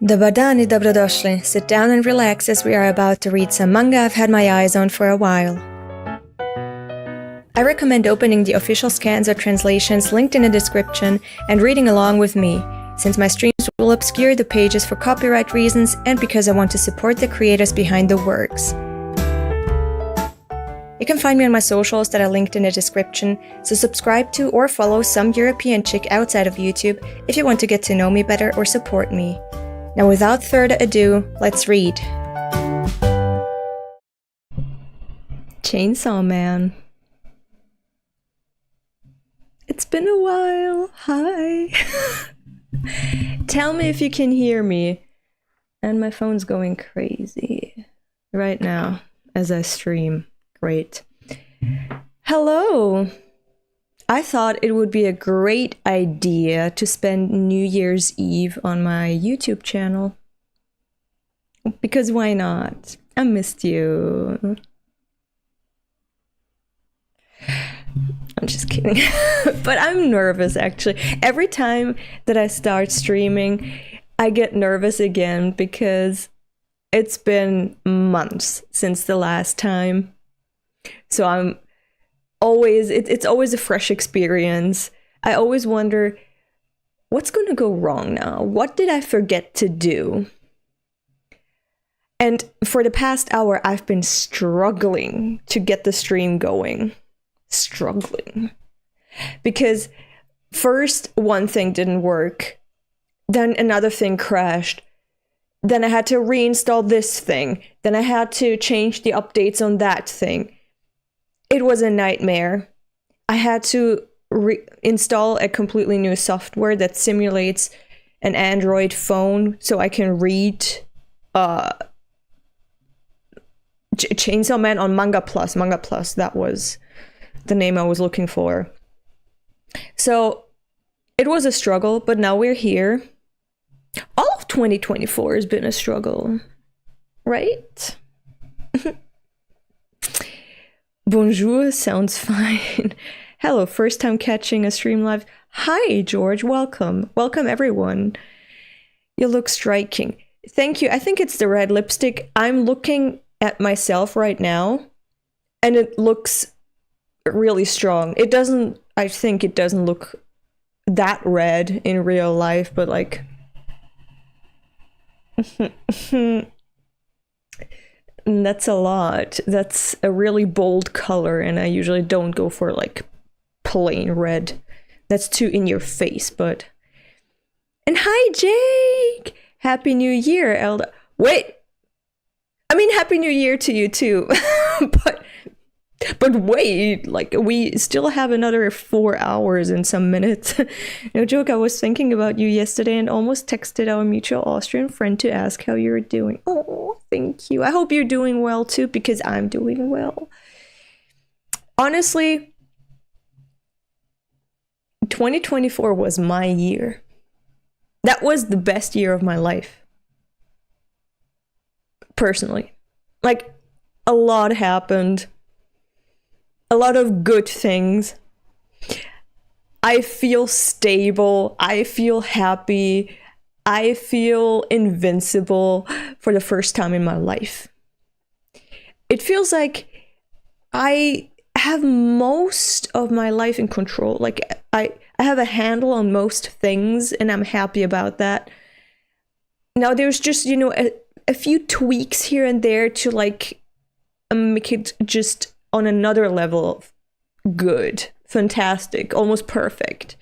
Dobar dan I dobrodošli. Sit down and relax as we are about to read some manga I've had my eyes on for a while. I recommend opening the official scans or translations linked in the description and reading along with me, since my streams will obscure the pages for copyright reasons and because I want to support the creators behind the works. You can find me on my socials that are linked in the description, so subscribe to or follow some European chick outside of YouTube if you want to get to know me better or support me. Now without further ado, let's read. Chainsaw Man. It's been a while. Hi. Tell me if you can hear me. And my phone's going crazy right now as I stream. Great. Hello. I thought it would be a great idea to spend New Year's Eve on my YouTube channel. Because why not? I missed you. I'm just kidding. But I'm nervous actually. Every time that I start streaming, I get nervous again because it's been months since the last time. So I'm always, it's always a fresh experience. I always wonder, what's going to go wrong now? What did I forget to do? And for the past hour, I've been struggling to get the stream going. Struggling. Because first one thing didn't work, then another thing crashed, then I had to reinstall this thing, then I had to change the updates on that thing. It was a nightmare. I had to install a completely new software that simulates an Android phone so I can read Chainsaw Man on Manga Plus. Manga Plus, that was the name I was looking for. So it was a struggle, but now we're here. All of 2024 has been a struggle, right? Bonjour sounds fine. Hello, first time catching a stream live. Hi, George, welcome. Welcome, everyone. You look striking. Thank you. I think it's the red lipstick. I'm looking at myself right now, and it looks really strong. It doesn't, I think it doesn't look that red in real life, but like... That's a lot. That's a really bold color, and I usually don't go for like plain red. That's too in your face, but... And hi, Jake! Happy New Year, Elda. Wait! I mean, Happy New Year to you too. But wait, like, we still have another 4 hours and some minutes. No joke, I was thinking about you yesterday and almost texted our mutual Austrian friend to ask how you're doing. Oh, thank you. I hope you're doing well too, because I'm doing well. Honestly, 2024 was my year. That was the best year of my life. Personally. Like, a lot happened. A lot of good things. I feel stable. I feel happy. I feel invincible for the first time in my life. It feels like I have most of my life in control. Like I have a handle on most things, and I'm happy about that. Now there's just, you know, a few tweaks here and there to like make it just on another level good, fantastic, almost perfect.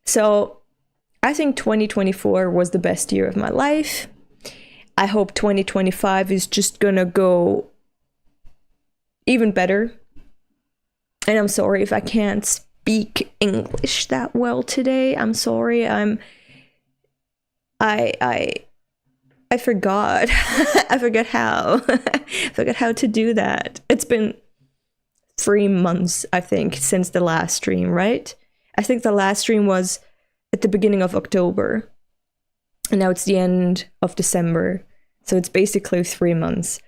So I think 2024 was the best year of my life. I hope 2025 is just gonna go even better. And I'm sorry if I can't speak English that well today. I'm sorry. I forgot. I forgot how. I forgot how to do that. It's been 3 months, I think, since the last stream, right? I think the last stream was at the beginning of October. And now it's the end of December. So it's basically 3 months.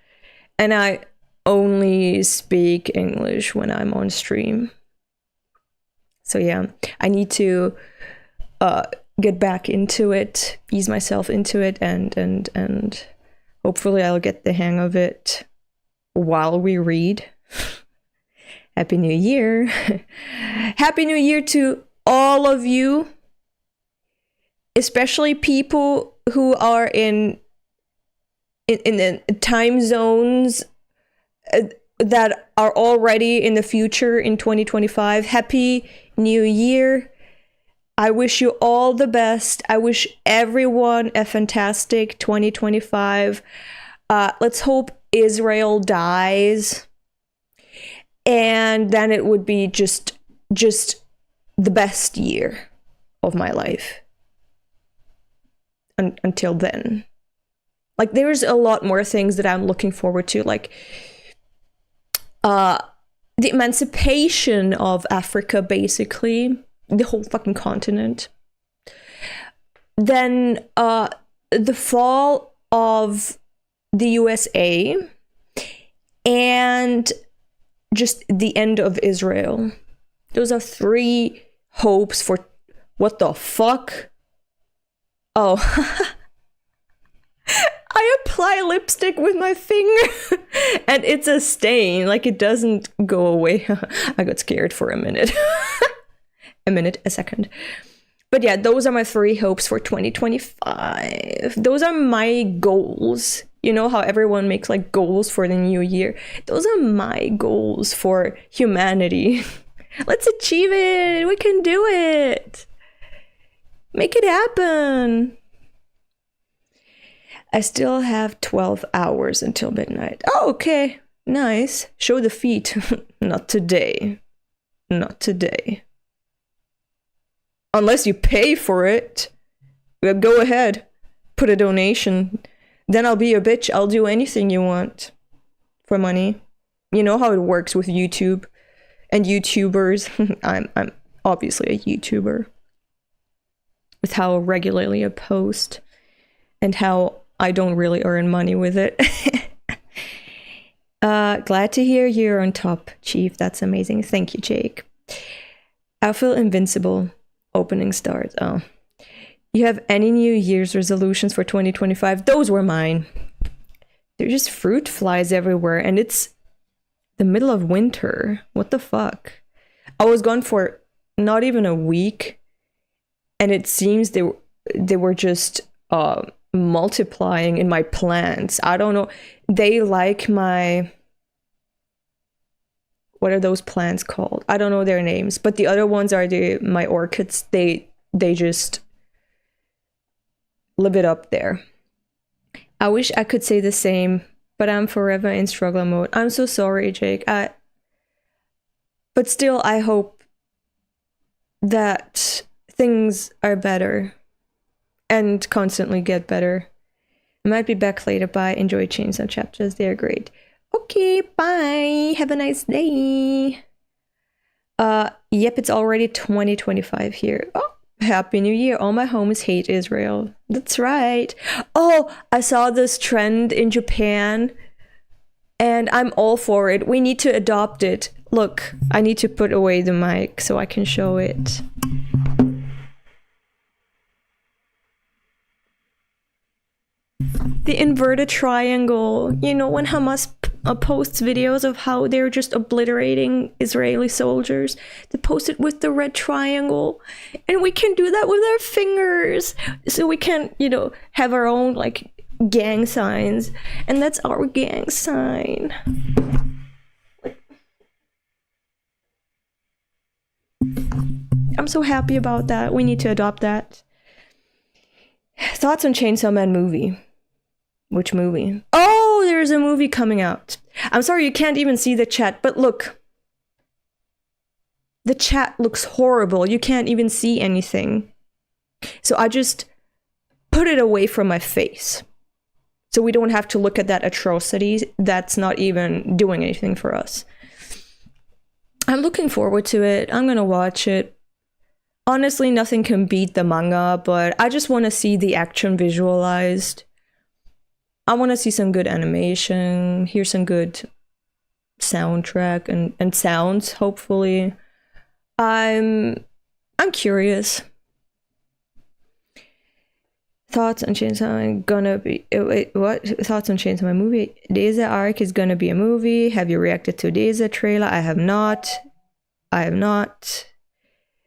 And I only speak English when I'm on stream. So yeah, I need to get back into it, ease myself into it, and hopefully I'll get the hang of it while we read. Happy New Year. Happy New Year to all of you, especially people who are in the time zones that are already in the future in 2025. Happy New Year. I wish you all the best. I wish everyone a fantastic 2025. Let's hope Israel dies. And then it would be just the best year of my life. Until then. Like, there's a lot more things that I'm looking forward to, like the emancipation of Africa, basically, the whole fucking continent. Then the fall of the USA, and just the end of Israel. Those are 3 hopes for what the fuck? Oh. I apply lipstick with my finger and it's a stain. Like, it doesn't go away. I got scared for a minute. A second. But yeah, those are my 3 hopes for 2025. Those are my goals. You know how everyone makes like goals for the new year? Those are my goals for humanity. Let's achieve it. We can do it. Make it happen. I still have 12 hours until midnight. Oh, okay. Nice. Show the feet. Not today. Not today. Unless you pay for it. Go ahead. Put a donation. Then I'll be a bitch. I'll do anything you want. For money. You know how it works with YouTube. And YouTubers. I'm obviously a YouTuber. With how regularly I post. And how I don't really earn money with it. Glad to hear you're on top, Chief. That's amazing. Thank you, Jake. I feel invincible. Opening stars. Oh. You have any New Year's resolutions for 2025? Those were mine. There's just fruit flies everywhere, and it's the middle of winter. What the fuck? I was gone for not even a week, and it seems they were just multiplying in my plants. I don't know. They like my... What are those plants called? I don't know their names, but the other ones are my orchids. They just live it up there. I wish I could say the same, but I'm forever in struggle mode. I'm so sorry, Jake. But still, I hope that things are better and constantly get better. I might be back later. Bye. Enjoy Chainsaw chapters. They're great. Okay, bye. Have a nice day. Yep, it's already 2025 here. Oh, Happy New Year. All my homies hate Israel. That's right. Oh, I saw this trend in Japan, and I'm all for it. We need to adopt it. Look, I need to put away the mic so I can show it. The inverted triangle. You know, when Hamas posts videos of how they're just obliterating Israeli soldiers, they post it with the red triangle. And we can do that with our fingers. So we can, you know, have our own, like, gang signs. And that's our gang sign. I'm so happy about that. We need to adopt that. Thoughts on Chainsaw Man movie? Which movie? Oh, there's a movie coming out. I'm sorry you can't even see the chat, but look. The chat looks horrible. You can't even see anything. So I just put it away from my face. So we don't have to look at that atrocity that's not even doing anything for us. I'm looking forward to it. I'm gonna watch it. Honestly, nothing can beat the manga, but I just want to see the action visualized. I want to see some good animation, hear some good soundtrack and sounds, hopefully. I'm curious. Thoughts on Chainsaw Man gonna be wait, what? Thoughts on Chainsaw Man movie? Daisa arc is gonna be a movie. Have you reacted to Daisa trailer? I have not.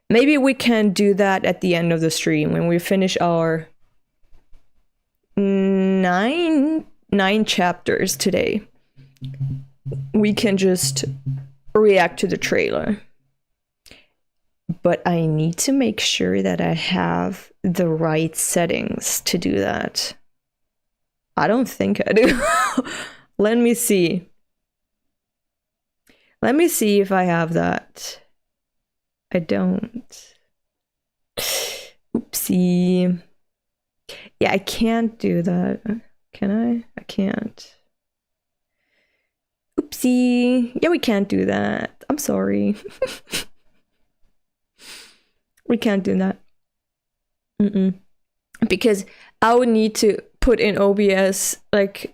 Maybe we can do that at the end of the stream when we finish our nine chapters today. We can just react to the trailer. But I need to make sure that I have the right settings to do that. I don't think I do. Let me see. Let me see if I have that. I don't. Oopsie. Yeah, I can't do that. Can I? I can't. Oopsie. Yeah, we can't do that. I'm sorry. We can't do that. Because I would need to put in OBS, like,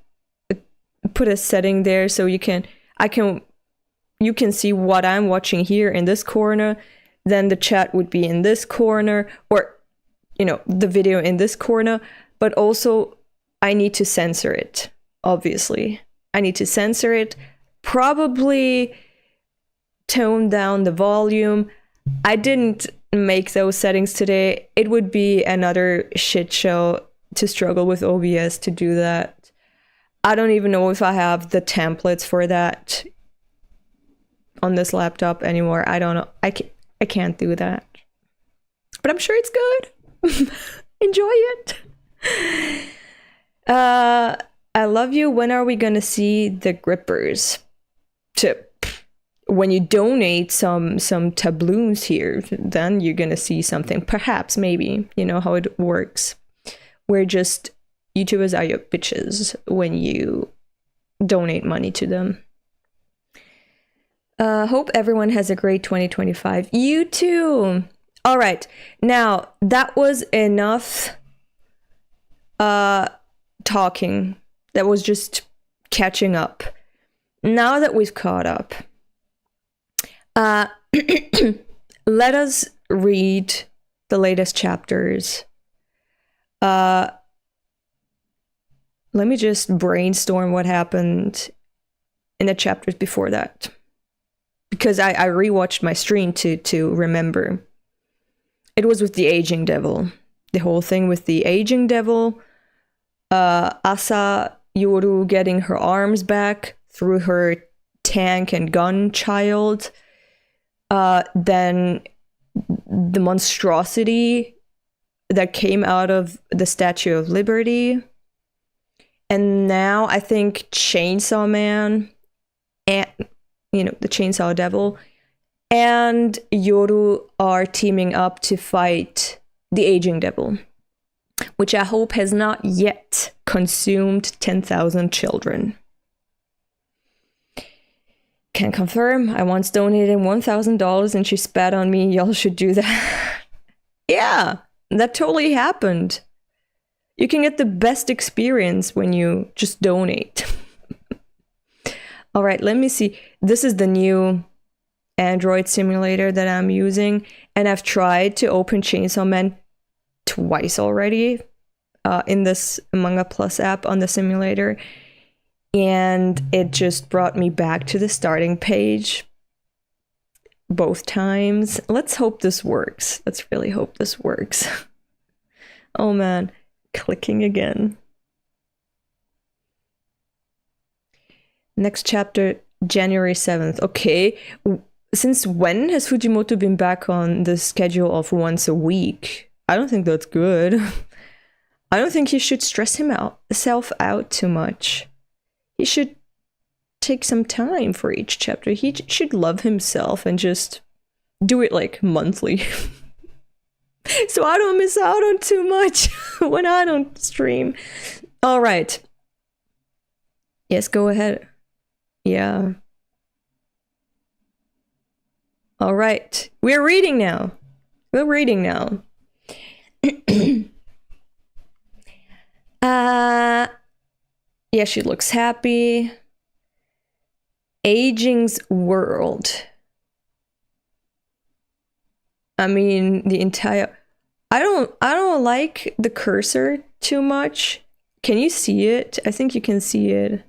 put a setting there so you can see what I'm watching here in this corner, then the chat would be in this corner, or, you know, the video in this corner, but also I need to censor it, obviously. I need to censor it, probably tone down the volume. I didn't make those settings today. It would be another shit show to struggle with OBS to do that. I don't even know if I have the templates for that on this laptop anymore. I don't know. I can't do that. But I'm sure it's good. Enjoy it. I love you. When are we gonna see the grippers? When you donate some tabloons here, then you're gonna see something. Perhaps, maybe. You know how it works. We're just, YouTubers are your bitches when you donate money to them. Hope everyone has a great 2025. You too. All right. Now, that was enough talking. That was just catching up. Now that we've caught up, let us read the latest chapters. Let me just brainstorm what happened in the chapters before that, because I rewatched my stream to remember. It was with the aging devil. The whole thing with the aging devil. Assa Yoru getting her arms back through her tank and gun child. Then the monstrosity that came out of the Statue of Liberty. And now I think Chainsaw Man and, you know, the Chainsaw Devil and Yoru are teaming up to fight the aging devil, which I hope has not yet consumed 10,000 children. Can confirm, I once donated $1,000 and she spat on me. Y'all should do that. Yeah, that totally happened. You can get the best experience when you just donate. All right, let me see. This is the new Android simulator that I'm using, and I've tried to open Chainsaw Man twice already in this Manga Plus app on the simulator, and it just brought me back to the starting page both times. Let's hope this works. Let's really hope this works. Oh man, clicking again. Next chapter, January 7th. Okay, since when has Fujimoto been back on the schedule of once a week? I don't think that's good. I don't think he should stress himself out too much. He should take some time for each chapter. He should love himself and just do it like monthly. So I don't miss out on too much when I don't stream. All right. Yes, go ahead. Yeah. All right. We're reading now. We're reading now. Yeah, she looks happy. Aging's world. I mean, the entire... I don't like the cursor too much. Can you see it? I think you can see it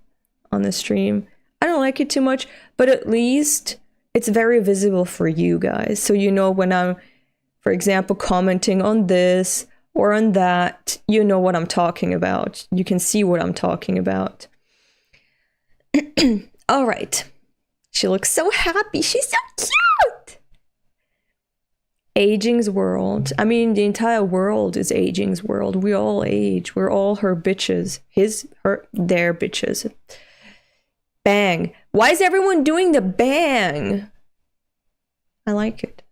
on the stream. I don't like it too much, but at least it's very visible for you guys. So you know when I'm, for example, commenting on this or on that, you know what I'm talking about. You can see what I'm talking about. All right. She looks so happy. She's so cute. Aging's world. I mean, the entire world is Aging's world. We all age. We're all her bitches. Their bitches. Bang. Why is everyone doing the bang? I like it.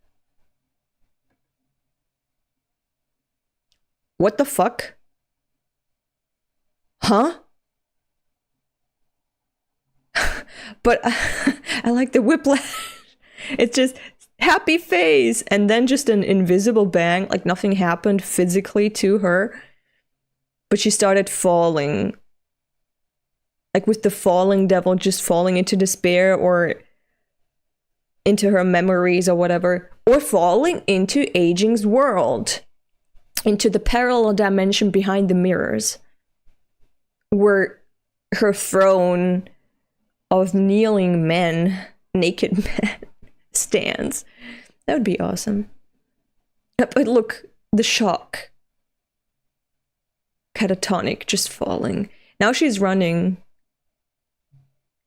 What the fuck? Huh? But I like the whiplash. It's just happy face and then just an invisible bang, like nothing happened physically to her. But she started falling. Like with the falling devil just falling into despair or into her memories or whatever. Or falling into Aging's world. Into the parallel dimension behind the mirrors. Where her throne of kneeling men, naked men, stands. That would be awesome. But look, the shock. Catatonic, just falling. Now she's running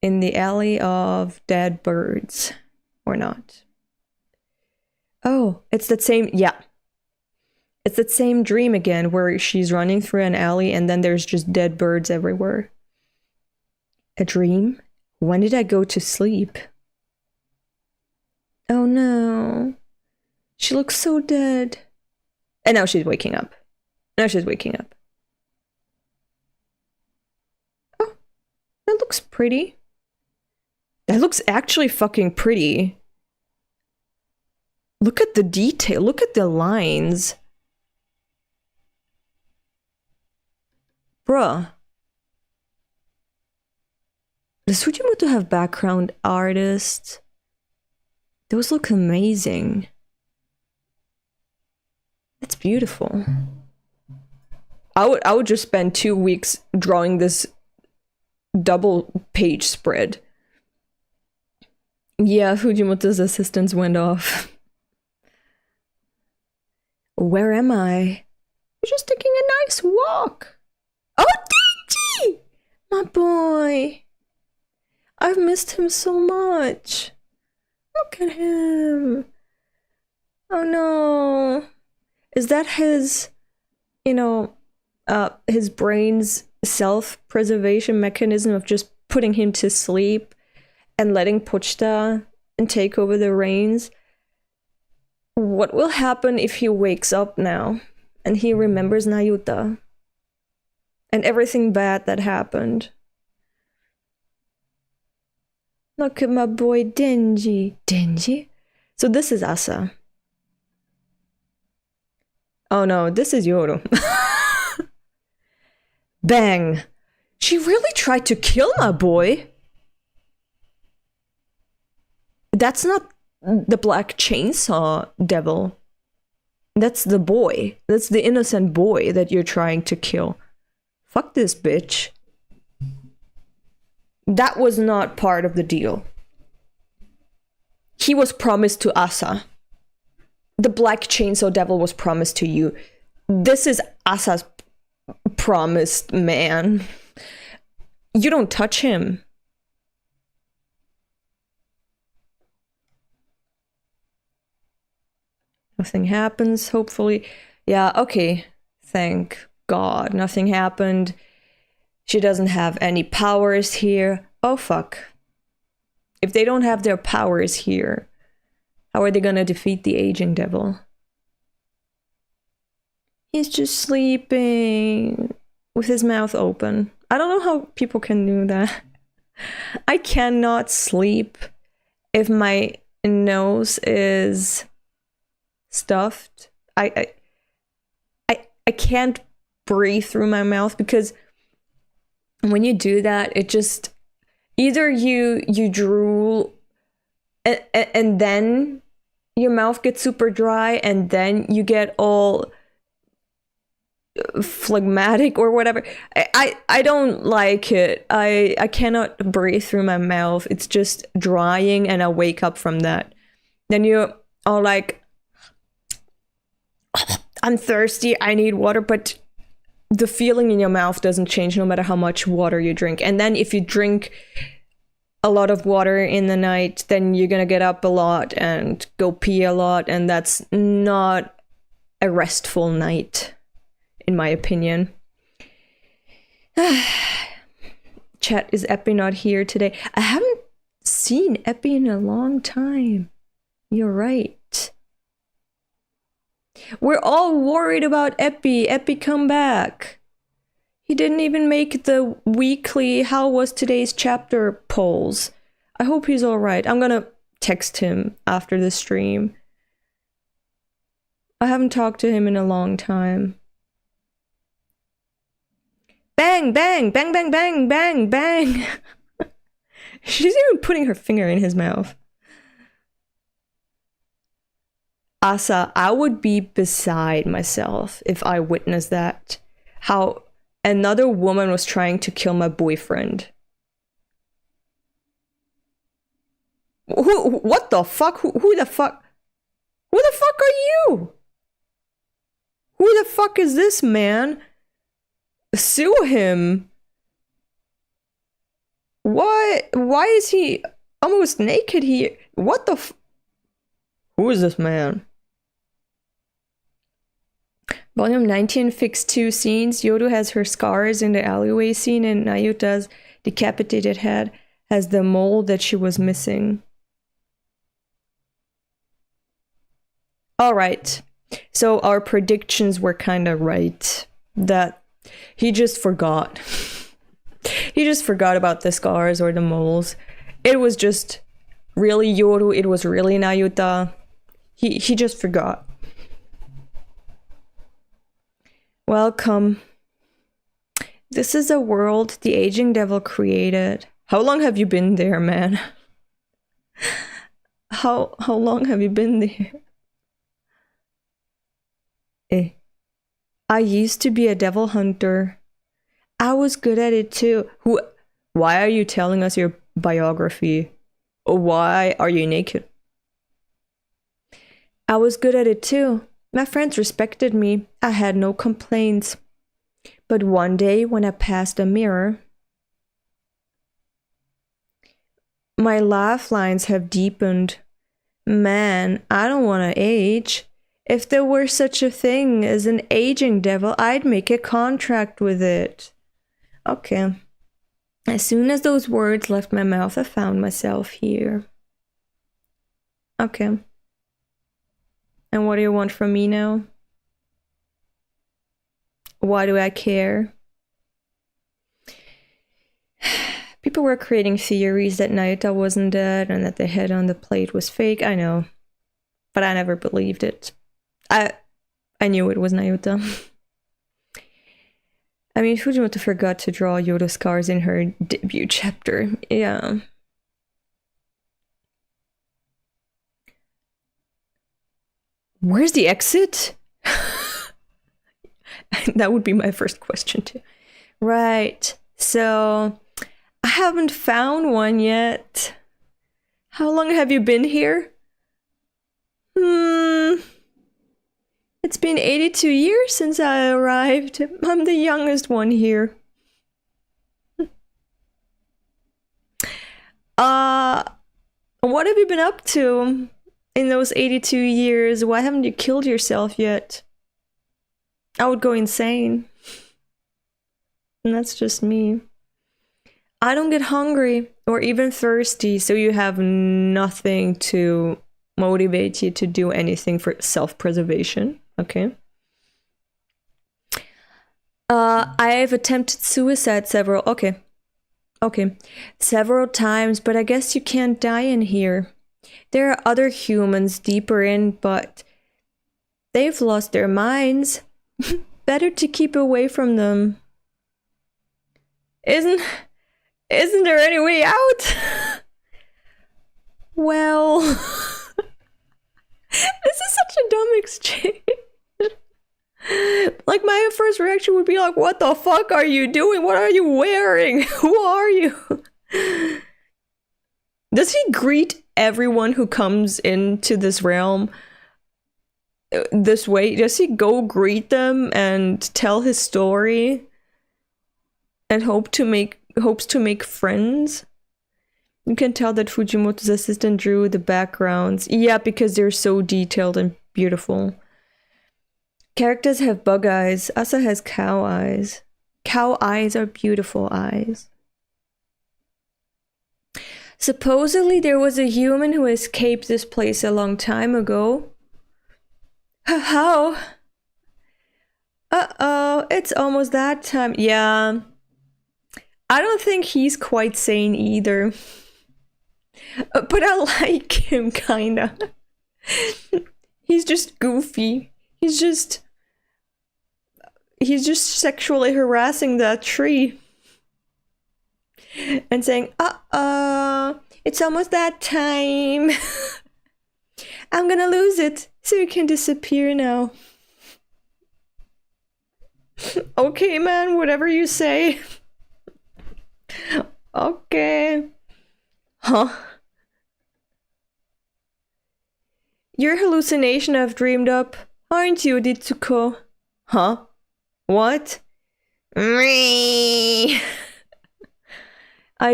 in the alley of dead birds. Or not. Oh, it's that same, yeah. It's that same dream again where she's running through an alley and then there's just dead birds everywhere. A dream? When did I go to sleep? Oh no. She looks so dead. And now she's waking up. Now she's waking up. Oh, that looks pretty. That looks actually fucking pretty. Look at the detail. Look at the lines. Bruh. Does Fujimoto have background artists? Those look amazing. That's beautiful. I would just spend 2 weeks drawing this double page spread. Yeah, Fujimoto's assistants went off. Where am I? We're just taking a nice walk. Oh, Denji! My boy. I've missed him so much. Look at him. Oh no. Is that his, his brain's self-preservation mechanism of just putting him to sleep and letting Pochita and take over the reins? What will happen if he wakes up now and he remembers Nayuta and everything bad that happened? Look at my boy Denji. Denji? So this is Assa. Oh no, this is Yoru. Bang! She really tried to kill my boy. That's not the black chainsaw devil. That's the boy. That's the innocent boy that you're trying to kill. Fuck this bitch. That was not part of the deal. He was promised to Assa. The black chainsaw devil was promised to you. This is Assa's promised man. You don't touch him. Nothing happens, hopefully. Yeah, okay. Thank God. Nothing happened. She doesn't have any powers here. Oh, fuck. If they don't have their powers here, how are they gonna defeat the aging devil? He's just sleeping with his mouth open. I don't know how people can do that. I cannot sleep if my nose is stuffed. I can't breathe through my mouth because when you do that, it just either you drool and then your mouth gets super dry and then you get all phlegmatic or whatever. I don't like it. I cannot breathe through my mouth. It's just drying, and I wake up from that. Then you are like, I'm thirsty, I need water, but the feeling in your mouth doesn't change no matter how much water you drink. And then if you drink a lot of water in the night, then you're gonna get up a lot and go pee a lot, and that's not a restful night, in my opinion. Chat, is Epi not here today? I haven't seen Epi in a long time. You're right. We're all worried about Epi. Epi, come back. He didn't even make the weekly how was today's chapter polls. I hope he's alright. I'm gonna text him after the stream. I haven't talked to him in a long time. Bang, bang, bang, bang, bang, bang, bang. She's even putting her finger in his mouth. Assa, I would be beside myself if I witnessed that. How another woman was trying to kill my boyfriend. What the fuck? Who the fuck? Who the fuck are you? Who the fuck is this man? Sue him. What? Why is he almost naked here? What the f- Who is this man? Volume 19 fixed 2 scenes. Yoru has her scars in the alleyway scene, and Nayuta's decapitated head has the mole that she was missing. Alright. So our predictions were kind of right. That he just forgot. He just forgot about the scars or the moles. It was just really Yoru, it was really Nayuta. He just forgot. Welcome. This is a world the aging devil created. How long have you been there, man? How long have you been there? I used to be a devil hunter. I was good at it too. Why are you telling us your biography? Why are you naked? I was good at it too. My friends respected me. I had no complaints. But one day when I passed a mirror, my laugh lines have deepened. Man, I don't want to age. If there were such a thing as an aging devil, I'd make a contract with it. Okay. As soon as those words left my mouth, I found myself here. Okay. And what do you want from me now? Why do I care? People were creating theories that Nayuta wasn't dead and that the head on the plate was fake. I know. But I never believed it. I knew it was Nayuta. I mean, Fujimoto forgot to draw Yoda scars in her debut chapter. Yeah. Where's the exit? That would be my first question too. Right. So, I haven't found one yet. How long have you been here? It's been 82 years since I arrived. I'm the youngest one here. What have you been up to in those 82 years? Why haven't you killed yourself yet? I would go insane. And that's just me. I don't get hungry or even thirsty, so you have nothing to motivate you to do anything for self-preservation. Okay. I've attempted suicide several times, but I guess you can't die in here. There are other humans deeper in, but they've lost their minds. Better to keep away from them. Isn't there any way out? Well, this is such a dumb exchange. Like, my first reaction would be like, what the fuck are you doing? What are you wearing? Who are you? Does he greet everyone who comes into this realm this way? Does he go greet them and tell his story and hopes to make friends? You can tell that Fujimoto's assistant drew the backgrounds. Yeah, because they're so detailed and beautiful. Characters have bug eyes. Assa has cow eyes. Cow eyes are beautiful eyes. Supposedly there was a human who escaped this place a long time ago. How? Uh-oh, it's almost that time. Yeah. I don't think he's quite sane either. But I like him, kinda. He's just goofy. He's just sexually harassing that tree. And saying, it's almost that time. I'm gonna lose it, so you can disappear now. Okay, man, whatever you say. Okay. Huh? Your hallucination I've dreamed up, aren't you, Ditsuko? Huh? What? I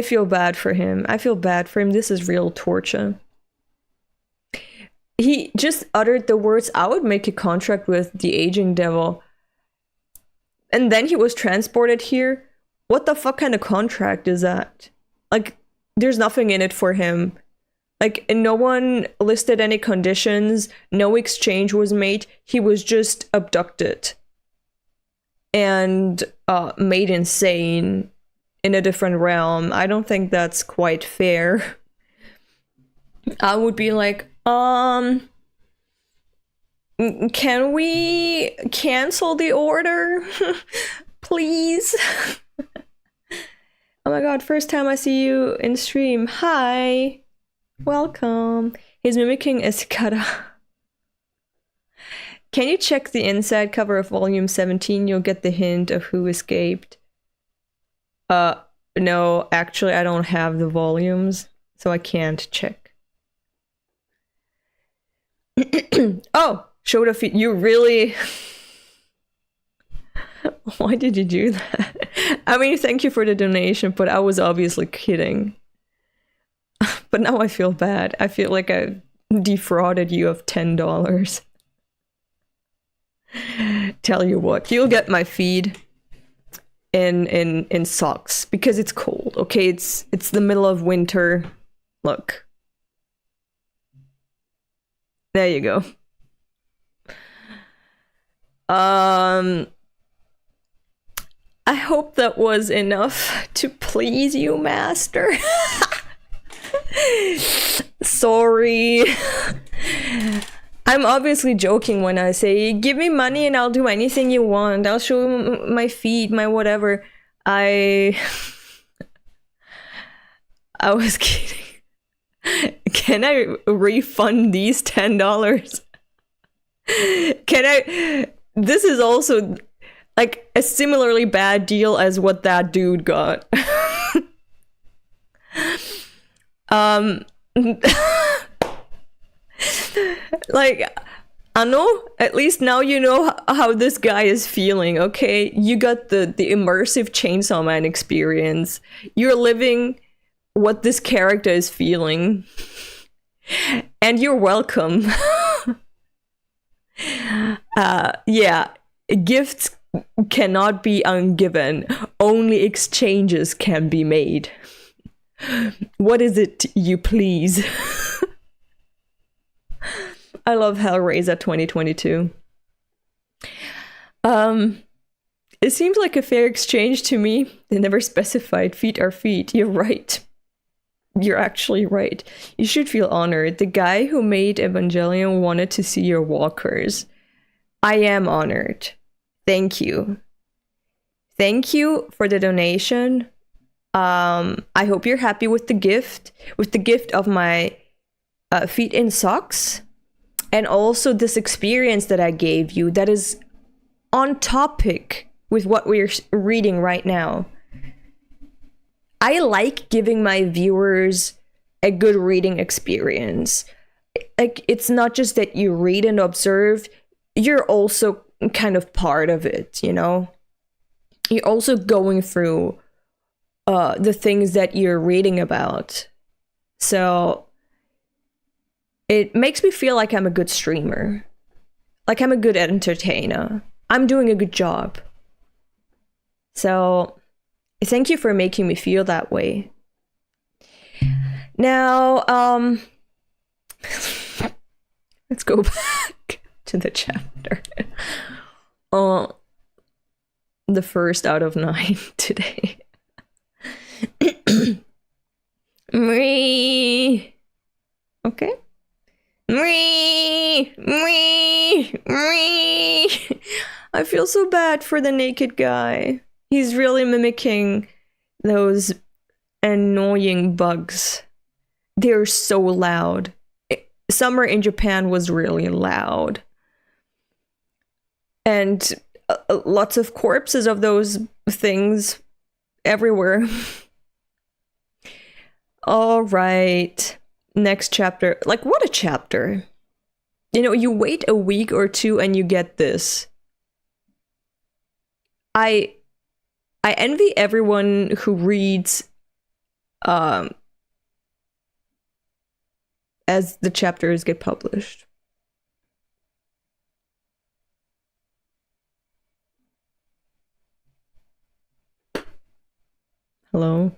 feel bad for him. This is real torture. He just uttered the words, I would make a contract with the aging devil. And then he was transported here. What the fuck kind of contract is that? Like, there's nothing in it for him. Like, no one listed any conditions. No exchange was made. He was just abducted. And made insane in a different realm. I don't think that's quite fair. I would be like, can we cancel the order? Please? Oh my god, first time I see you in stream. Hi. Welcome. He's mimicking Escada. Can you check the inside cover of volume 17? You'll get the hint of who escaped. No, actually I don't have the volumes, so I can't check. Oh, showed a feet. You really... Why did you do that? I mean, thank you for the donation, but I was obviously kidding. But now I feel bad. I feel like I defrauded you of $10. Tell you what, you'll get my feed in socks because it's cold. Okay, it's the middle of winter. Look. There you go. I hope that was enough to please you, master. Sorry. I'm obviously joking when I say, give me money and I'll do anything you want. I'll show you my feet, my whatever. I was kidding. Can I refund these $10? Can I? This is also like a similarly bad deal as what that dude got. Like, I know, at least now you know how this guy is feeling, okay? You got the immersive Chainsaw Man experience. You're living what this character is feeling. And you're welcome. Yeah, gifts cannot be ungiven. Only exchanges can be made. What is it, you please? I love Hellraiser 2022. It seems like a fair exchange to me. They never specified. Feet are feet. You're right. You're actually right. You should feel honored. The guy who made Evangelion wanted to see your walkers. I am honored. Thank you. Thank you for the donation. I hope you're happy with the gift. With the gift of my feet in socks. And also this experience that I gave you. That is on topic with what we're reading right now. I like giving my viewers a good reading experience. Like, it's not just that you read and observe, you're also kind of part of it, you know? You're also going through the things that you're reading about. So it makes me feel like I'm a good streamer. Like I'm a good entertainer. I'm doing a good job. So thank you for making me feel that way. Now, let's go back to the chapter. The first out of 9 today. Okay. I feel so bad for the naked guy. He's really mimicking those annoying bugs. They're so loud. Summer in Japan was really loud. And lots of corpses of those things everywhere. All right. Next chapter. Like, what a chapter. You know, you wait a week or two and you get this. I envy everyone who reads as the chapters get published. Hello?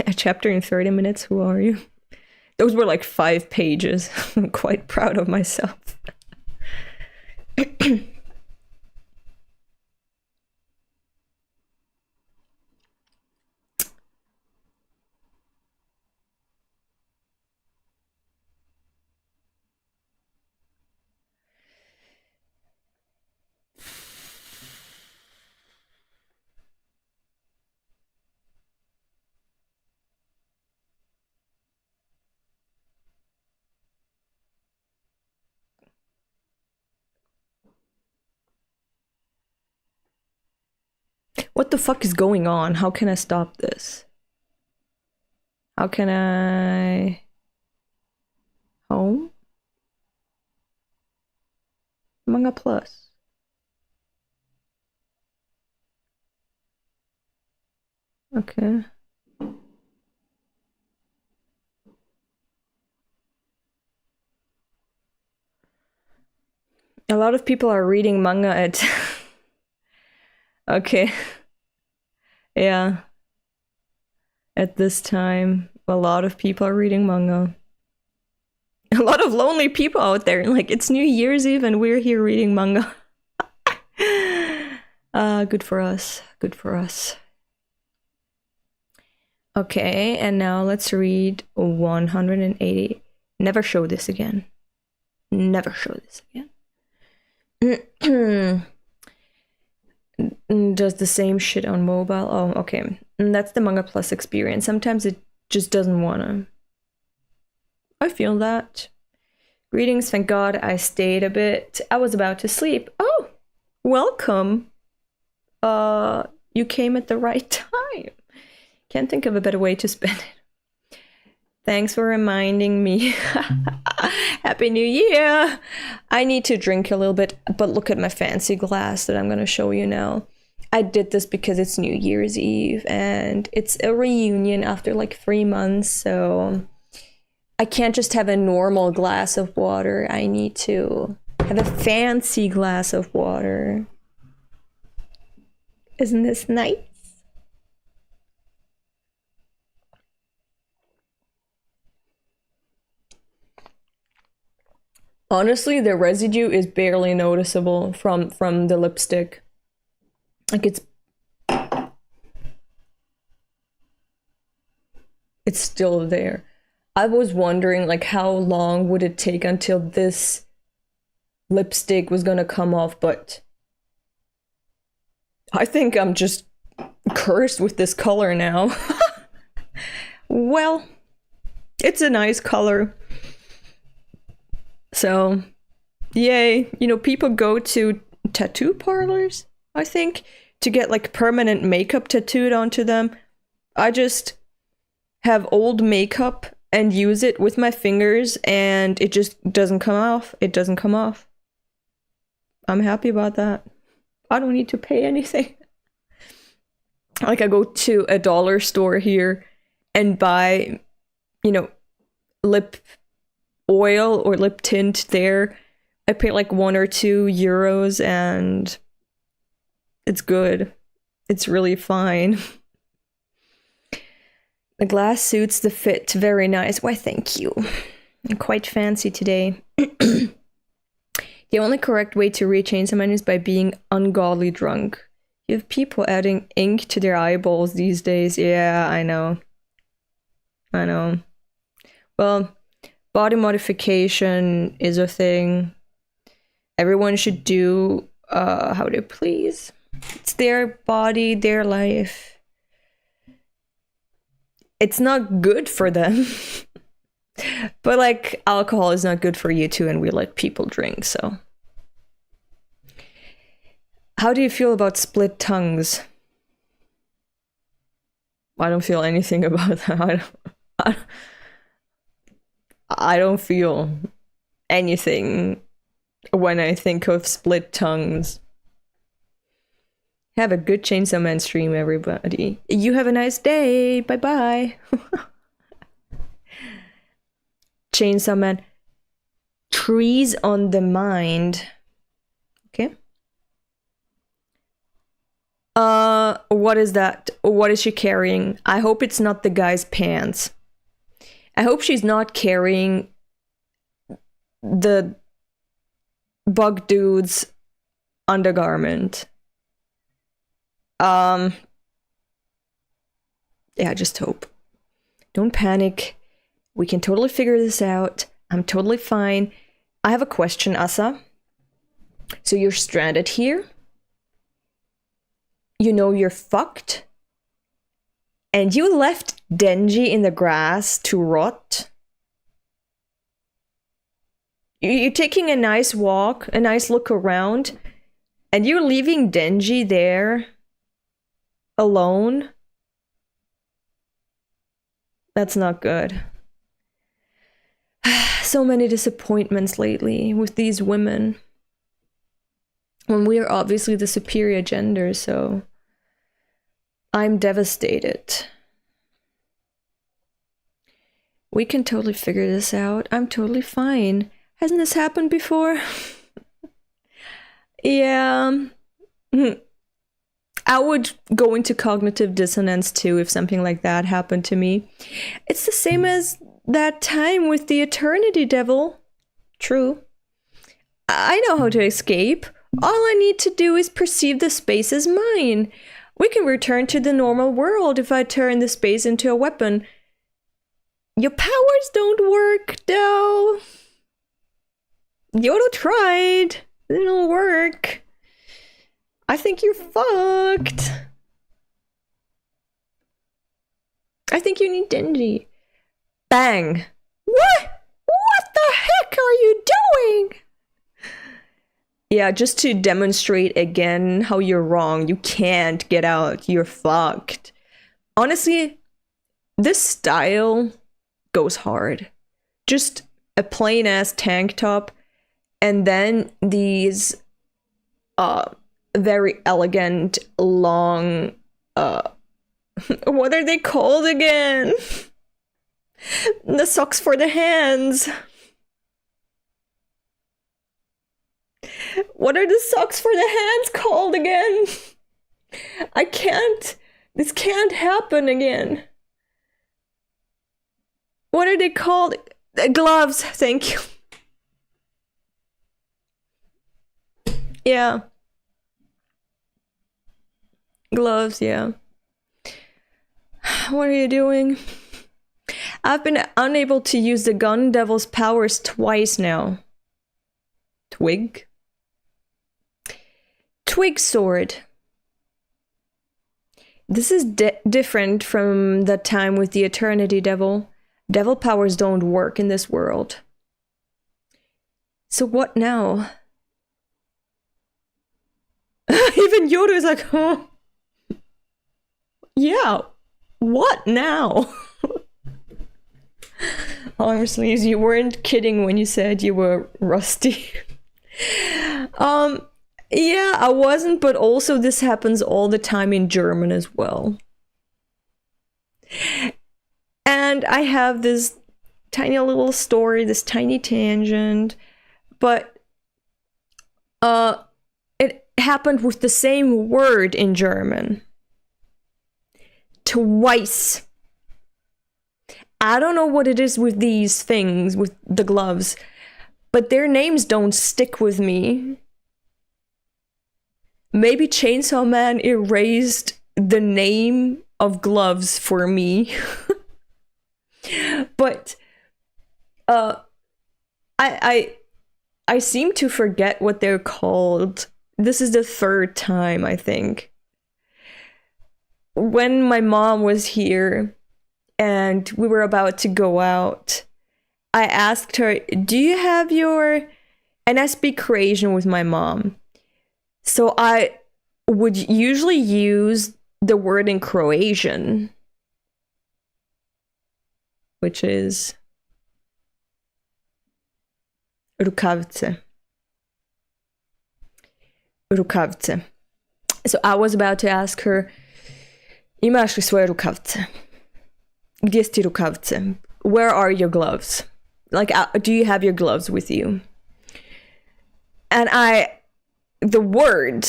A chapter in 30 minutes? Who are you? Those were like 5 pages. I'm quite proud of myself. What the fuck is going on? How can I stop this? How can I... Home? Manga Plus. Okay. A lot of people are reading manga at... Okay. Yeah. At this time, a lot of people are reading manga. A lot of lonely people out there. Like, it's New Year's Eve and we're here reading manga. Good for us. Good for us. Okay, and now let's read 180. Never show this again. Never show this again. Does the same shit on mobile. Oh, okay. That's the Manga Plus experience. Sometimes it just doesn't wanna. I feel that. Greetings, thank God I stayed a bit. I was about to sleep. Oh, welcome. You came at the right time. Can't think of a better way to spend it. Thanks for reminding me. Happy New Year! I need to drink a little bit, but look at my fancy glass that I'm gonna show you now. I did this because it's New Year's Eve and it's a reunion after like 3 months, so I can't just have a normal glass of water. I need to have a fancy glass of water. Isn't this nice? Honestly, the residue is barely noticeable from the lipstick. Like it's still there. I was wondering like how long would it take until this lipstick was gonna come off, but I think I'm just cursed with this color now. Well, it's a nice color. So, Yay. You know, people go to tattoo parlors, I think, to get like permanent makeup tattooed onto them. I just have old makeup and use it with my fingers, and it just doesn't come off. It doesn't come off. I'm happy about that. I don't need to pay anything. Like, I go to a dollar store here and buy, you know, lip oil or lip tint there. I pay like €1 or €2 and it's good. It's really fine. The glass suits the fit. Very nice. Why, thank you. I'm quite fancy today. The only correct way to read Chainsaw Man is by being ungodly drunk. You have people adding ink to their eyeballs these days. Yeah, I know. I know. Well, body modification is a thing. Everyone should do how they please. It's their body, their life. It's not good for them. But like, alcohol is not good for you too, and we let people drink, so. How do you feel about split tongues? I don't feel anything about that. I don't feel anything when I think of split tongues. Have a good Chainsaw Man stream, everybody. You have a nice day. Bye-bye. Chainsaw Man. Trees on the mind. Okay. What is that? What is she carrying? I hope it's not the guy's pants. I hope she's not carrying the bug dude's undergarment. Yeah, just hope. Don't panic. We can totally figure this out. I'm totally fine. I have a question, Assa. So you're stranded here. You know you're fucked. And you left Denji in the grass to rot. You're taking a nice walk, a nice look around, and you're leaving Denji there alone. That's not good. So many disappointments lately with these women. When we are obviously the superior gender, so I'm devastated. We can totally figure this out. I'm totally fine. Hasn't this happened before? Yeah. I would go into cognitive dissonance too if something like that happened to me. It's the same as that time with the Eternity Devil. True. I know how to escape. All I need to do is perceive the space as mine. We can return to the normal world if I turn the space into a weapon. Your powers don't work, though. Yoda tried. They don't work. I think you're fucked. I think you need Denji. Bang. What? What the heck are you doing? Yeah, just to demonstrate again how you're wrong. You can't get out. You're fucked. Honestly, this style goes hard. Just a plain ass tank top and then these very elegant long what are they called again? The socks for the hands. What are the socks for the hands called again? I can't. This can't happen again. What are they called? Gloves. Thank you. Yeah. Gloves, yeah. What are you doing? I've been unable to use the Gun Devil's powers twice now. Twig? Twig sword. This is different from the time with the Eternity Devil. Devil powers don't work in this world. So what now? Even Yoda is like, oh, yeah, what now? Honestly, you weren't kidding when you said you were rusty. Yeah, I wasn't, but also this happens all the time in German as well. And I have this tiny little story, this tiny tangent, but it happened with the same word in German. Twice. I don't know what it is with these things, with the gloves, but their names don't stick with me. Maybe Chainsaw Man erased the name of gloves for me. But I seem to forget what they're called. This is the third time, I think. When my mom was here and we were about to go out, I asked her, do you have your... And I speak Croatian with my mom. So I would usually use the word in Croatian, which is rukavice. Rukavice. So I was about to ask her, imaš li svoje rukavice? Gdje su ti rukavice? Where are your gloves? Like, do you have your gloves with you? And the word,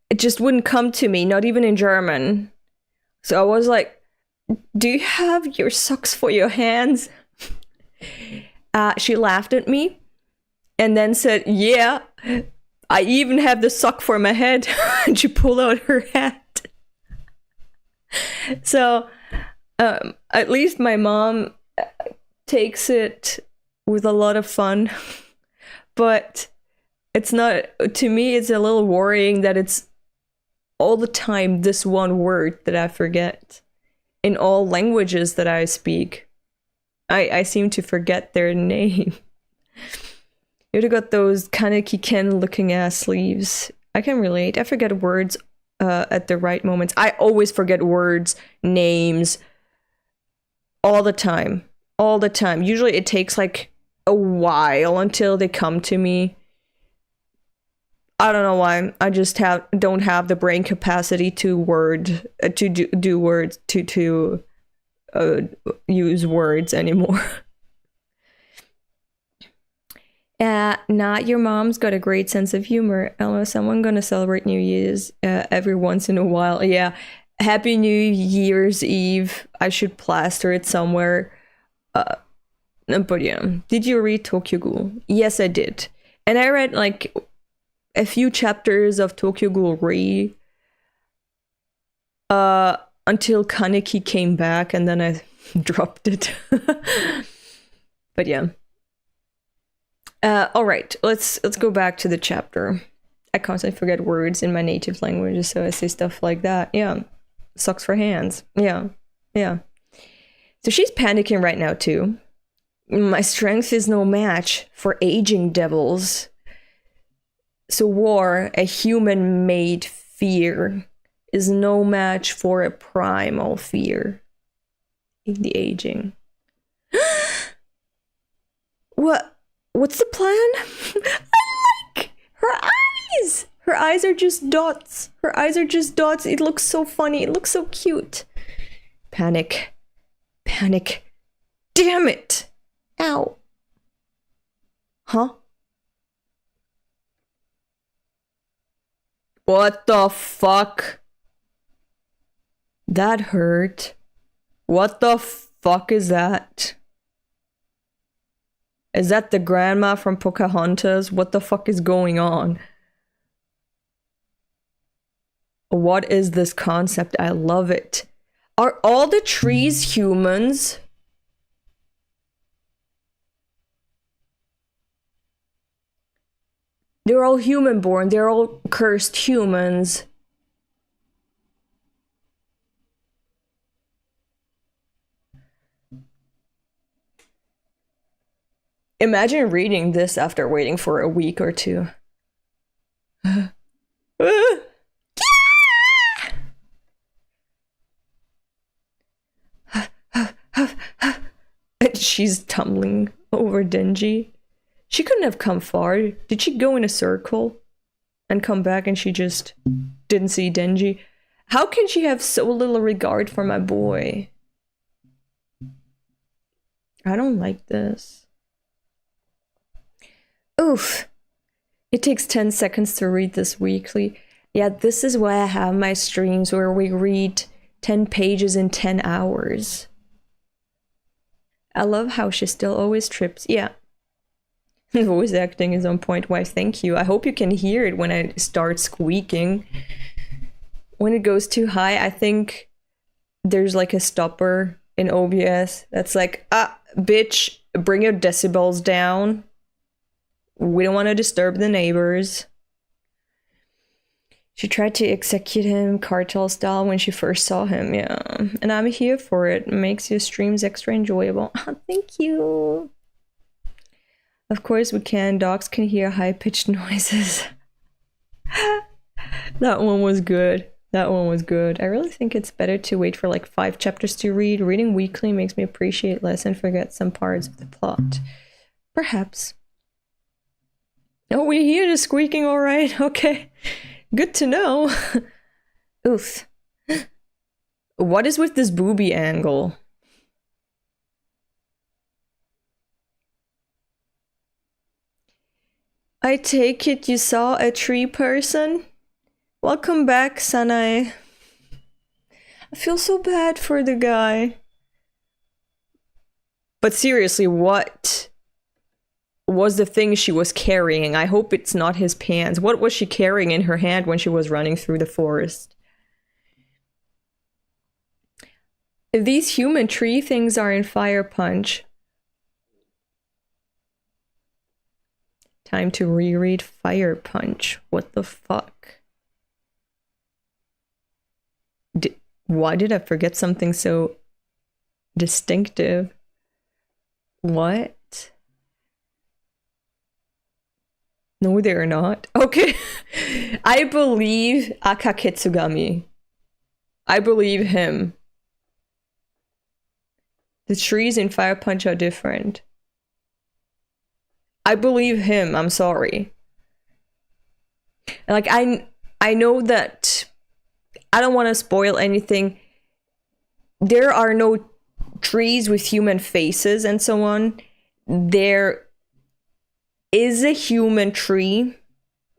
it just wouldn't come to me, not even in German. So I was like, do you have your socks for your hands? She laughed at me and then said, yeah, I even have the sock for my head. And she pulled out her hat. So at least my mom takes it with a lot of fun. But it's not, to me, it's a little worrying that it's all the time this one word that I forget in all languages that I speak. I seem to forget their name. You'd have got those Kaneki Ken looking ass sleeves. I can relate. I forget words at the right moments. I always forget words, names, all the time. All the time. Usually it takes like a while until they come to me. I don't know why. I just don't have the brain capacity to do words to use words anymore. Not your mom's got a great sense of humor. Ella, someone gonna celebrate New Year's every once in a while. Yeah, Happy New Year's Eve. I should plaster it somewhere. But yeah, did you read Tokyo Ghoul? Yes, I did. And I read like a few chapters of Tokyo Ghoul Re until Kaneki came back, and then I dropped it. But yeah. All right, let's go back to the chapter. I constantly forget words in my native language, so I say stuff like that. Yeah, socks for hands. Yeah. So she's panicking right now too. My strength is no match for aging devils. So war, a human-made fear, is no match for a primal fear in the aging. What's the plan? I like her eyes! Her eyes are just dots. Her eyes are just dots. It looks so funny. It looks so cute. Panic. Damn it! Ow. Huh? What the fuck? That hurt. What the fuck is that? Is that the grandma from Pocahontas? What the fuck is going on? What is this concept? I love it. Are all the trees humans? They're all human born. They're all cursed humans. Imagine reading this after waiting for a week or two. She's tumbling over Denji. She couldn't have come far. Did she go in a circle and come back and she just didn't see Denji? How can she have so little regard for my boy? I don't like this. Oof. It takes 10 seconds to read this weekly. Yeah, this is why I have my streams where we read 10 pages in 10 hours. I love how she still always trips. Yeah. Voice acting is on point. Why, thank you. I hope you can hear it when I start squeaking. When it goes too high, I think there's like a stopper in OBS that's like, bitch, bring your decibels down. We don't want to disturb the neighbors. She tried to execute him cartel style when she first saw him, yeah. And I'm here for it. It makes your streams extra enjoyable. Oh, thank you. Of course we can. Dogs can hear high-pitched noises. That one was good. That one was good. I really think it's better to wait for like 5 chapters to read. Reading weekly makes me appreciate less and forget some parts of the plot. Perhaps. Oh, we hear the squeaking all right. Okay. Good to know. Oof. What is with this booby angle? I take it you saw a tree person? Welcome back, Sanai. I feel so bad for the guy. But seriously, what was the thing she was carrying? I hope it's not his pants. What was she carrying in her hand when she was running through the forest? These human tree things are in Fire Punch. Time to reread Fire Punch. What the fuck? Why did I forget something so distinctive? What? No, they're not. Okay. I believe Akaketsugami. I believe him. The trees in Fire Punch are different. I believe him. I'm sorry. Like, I know that I don't want to spoil anything. There are no trees with human faces and so on. There is a human tree.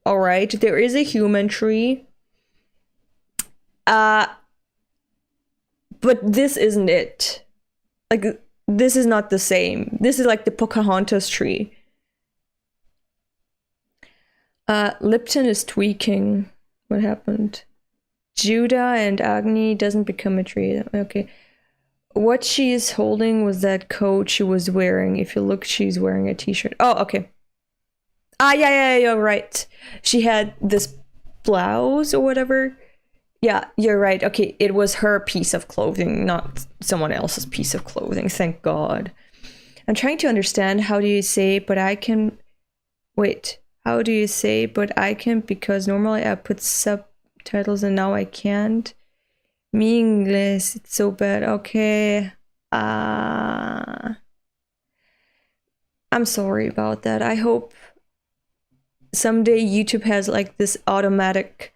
All right, there is a human tree. But this isn't it. Like, this is not the same. This is like the Pocahontas tree. Lipton is tweaking. What happened? Judah and Agni doesn't become a tree. Okay. What she is holding was that coat she was wearing. If you look, she's wearing a t-shirt. Oh, okay. Yeah, you're right. She had this blouse or whatever. Yeah, you're right. Okay, it was her piece of clothing, not someone else's piece of clothing. Thank God. I'm trying to understand. How do you say, but I can... Wait. How do you say, but I can? Because normally I put subtitles and now I can't. Mi English, it's so bad. Okay. I'm sorry about that. I hope someday YouTube has like this automatic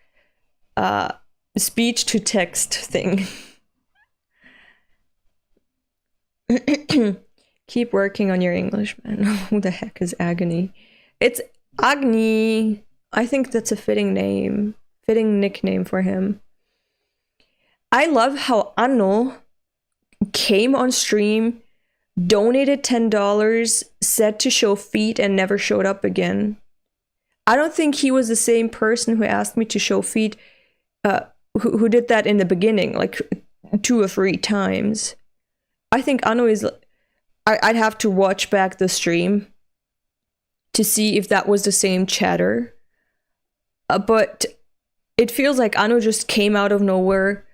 speech to text thing. Keep working on your English, man. Who the heck is Agony? It's Agni. I think that's a fitting name. Fitting nickname for him. I love how Anno came on stream, donated $10, said to show feet, and never showed up again. I don't think he was the same person who asked me to show feet, who did that in the beginning, like 2 or 3 times. I think Anno is... I'd have to watch back the stream to see if that was the same chatter. But it feels like Anno just came out of nowhere,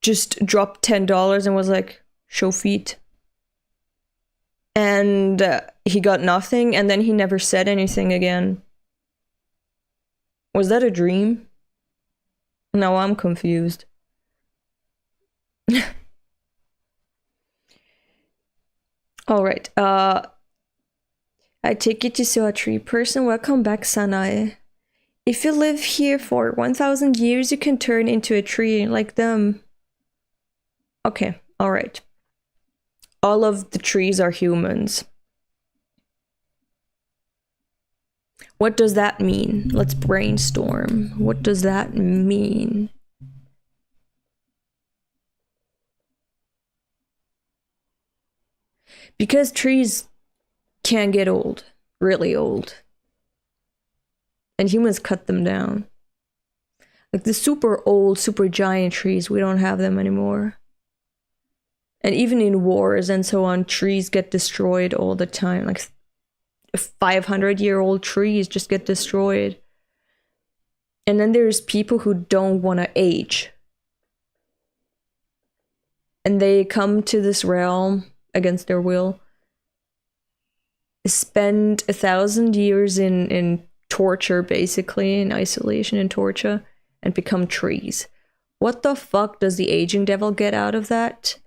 just dropped $10 and was like, show feet. and he got nothing, and then he never said anything again. Was that a dream? No, I'm confused. All right. I take it you saw a tree person. Welcome back, Sanai. If you live here for 1,000 years, you can turn into a tree like them. Okay, all right. All of the trees are humans. What does that mean? Let's brainstorm. What does that mean? Because trees can get old, really old. And humans cut them down. Like the super old, super giant trees, we don't have them anymore. And even in wars and so on, trees get destroyed all the time. Like 500-year-old trees just get destroyed. And then there's people who don't want to age. And they come to this realm against their will, spend 1,000 years in torture, basically, in isolation and torture, and become trees. What the fuck does the aging devil get out of that?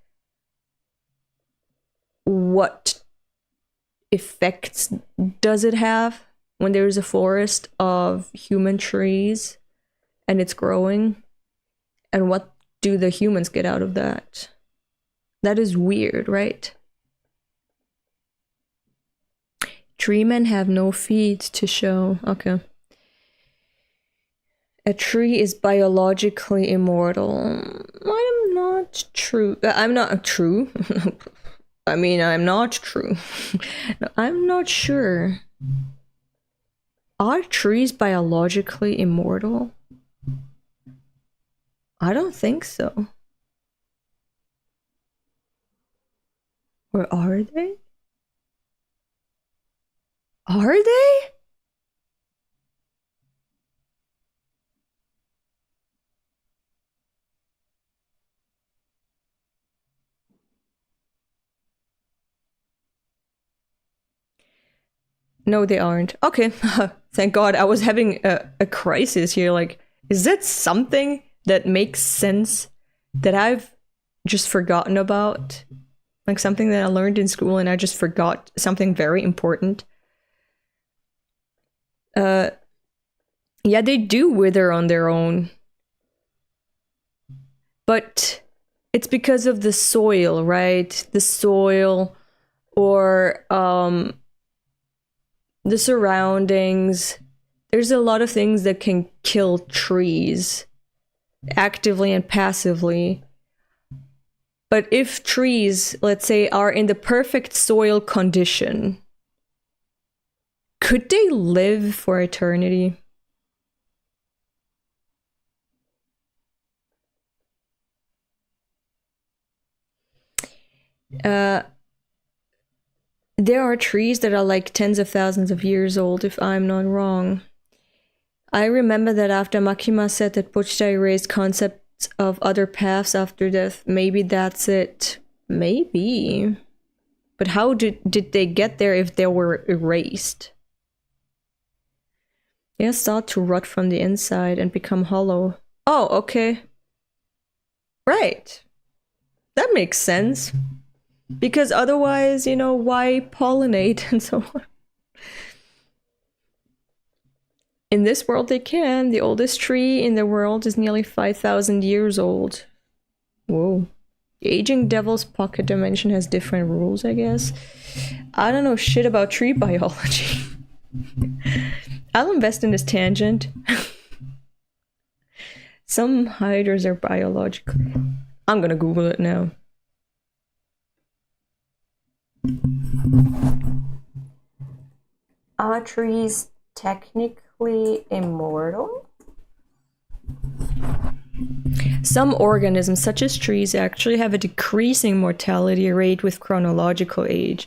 What effects does it have when there's a forest of human trees and it's growing? And what do the humans get out of that? That is weird, right? Tree men have no feet to show. Okay. A tree is biologically immortal. I'm not true. I'm not true. I mean, I'm not true. No, I'm not sure. Are trees biologically immortal? I don't think so. Or are they? Are they? No, they aren't. Okay. Thank God. I was having a crisis here. Like, is that something that makes sense that I've just forgotten about? Like something that I learned in school and I just forgot something very important. Yeah, they do wither on their own. But it's because of the soil, right? The soil or the surroundings. There's a lot of things that can kill trees actively and passively. But if trees, let's say, are in the perfect soil condition, could they live for eternity? There are trees that are like tens of thousands of years old, if I'm not wrong. I remember that after Makima said that Pochita erased concepts of other paths after death, maybe that's it. Maybe. But how did they get there if they were erased? They start to rot from the inside and become hollow. Oh, okay. Right. That makes sense. Because otherwise, you know, why pollinate and so on? In this world they can. The oldest tree in the world is nearly 5,000 years old. Whoa. The aging devil's pocket dimension has different rules, I guess. I don't know shit about tree biology. I'll invest in this tangent. Some hydras are biological. I'm gonna Google it now. Are trees technically immortal? Some organisms, such as trees, actually have a decreasing mortality rate with chronological age.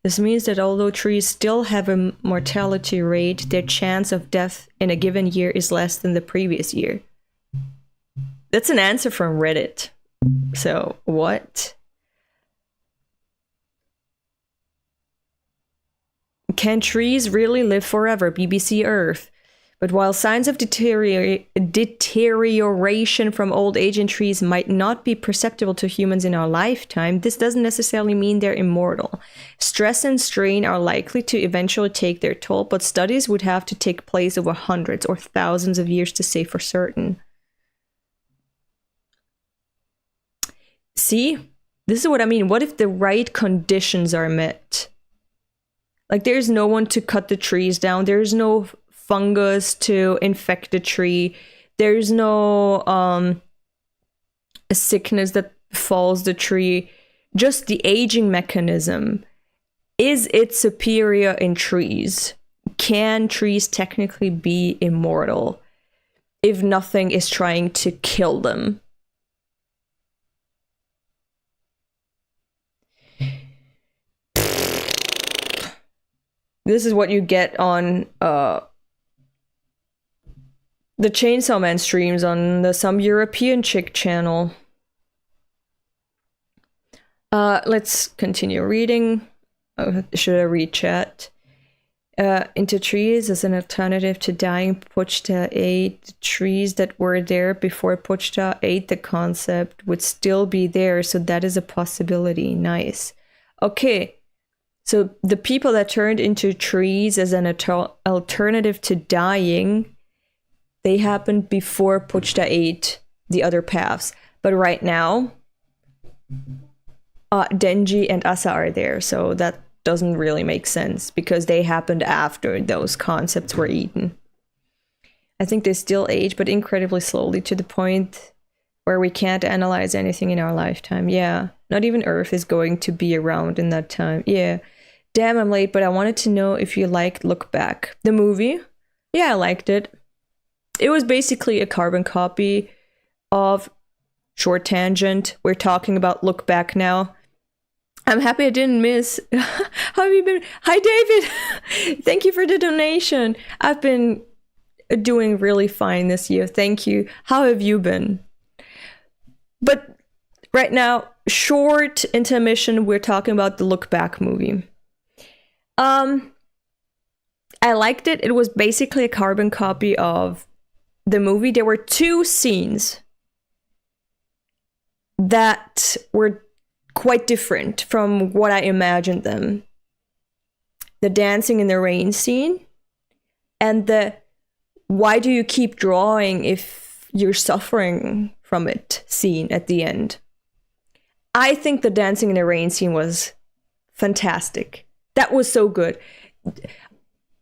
This means that although trees still have a mortality rate, their chance of death in a given year is less than the previous year. That's an answer from Reddit. So, what? Can trees really live forever? BBC Earth. But while signs of deterioration from old age in trees might not be perceptible to humans in our lifetime, this doesn't necessarily mean they're immortal. Stress and strain are likely to eventually take their toll, but studies would have to take place over hundreds or thousands of years to say for certain. See? This is what I mean. What if the right conditions are met? Like, there's no one to cut the trees down. There's no fungus to infect the tree. There's no a sickness that falls the tree. Just the aging mechanism. Is it superior in trees? Can trees technically be immortal if nothing is trying to kill them? This is what you get on the Chainsaw Man streams on the Some European Chick channel. Let's continue reading. Should I read chat? Into trees as an alternative to dying. Puchta ate the trees that were there before Puchta ate the concept would still be there, so that is a possibility. Nice. Okay. So the people that turned into trees as an alternative to dying, they happened before Puchta ate the other paths. But right now, Denji and Assa are there, so that doesn't really make sense because they happened after those concepts were eaten. I think they still age, but incredibly slowly, to the point where we can't analyze anything in our lifetime. Yeah, not even Earth is going to be around in that time. Yeah. Damn, I'm late, but I wanted to know if you liked Look Back. The movie? Yeah, I liked it. It was basically a carbon copy of Short Tangent. We're talking about Look Back now. I'm happy I didn't miss. How have you been? Hi, David. Thank you for the donation. I've been doing really fine this year. Thank you. How have you been? But right now, short intermission, we're talking about the Look Back movie. I liked it. It was basically a carbon copy of the movie. There were two scenes that were quite different from what I imagined them. The dancing in the rain scene and the why do you keep drawing if you're suffering from it scene at the end. I think the dancing in the rain scene was fantastic. That was so good.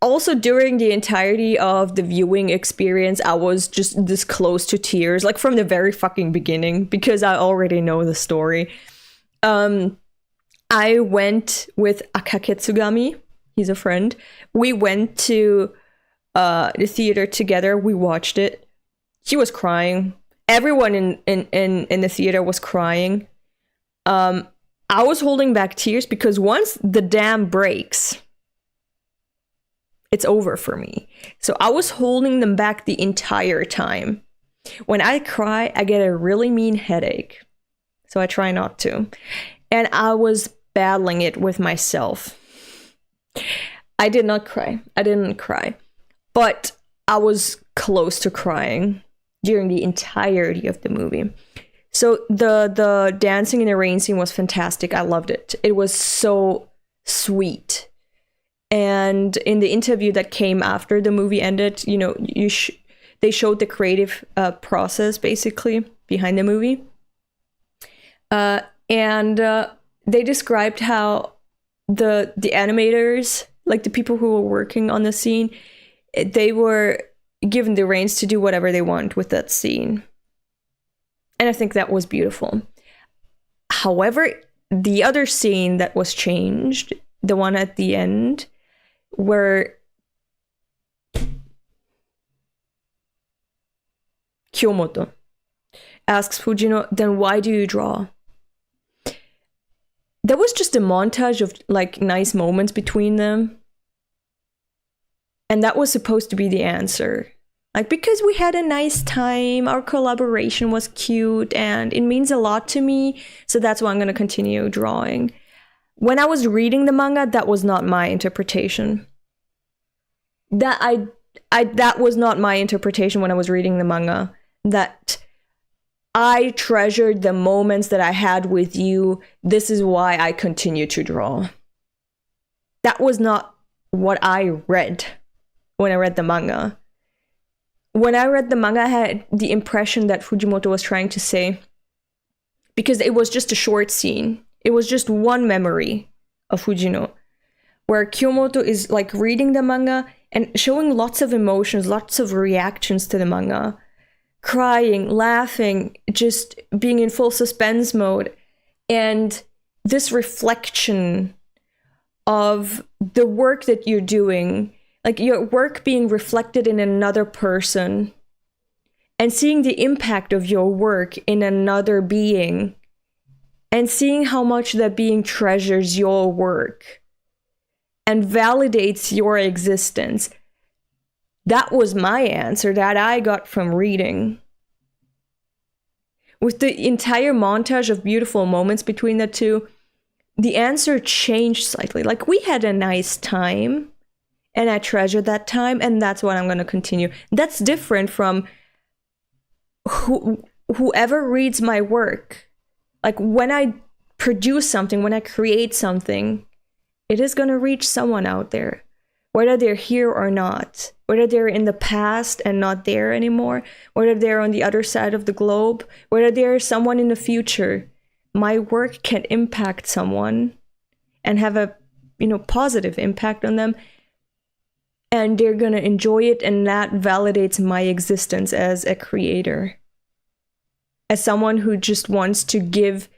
Also, during the entirety of the viewing experience, I was just this close to tears, like from the very fucking beginning, because I already know the story. I went with Akaketsugami. He's a friend. We went to the theater together. We watched it. He was crying. Everyone in the theater was crying. I was holding back tears because once the dam breaks, it's over for me. So I was holding them back the entire time. When I cry, I get a really mean headache. So I try not to. And I was battling it with myself. I did not cry. I didn't cry. But I was close to crying during the entirety of the movie. So the dancing in the rain scene was fantastic. I loved it. It was so sweet. And in the interview that came after the movie ended, you know, they showed the creative process basically behind the movie. And they described how the animators, like the people who were working on the scene, they were given the reins to do whatever they want with that scene. And I think that was beautiful. However, the other scene that was changed, the one at the end, where Kyomoto asks Fujino, then why do you draw? That was just a montage of like nice moments between them. And that was supposed to be the answer. Like, because we had a nice time, our collaboration was cute, and it means a lot to me, so that's why I'm going to continue drawing. when I was reading the manga, that was not my interpretation. That was not my interpretation when I was reading the manga. That I treasured the moments that I had with you. This is why I continue to draw. That was not what I read when I read the manga. When I read the manga, I had the impression that Fujimoto was trying to say, because it was just a short scene. It was just one memory of Fujino, where Kyomoto is like reading the manga and showing lots of emotions, lots of reactions to the manga. Crying, laughing, just being in full suspense mode. And this reflection of the work that you're doing, like your work being reflected in another person, and seeing the impact of your work in another being, and seeing how much that being treasures your work and validates your existence. That was my answer that I got from reading. With the entire montage of beautiful moments between the two, the answer changed slightly. Like, we had a nice time, and I treasure that time, and that's what I'm going to continue. That's different from whoever reads my work. Like, when I produce something, when I create something, it is going to reach someone out there, whether they're here or not, whether they're in the past and not there anymore, whether they're on the other side of the globe, whether they're someone in the future. My work can impact someone and have a, positive impact on them, and they're going to enjoy it, and that validates my existence as a creator, as someone who just wants to give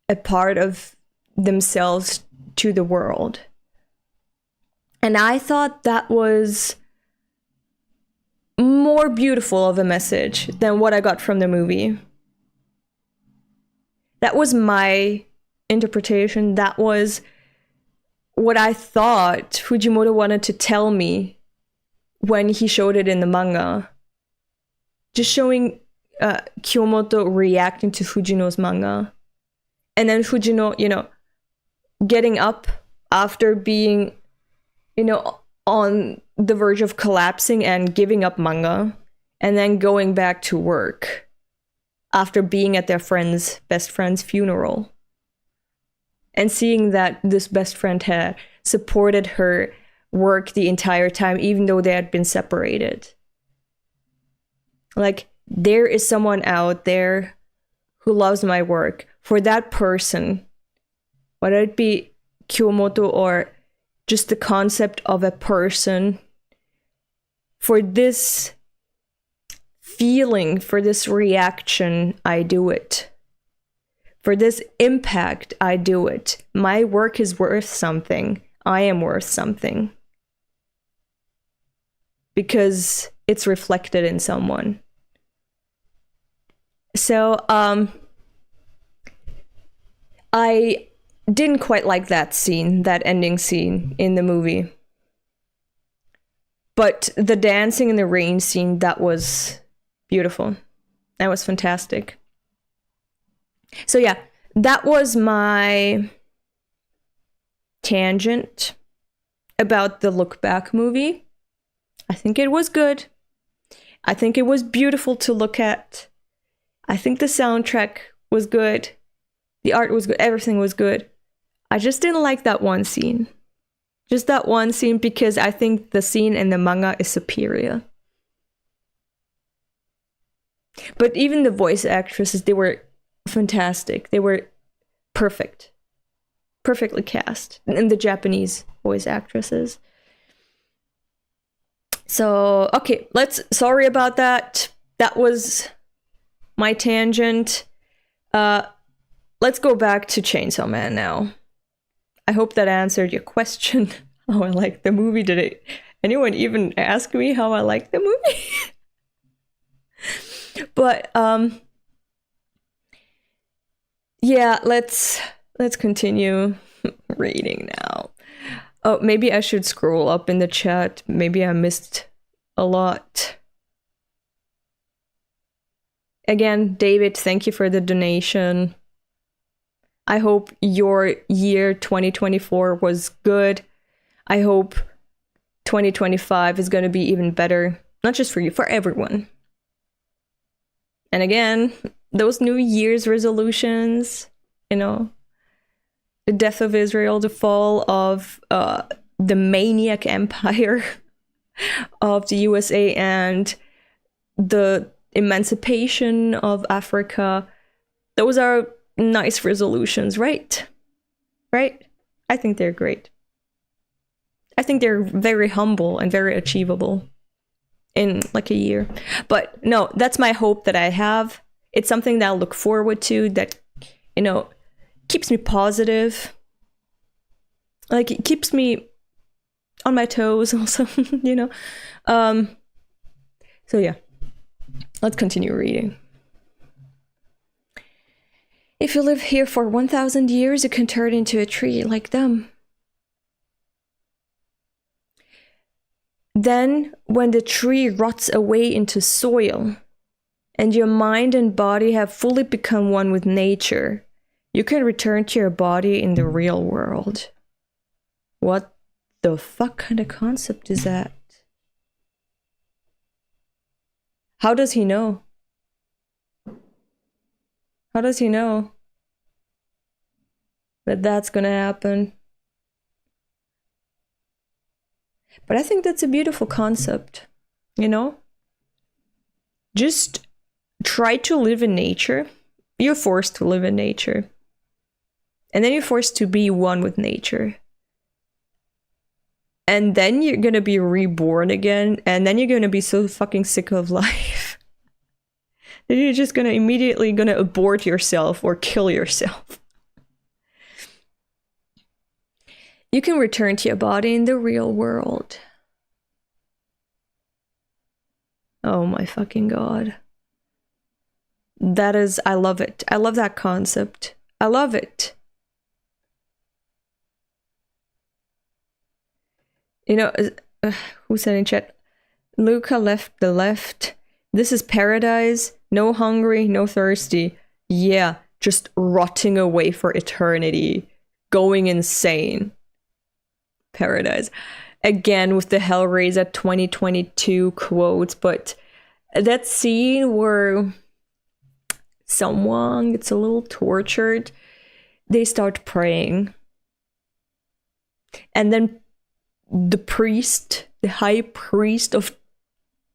a part of themselves to the world. And I thought that was more beautiful of a message than what I got from the movie. That was my interpretation. That was what I thought Fujimoto wanted to tell me when he showed it in the manga. Just showing Kyomoto reacting to Fujino's manga. And then Fujino, getting up after being, on the verge of collapsing and giving up manga, and then going back to work after being at their best friend's funeral. And seeing that this best friend had supported her work the entire time, even though they had been separated. Like, there is someone out there who loves my work. For that person, whether it be Kyomoto or just the concept of a person, for this feeling, for this reaction, I do it. For this impact, I do it. My work is worth something. I am worth something. Because it's reflected in someone. So, I didn't quite like that scene, that ending scene in the movie. But the dancing in the rain scene, that was beautiful. That was fantastic. So yeah, that was my tangent about the Look Back movie. I think it was good. I think it was beautiful to look at. I think the soundtrack was good. The art was good. Everything was good. I just didn't like that one scene. Just that one scene, because I think the scene in the manga is superior. But even the voice actresses, they were fantastic. They were perfect. Perfectly cast. And the Japanese voice actresses. So, okay, sorry about that. That was my tangent. Let's go back to Chainsaw Man now. I hope that answered your question. How I like the movie. Did anyone even ask me how I like the movie? But yeah, let's continue reading now. Oh, maybe I should scroll up in the chat. Maybe I missed a lot. Again, David, thank you for the donation. I hope your year 2024 was good. I hope 2025 is going to be even better. Not just for you, for everyone. And again, those New Year's resolutions, the death of Israel, the fall of the maniac empire of the USA, and the emancipation of Africa. Those are nice resolutions, right? Right? I think they're great. I think they're very humble and very achievable in like a year. But no, that's my hope that I have. It's something that I'll look forward to, that, keeps me positive. Like, it keeps me on my toes also, So yeah, let's continue reading. If you live here for 1,000 years, you can turn into a tree like them. Then, when the tree rots away into soil, and your mind and body have fully become one with nature, you can return to your body in the real world. What the fuck kind of concept is that? How does he know? How does he know that that's gonna happen? But I think that's a beautiful concept, Just try to live in nature. You're forced to live in nature. And then you're forced to be one with nature. And then you're gonna be reborn again, and then you're gonna be so fucking sick of life that you're just immediately gonna abort yourself or kill yourself. You can return to your body in the real world. Oh my fucking god. I love it. I love that concept. I love it. Who said in chat? Luca left the left. This is paradise. No hungry, no thirsty. Yeah, just rotting away for eternity. Going insane. Paradise. Again with the Hellraiser 2022 quotes, but that scene where someone gets a little tortured, they start praying. And then the priest, the high priest of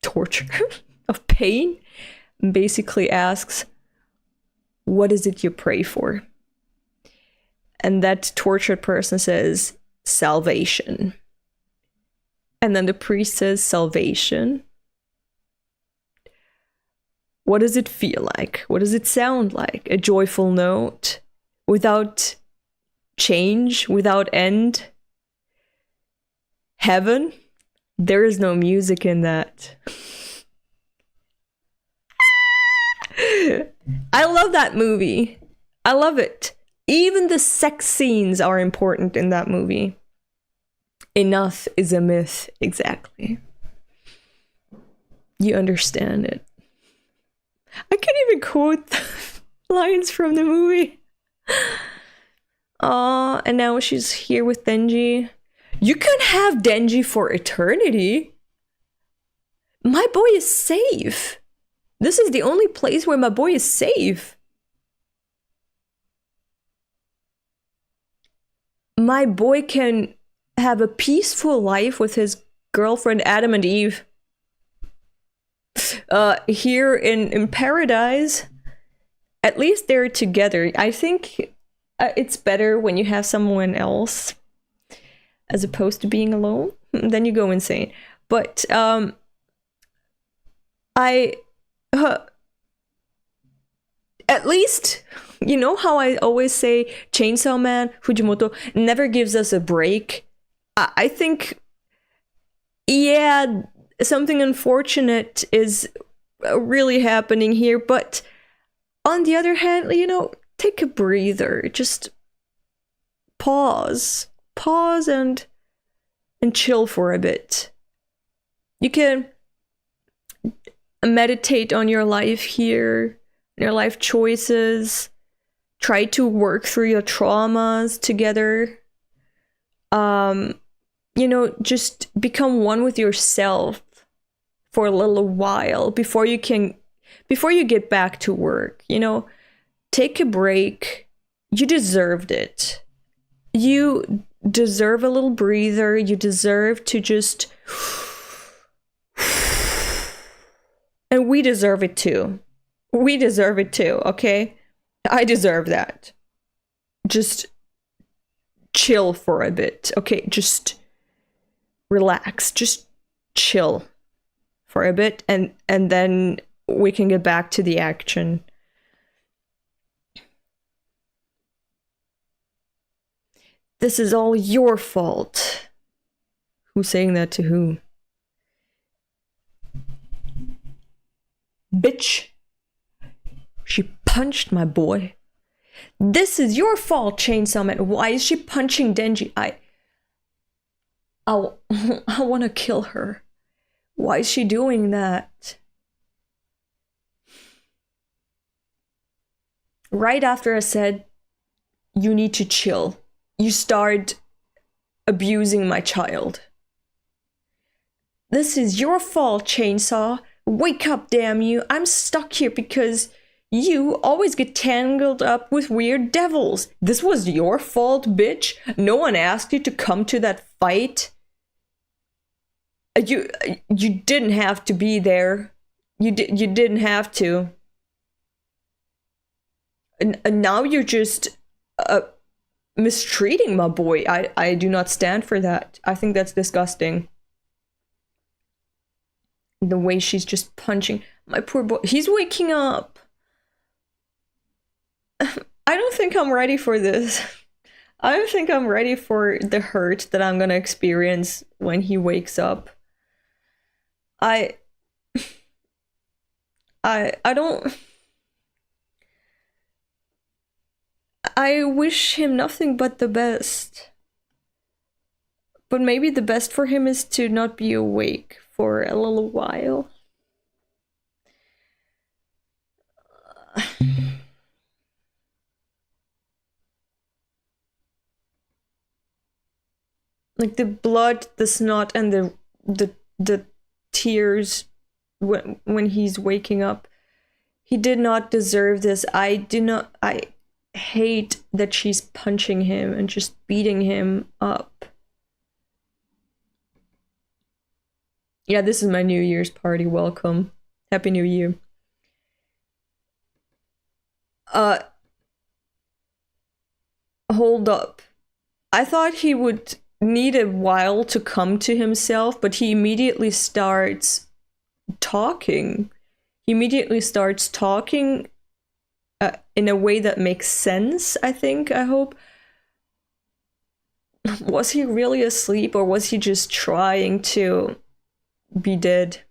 torture, of pain, basically asks, what is it you pray for? And that tortured person says, salvation. And then the priest says, salvation? What does it feel like? What does it sound like? A joyful note? Without change? Without end? Heaven? There is no music in that. I love that movie. I love it. Even the sex scenes are important in that movie. Enough is a myth. Exactly. You understand it. I can't even quote the lines from the movie. And now she's here with Denji. You can have Denji for eternity. My boy is safe. This is the only place where my boy is safe. My boy can have a peaceful life with his girlfriend Adam and Eve. Here in paradise, at least they're together. I think it's better when you have someone else as opposed to being alone. Then you go insane. But at least, you know how I always say Chainsaw Man, Fujimoto, never gives us a break? I think, yeah, something unfortunate is really happening here, but on the other hand, take a breather. Just pause and chill for a bit. You can meditate on your life here, your life choices, try to work through your traumas together. You know, just become one with yourself for a little while before you get back to work. You know, take a break. You deserved it. You deserve a little breather. You deserve to just... And we deserve it too. We deserve it too, okay? I deserve that. Just chill for a bit, okay? Just relax. Just chill for a bit, and then we can get back to the action. This is all your fault. Who's saying that to who? Bitch. She punched my boy. This is your fault, Chainsaw Man. Why is she punching Denji? I want to kill her. Why is she doing that? Right after I said, you need to chill, you start abusing my child. This is your fault, Chainsaw. Wake up, damn you. I'm stuck here because you always get tangled up with weird devils. This was your fault, bitch. No one asked you to come to that fight. You didn't have to be there. You didn't have to. And now you're just mistreating my boy. I do not stand for that. I think that's disgusting. The way she's just punching my poor boy. He's waking up. I don't think I'm ready for this. I don't think I'm ready for the hurt that I'm gonna experience when he wakes up. I don't... I wish him nothing but the best. But maybe the best for him is to not be awake for a little while. Like the blood, the snot, and the tears when he's waking up. He did not deserve this. I hate that she's punching him and just beating him up. Yeah, this is my New Year's party. Welcome. Happy New Year. Hold up. I thought he would need a while to come to himself, but he immediately starts talking. He immediately starts talking in a way that makes sense, I think, I hope. Was he really asleep, or was he just trying to be dead?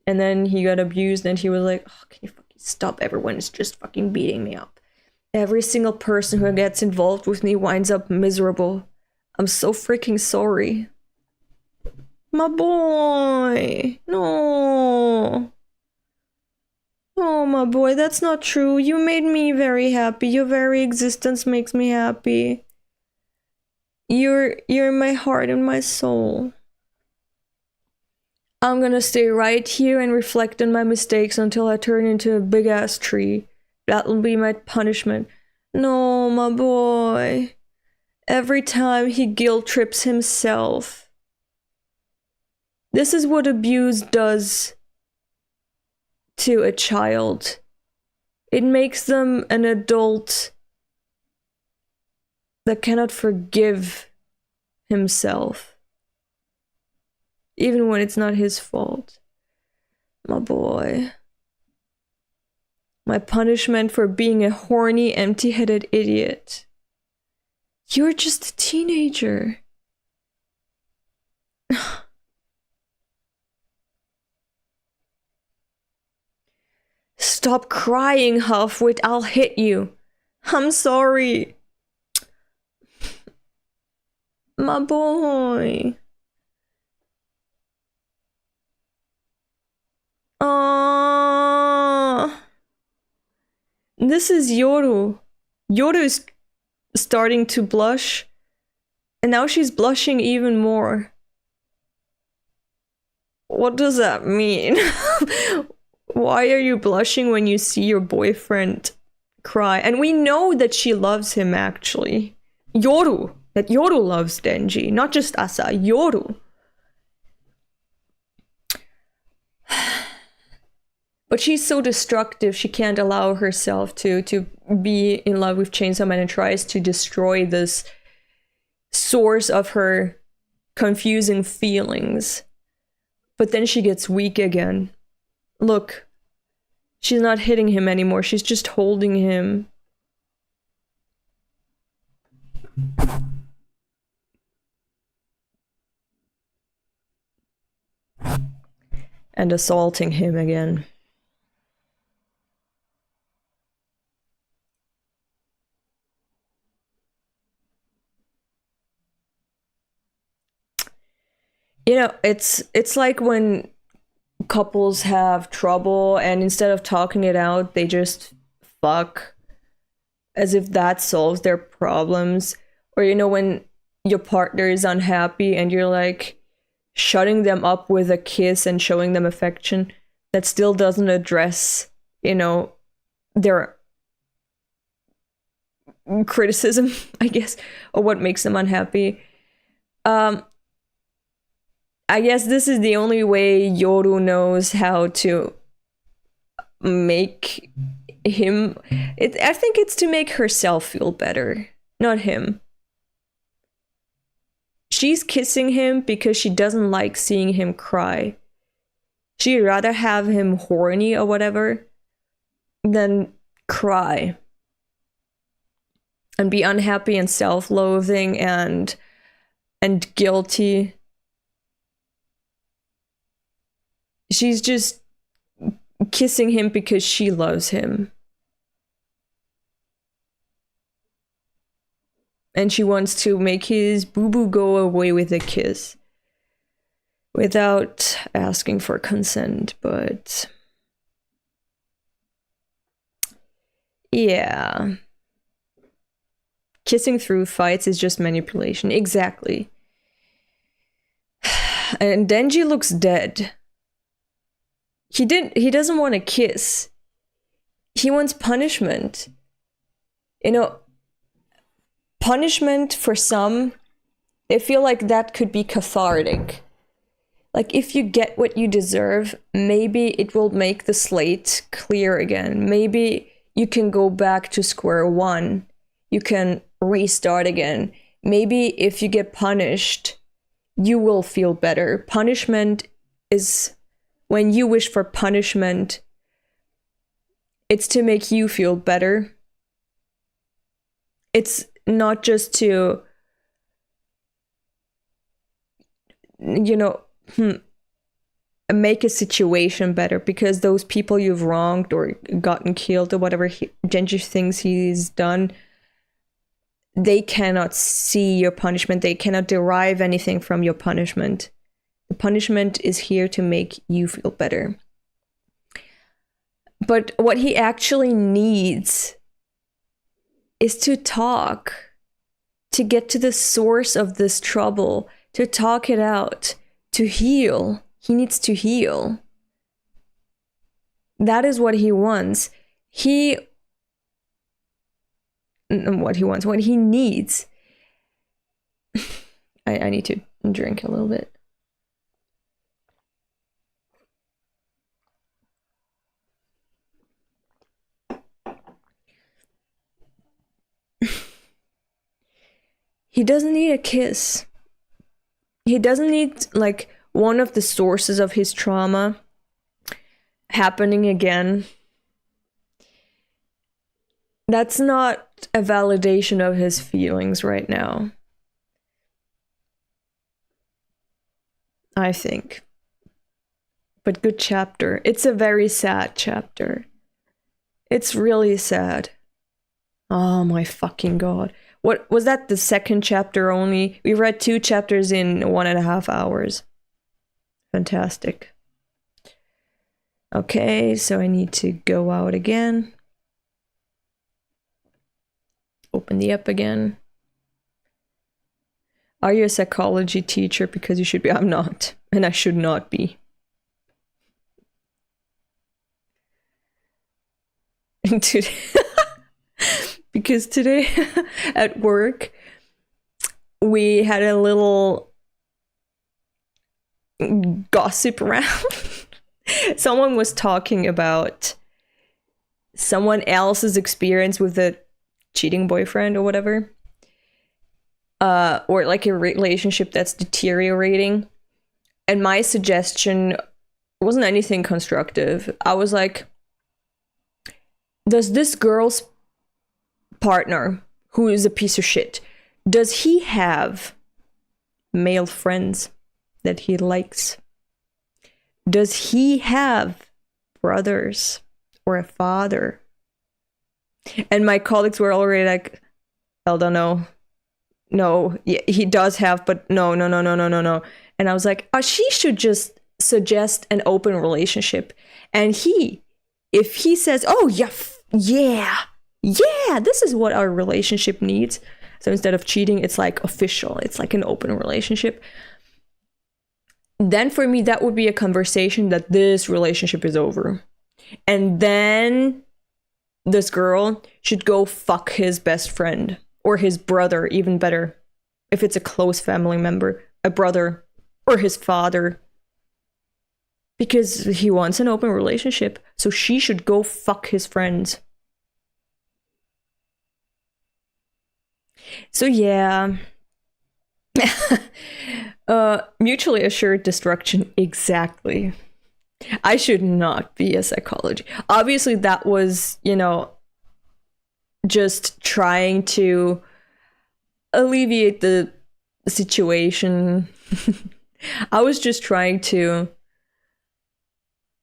And then he got abused and he was like, oh, can you fucking stop? Everyone is just fucking beating me up. Every single person who gets involved with me winds up miserable. I'm so freaking sorry. My boy. No. Oh, my boy, that's not true. You made me very happy. Your very existence makes me happy. You're my heart and my soul. I'm gonna stay right here and reflect on my mistakes until I turn into a big-ass tree. That'll be my punishment. No, my boy. Every time he guilt trips himself. This is what abuse does to a child. It makes them an adult that cannot forgive himself, even when it's not his fault. My boy. My punishment for being a horny, empty-headed idiot. You're just a teenager. Stop crying, Halfwit. I'll hit you. I'm sorry. My boy. Aww. this is Yoru. Yoru is starting to blush, and now she's blushing even more. What does that mean? Why are you blushing when you see your boyfriend cry? And we know that she loves him, actually. Yoru. That Yoru loves Denji, not just Assa. Yoru. But she's so destructive, she can't allow herself to be in love with Chainsaw Man and tries to destroy this source of her confusing feelings. But then she gets weak again. Look, she's not hitting him anymore, she's just holding him. And assaulting him again. You know, it's like when couples have trouble and instead of talking it out, they just fuck, as if that solves their problems. Or, you know, when your partner is unhappy and you're like shutting them up with a kiss and showing them affection, that still doesn't address, you know, their criticism, I guess, or what makes them unhappy. I guess this is the only way Yoru knows how to make him... I think it's to make herself feel better, not him. She's kissing him because she doesn't like seeing him cry. She'd rather have him horny or whatever than cry. And be unhappy and self-loathing and guilty. She's just kissing him because she loves him. And she wants to make his boo-boo go away with a kiss. Without asking for consent, but... yeah. Kissing through fights is just manipulation. Exactly. And Denji looks dead. He doesn't want to kiss. He wants punishment. You know, punishment for some, they feel like that could be cathartic. Like, if you get what you deserve, maybe it will make the slate clear again. Maybe you can go back to square one. You can restart again. Maybe if you get punished, you will feel better. Punishment is... when you wish for punishment, it's to make you feel better. It's not just to, you know, make a situation better, because those people you've wronged or gotten killed or whatever Denji thinks he's done, they cannot see your punishment. They cannot derive anything from your punishment. The punishment is here to make you feel better. But what he actually needs is to talk, to get to the source of this trouble, to talk it out, to heal. He needs to heal. That is what he wants. What he needs. I need to drink a little bit. He doesn't need a kiss. He doesn't need, like, one of the sources of his trauma happening again. That's not a validation of his feelings right now, I think. But good chapter. It's a very sad chapter. It's really sad. Oh my fucking god. What was that? The second chapter only? We read 2 chapters in 1.5 hours. Fantastic. Okay, so I need to go out again. open the app again. Are you a psychology teacher? Because you should be. I'm not. And I should not be. Today, because today at work, we had a little gossip round. Someone was talking about someone else's experience with a cheating boyfriend or whatever. Or like a relationship that's deteriorating. And my suggestion wasn't anything constructive. I was like, does this girl's partner, who is a piece of shit, does he have male friends that he likes? Does he have brothers or a father? And my colleagues were already like, I don't know. No, yeah, he does have, but no. And I was like, oh, she should just suggest an open relationship. And if he says, oh, yeah, this is what our relationship needs. So instead of cheating, it's like official. It's like an open relationship. Then for me, that would be a conversation that this relationship is over. And then this girl should go fuck his best friend or his brother, even better. If it's a close family member, a brother or his father. Because he wants an open relationship. So she should go fuck his friends. So yeah. Mutually assured destruction. Exactly. I should not be a psychology. Obviously, that was, just trying to alleviate the situation. I was just trying to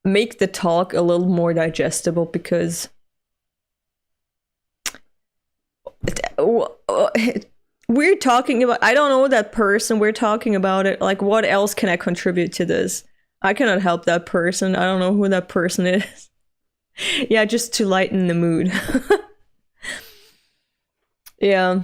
make the talk a little more digestible because we're talking about, I don't know that person, we're talking about it. Like, what else can I contribute to this? I cannot help that person. I don't know who that person is. Yeah, just to lighten the mood. Yeah.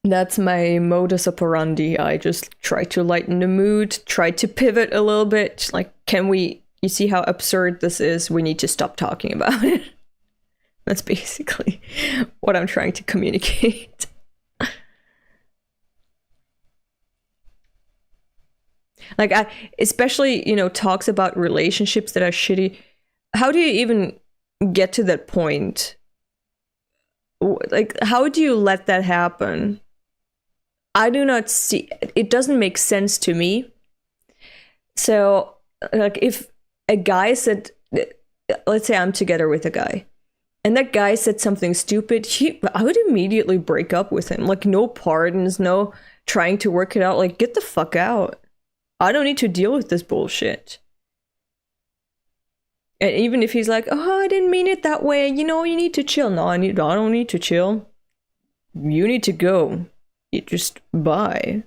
That's my modus operandi. I just try to lighten the mood, try to pivot a little bit. Like, you see how absurd this is? We need to stop talking about it. That's basically what I'm trying to communicate. Like, especially, talks about relationships that are shitty. How do you even get to that point? Like, how do you let that happen? I do not see, it doesn't make sense to me. So, like, if a guy said, let's say I'm together with a guy, and that guy said something stupid, I would immediately break up with him. Like, no pardons, no trying to work it out. Like, get the fuck out. I don't need to deal with this bullshit. And even if he's like, oh, I didn't mean it that way, you need to chill. No, I don't need to chill. You need to go. You just bye.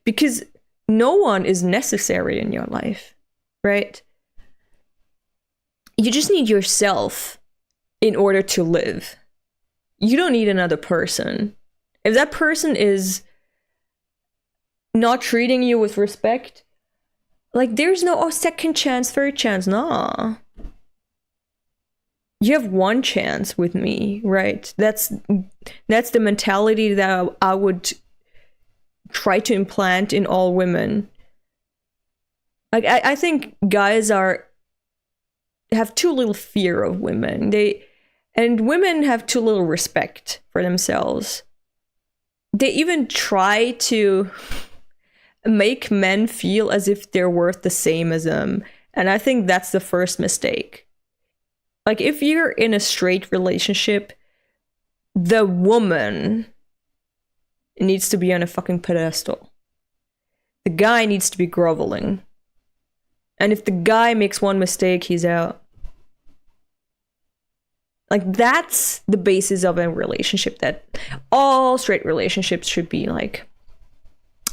Because no one is necessary in your life, right? You just need yourself in order to live. You don't need another person. If that person is not treating you with respect, like, there's no second chance, third chance. Nah. You have one chance with me, right? That's the mentality that I would try to implant in all women. Like, I think guys have too little fear of women. And women have too little respect for themselves. They even try to make men feel as if they're worth the same as them. And I think that's the first mistake. Like, if you're in a straight relationship, the woman needs to be on a fucking pedestal. The guy needs to be groveling. And if the guy makes one mistake, he's out. Like, that's the basis of a relationship that all straight relationships should be like.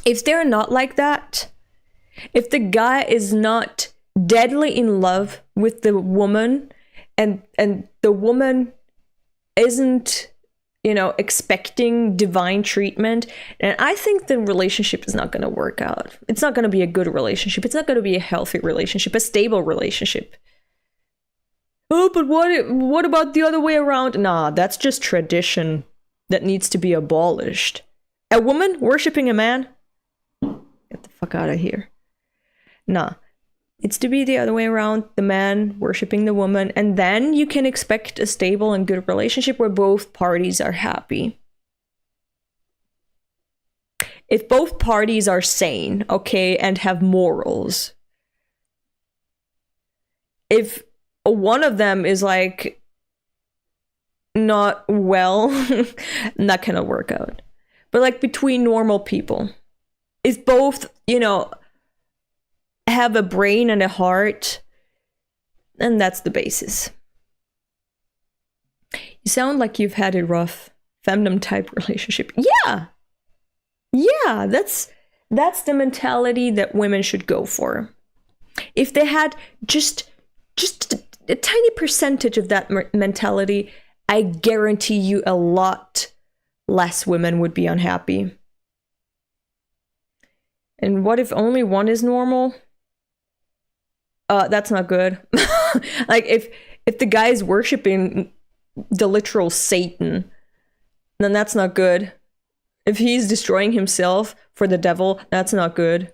If they're not like that, if the guy is not deadly in love with the woman, and the woman isn't, expecting divine treatment, and I think the relationship is not going to work out. It's not going to be a good relationship. It's not going to be a healthy relationship, a stable relationship. Oh, but what about the other way around? Nah, that's just tradition that needs to be abolished. A woman worshipping a man? Get the fuck out of here. Nah. It's to be the other way around, the man worshipping the woman, and then you can expect a stable and good relationship where both parties are happy. If both parties are sane, okay, and have morals. If one of them is like not well, not gonna work out. But like between normal people, if both, have a brain and a heart, and that's the basis. You sound like you've had a rough femdom type relationship. Yeah, that's the mentality that women should go for. If they had just a tiny percentage of that mentality, I guarantee you a lot less women would be unhappy. And what if only one is normal? That's not good. Like if the guy is worshiping the literal Satan, then that's not good. If he's destroying himself for the devil, that's not good.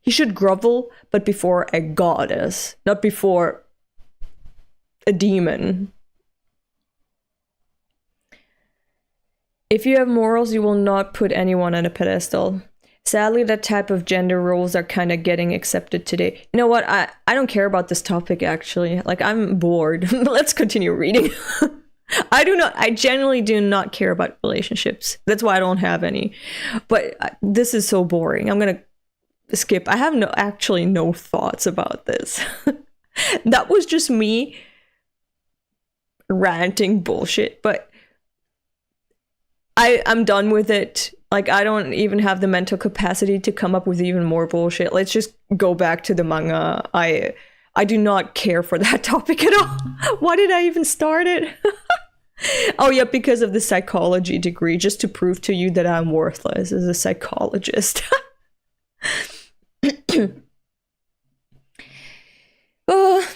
He should grovel, but before a goddess, not before a demon. If you have morals, you will not put anyone on a pedestal. Sadly, that type of gender roles are kind of getting accepted today. You know what? I don't care about this topic, actually. Like, I'm bored. Let's continue reading. I generally do not care about relationships. That's why I don't have any. But this is so boring. I'm going to skip. I have no thoughts about this. That was just me ranting bullshit. But I'm done with it. Like, I don't even have the mental capacity to come up with even more bullshit. Let's just go back to the manga. I do not care for that topic at all. Why did I even start it? Oh, yeah, because of the psychology degree, just to prove to you that I'm worthless as a psychologist. Oh,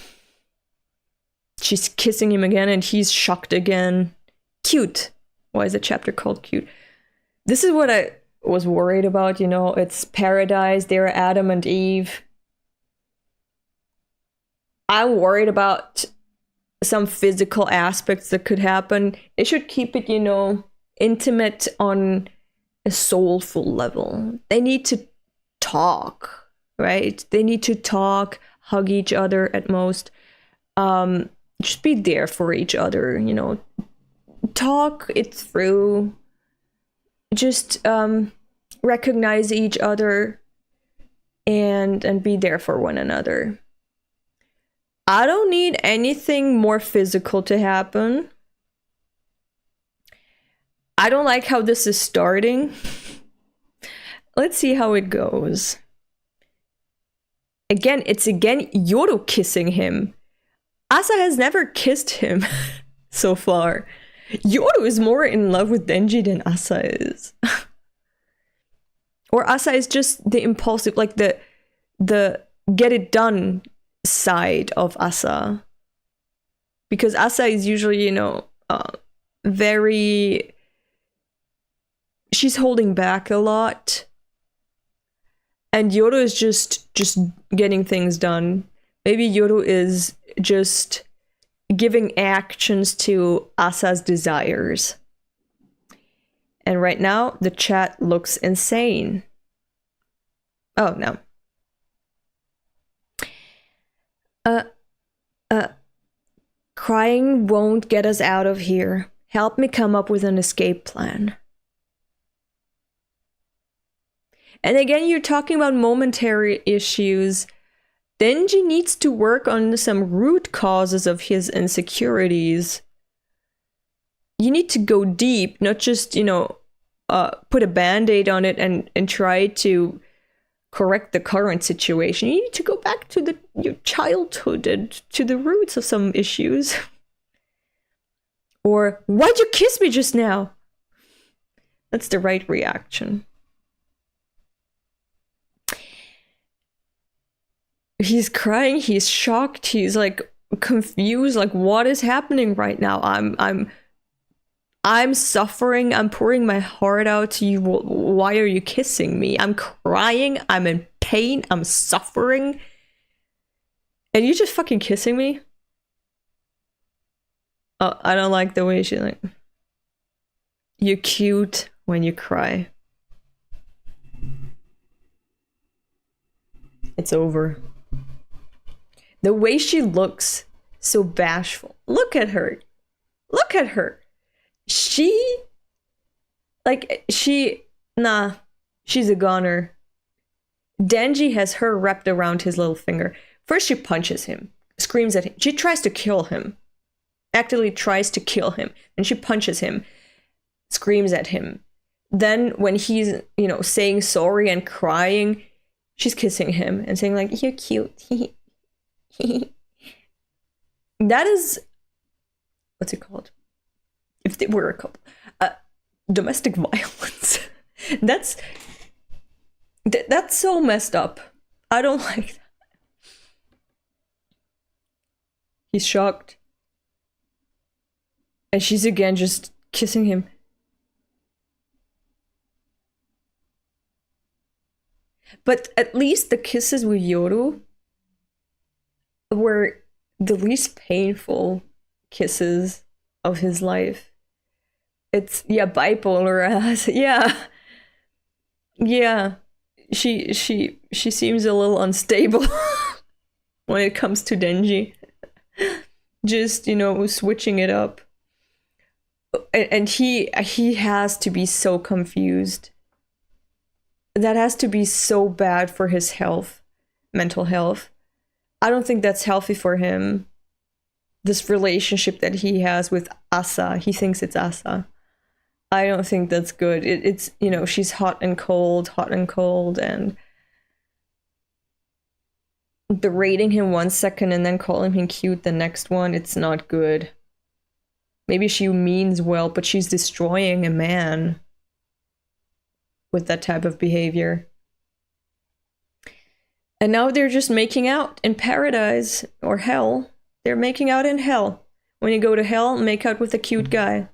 she's kissing him again, and he's shocked again. Cute. Why is the chapter called Cute? This is what I was worried about, it's paradise, they're Adam and Eve. I'm worried about some physical aspects that could happen. They should keep it, intimate on a soulful level. They need to talk, right? They need to talk, hug each other at most. Just be there for each other, talk it through. Just recognize each other and be there for one another. I don't need anything more physical to happen. I don't like how this is starting. Let's see how it goes. It's Yoru kissing him. Asa has never kissed him so far. Yoru is more in love with Denji than Asa is. Or Asa is just the impulsive, like the get it done side of Asa. Because Asa is usually, very... She's holding back a lot. And Yoru is just getting things done. Maybe Yoru is just giving actions to Asa's desires. And right now, the chat looks insane. Oh, no. Crying won't get us out of here. Help me come up with an escape plan. And again, you're talking about momentary issues. Denji needs to work on some root causes of his insecurities. You need to go deep, not just, put a band-aid on it and try to correct the current situation. You need to go back to your childhood and to the roots of some issues. Or, why'd you kiss me just now? That's the right reaction. He's crying, he's shocked, he's like confused, like what is happening right now? I'm suffering, I'm pouring my heart out to you. Why are you kissing me? I'm crying, I'm in pain, I'm suffering. And you're just fucking kissing me? Oh, I don't like the way she like, you're cute when you cry. It's over. The way she looks so bashful. Look at her. Look at her. She's a goner. Denji has her wrapped around his little finger. First she punches him, screams at him. She tries to kill him. Actively tries to kill him. And she punches him, screams at him. Then when he's, saying sorry and crying, she's kissing him and saying like, you're cute. That is, what's it called? If they were a couple, domestic violence. That's so messed up. I don't like that. He's shocked. And she's again just kissing him. But at least the kisses with Yoru were the least painful kisses of his life. It's, bipolar ass. Yeah. She seems a little unstable when it comes to Denji. Just, switching it up. And he has to be so confused. That has to be so bad for his health, mental health. I don't think that's healthy for him. This relationship that he has with Assa, he thinks it's Assa. I don't think that's good. It's, she's hot and cold, and berating him 1 second and then calling him cute the next one, it's not good. Maybe she means well, but she's destroying a man with that type of behavior. And now they're just making out in paradise or hell. They're making out in hell. When you go to hell, make out with a cute guy.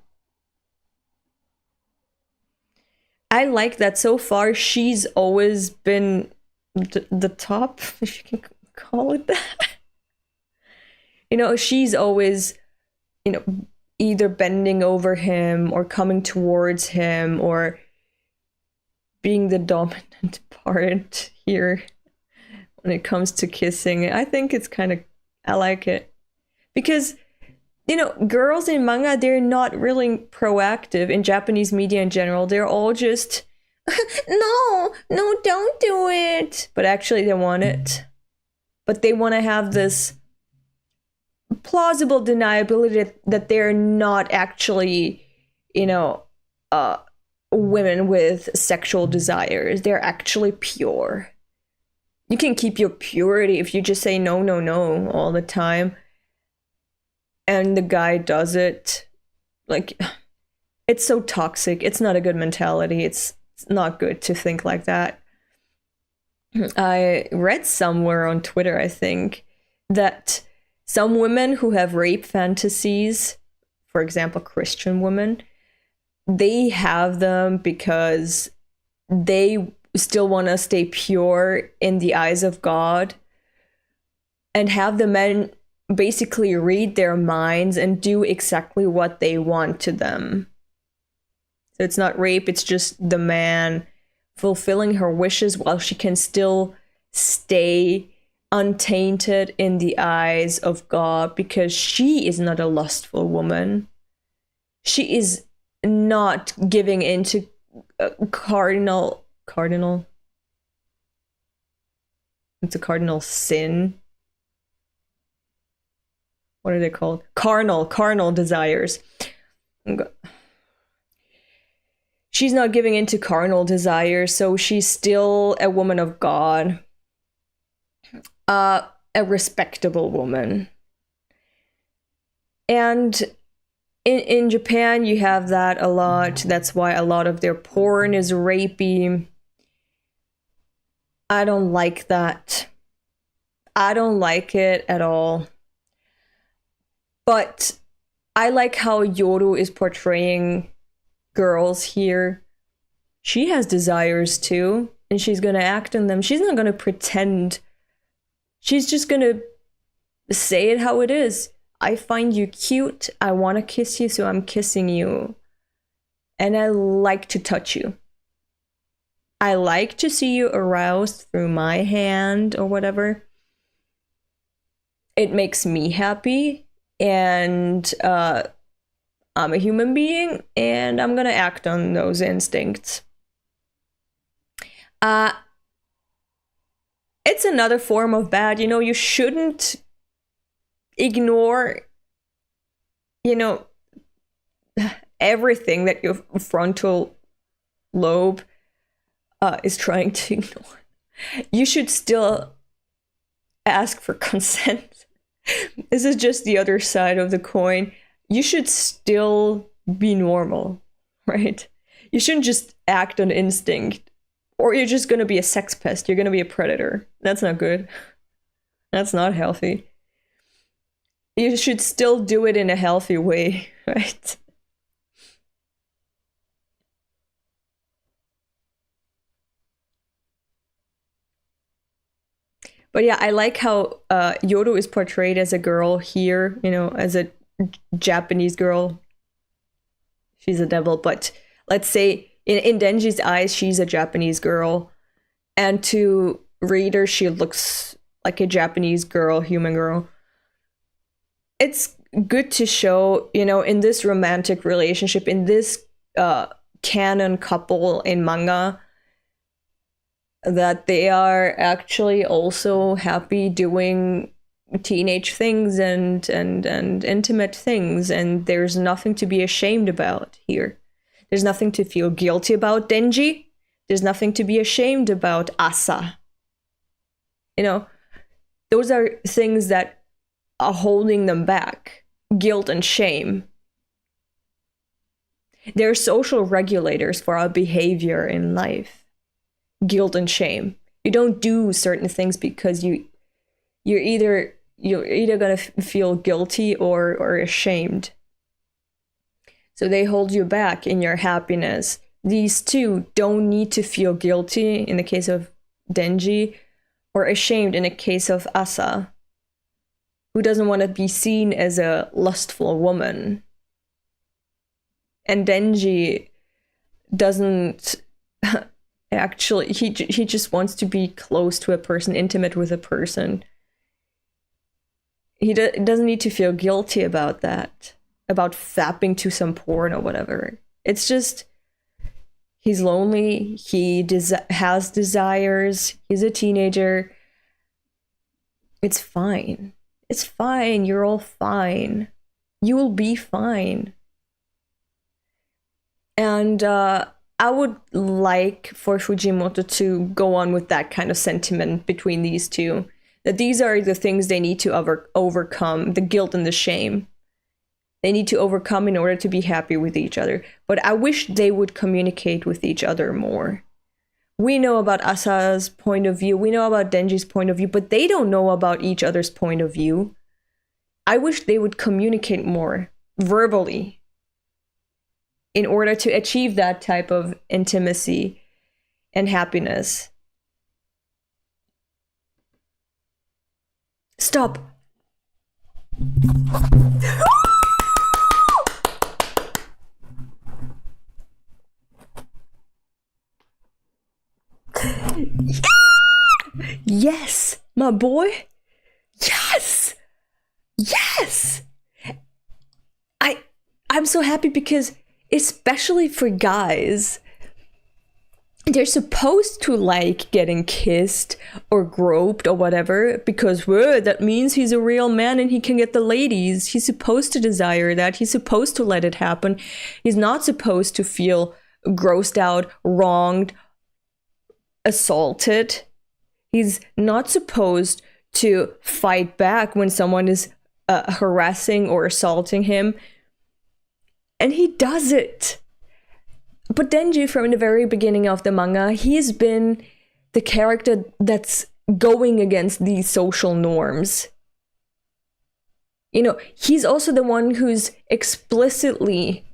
I like that so far she's always been the top, if you can call it that. She's always, either bending over him or coming towards him or being the dominant part here when it comes to kissing. I think it's I like it. Because, girls in manga, they're not really proactive in Japanese media in general. They're all just, no, don't do it. But actually they want it. But they want to have this plausible deniability that they're not actually, women with sexual desires. They're actually pure. You can keep your purity if you just say no all the time. And the guy does it. Like, it's so toxic. It's not a good mentality. It's not good to think like that. I read somewhere on Twitter, I think, that some women who have rape fantasies, for example, Christian women, they have them because they still want to stay pure in the eyes of God and have the men basically read their minds and do exactly what they want to them. So it's not rape, it's just the man fulfilling her wishes while she can still stay untainted in the eyes of God, because she is not a lustful woman. She is not giving into cardinal. It's a cardinal sin. What are they called? Carnal desires. She's not giving into carnal desires, so she's still a woman of God. A respectable woman. And in Japan, you have that a lot. That's why a lot of their porn is rapey. I don't like that. I don't like it at all. But I like how Yoru is portraying girls here. She has desires too, and she's gonna act on them. She's not gonna pretend. She's just gonna say it how it is. I find you cute. I want to kiss you, so I'm kissing you. And I like to touch you. I like to see you aroused through my hand or whatever. It makes me happy, and I'm a human being, and I'm gonna act on those instincts. It's another form of bad. You know, you shouldn't ignore, you know, everything that your frontal lobe is trying to ignore. You should still ask for consent. This is just the other side of the coin. You should still be normal, right? You shouldn't just act on instinct, or you're just gonna be a sex pest. You're gonna be a predator. That's not good. That's not healthy. You should still do it in a healthy way, right? But yeah, I like how Yoru is portrayed as a girl here, you know, as a Japanese girl. She's a devil, but let's say in Denji's eyes, she's a Japanese girl. And to readers, she looks like a Japanese girl, human girl. It's good to show, you know, in this romantic relationship, in this canon couple in manga, that they are actually also happy doing teenage things and intimate things, and there's nothing to be ashamed about here. There's nothing to feel guilty about Denji. There's nothing to be ashamed about Assa. You know, those are things that are holding them back. Guilt and shame. They're social regulators for our behavior in life. Guilt and shame. You don't do certain things because you're either gonna feel guilty or ashamed. So they hold you back in your happiness. These two don't need to feel guilty in the case of Denji, or ashamed in the case of Assa, who doesn't want to be seen as a lustful woman. And Denji doesn't actually, he just wants to be close to a person, intimate with a person. He doesn't need to feel guilty about that, about fapping to some porn or whatever. It's just, he's lonely, he has desires, he's a teenager. It's fine. It's fine, you're all fine. You will be fine. And I would like for Fujimoto to go on with that kind of sentiment between these two. That these are the things they need to overcome, the guilt and the shame. They need to overcome in order to be happy with each other. But I wish they would communicate with each other more. We know about Asa's point of view, we know about Denji's point of view, but they don't know about each other's point of view. I wish they would communicate more, verbally, in order to achieve that type of intimacy and happiness. Stop. Yes, my boy. Yes. Yes. I'm so happy because, especially for guys, they're supposed to like getting kissed or groped or whatever, because that means he's a real man and he can get the ladies. He's supposed to desire that. He's supposed to let it happen. He's not supposed to feel grossed out, wronged, assaulted. He's not supposed to fight back when someone is harassing or assaulting him. And he does it. But Denji, from the very beginning of the manga, he's been the character that's going against these social norms. You know, he's also the one who's explicitly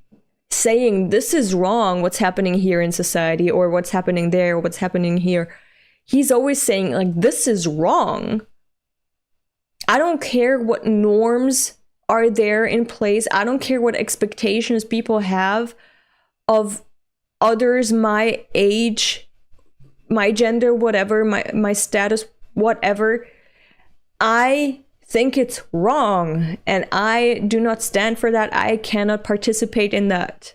saying this is wrong, what's happening here in society, or what's happening there, or what's happening here. He's always saying, like, this is wrong. I don't care what norms are there in place. I don't care what expectations people have of others my age, my gender, whatever, my status, whatever. I think it's wrong, and I do not stand for that. I cannot participate in that.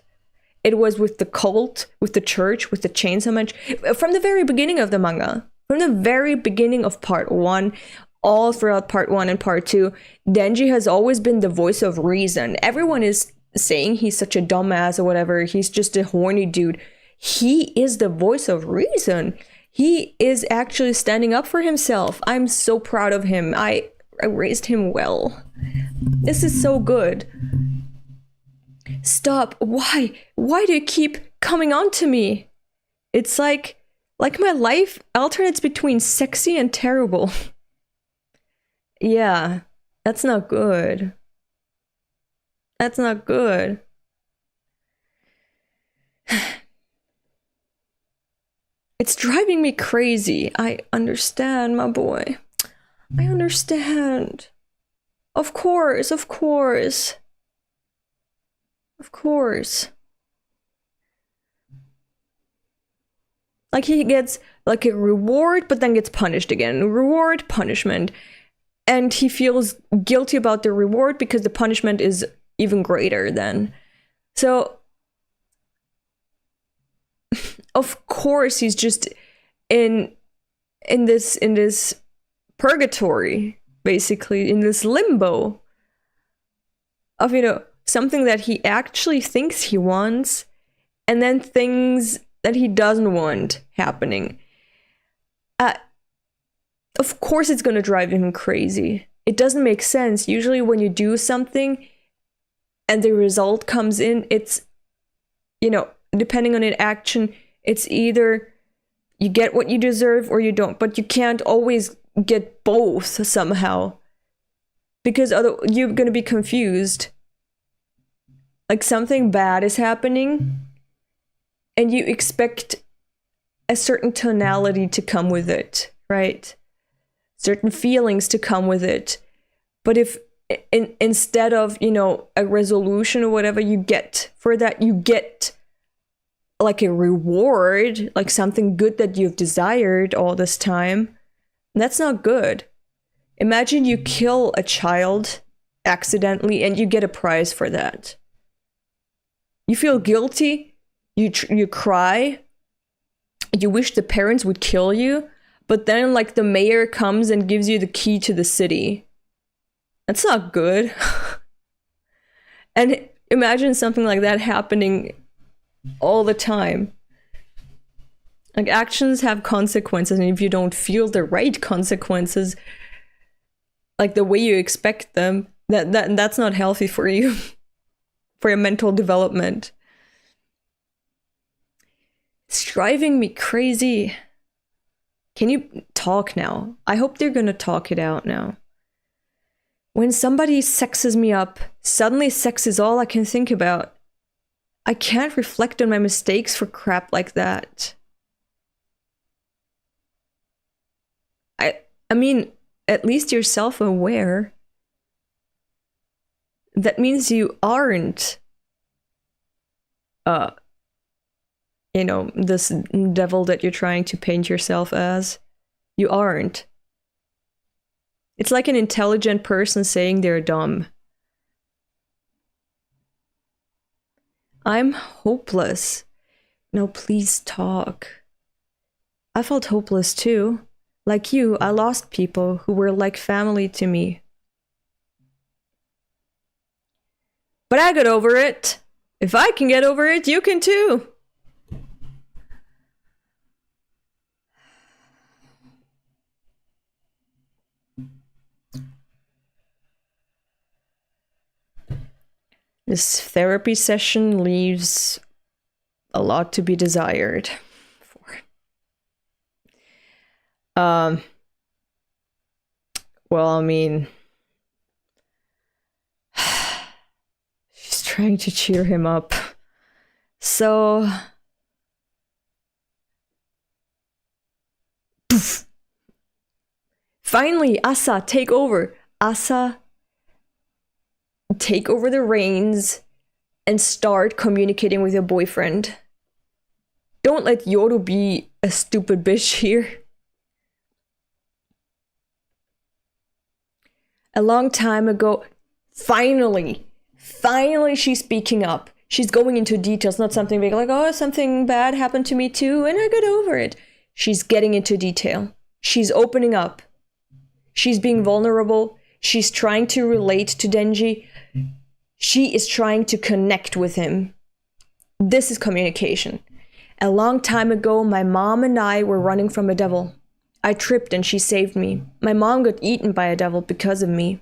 It was with the cult, with the church, with the Chainsaw Man. From the very beginning of the manga, from the very beginning of part 1, all throughout part 1 and part 2, Denji has always been the voice of reason. Everyone is saying he's such a dumbass or whatever. He's just a horny dude. He is the voice of reason. He is actually standing up for himself. I'm so proud of him. I raised him well. This is so good. Stop. Why? Why do you keep coming on to me? It's like my life alternates between sexy and terrible. Yeah, that's not good. That's not good. It's driving me crazy. I understand, my boy. I understand. Of course, of course. Of course. Like, he gets like a reward, but then gets punished again. Reward, punishment. And he feels guilty about the reward because the punishment is even greater then. So, of course, he's just in this purgatory, basically, in this limbo of, you know, something that he actually thinks he wants, and then things that he doesn't want happening. Of course it's going to drive him crazy. It doesn't make sense. Usually when you do something and the result comes in, it's, you know, depending on an action, it's either you get what you deserve or you don't. But you can't always get both somehow, because you're going to be confused. Like, something bad is happening and you expect a certain tonality to come with it, right? Certain feelings to come with it. But if instead of, you know, a resolution or whatever you get for that, you get like a reward, like something good that you've desired all this time, that's not good. Imagine you kill a child accidentally and you get a prize for that. You feel guilty, you cry, you wish the parents would kill you, but then, like, the mayor comes and gives you the key to the city. That's not good. And imagine something like that happening all the time. Like, actions have consequences, and if you don't feel the right consequences, like the way you expect them, that's not healthy for you, for your mental development. It's driving me crazy. Can you talk now? I hope they're gonna talk it out now. When somebody sexes me up, suddenly sex is all I can think about. I can't reflect on my mistakes for crap like that. I mean, at least you're self-aware. That means you aren't, you know, this devil that you're trying to paint yourself as. You aren't. It's like an intelligent person saying they're dumb. I'm hopeless. No, please talk. I felt hopeless too. Like you, I lost people who were like family to me. But I got over it. If I can get over it, you can too. This therapy session leaves a lot to be desired for. Well, I mean, she's trying to cheer him up. So, poof. Finally, Assa, take over. Assa, take over the reins and start communicating with your boyfriend. Don't let Yoru be a stupid bitch here. A long time ago, finally she's speaking up. She's going into details, not something big like, oh, something bad happened to me too, and I got over it. She's getting into detail. She's opening up. She's being vulnerable. She's trying to relate to Denji. She is trying to connect with him. This is communication. A long time ago, my mom and I were running from a devil. I tripped and she saved me. My mom got eaten by a devil because of me.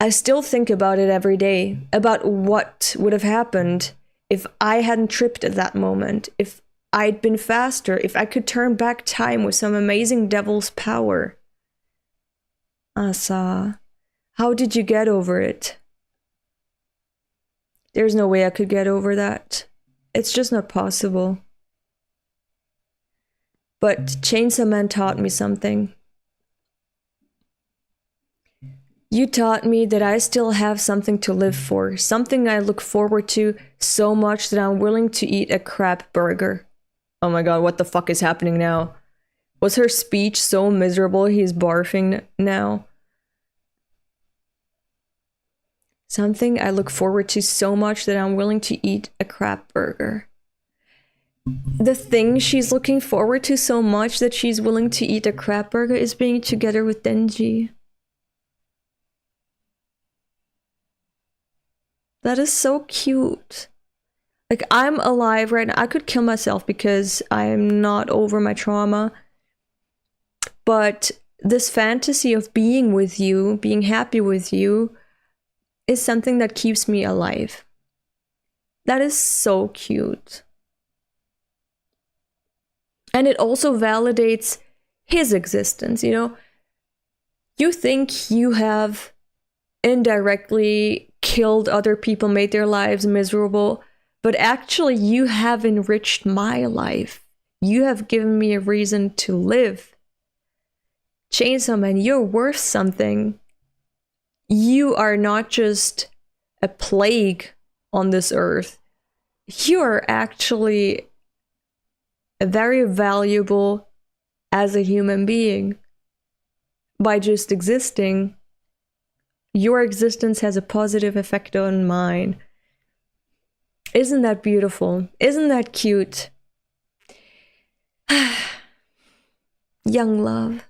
I still think about it every day, about what would have happened if I hadn't tripped at that moment, if I'd been faster, if I could turn back time with some amazing devil's power. Assa, how did you get over it? There's no way I could get over that. It's just not possible. But Chainsaw Man taught me something. You taught me that I still have something to live for, something I look forward to so much that I'm willing to eat a crab burger. Oh my god, what the fuck is happening now? Was her speech so miserable he's barfing now? Something I look forward to so much that I'm willing to eat a crab burger. The thing she's looking forward to so much that she's willing to eat a crab burger is being together with Denji. That is so cute. Like, I'm alive right now. I could kill myself because I'm not over my trauma. But this fantasy of being with you, being happy with you, is something that keeps me alive. That is so cute. And it also validates his existence, you know? You think you have indirectly killed other people, made their lives miserable, but actually you have enriched my life. You have given me a reason to live. Chainsaw Man, you're worth something. You are not just a plague on this earth. You are actually very valuable as a human being. By just existing, your existence has a positive effect on mine. Isn't that beautiful? Isn't that cute? Young love.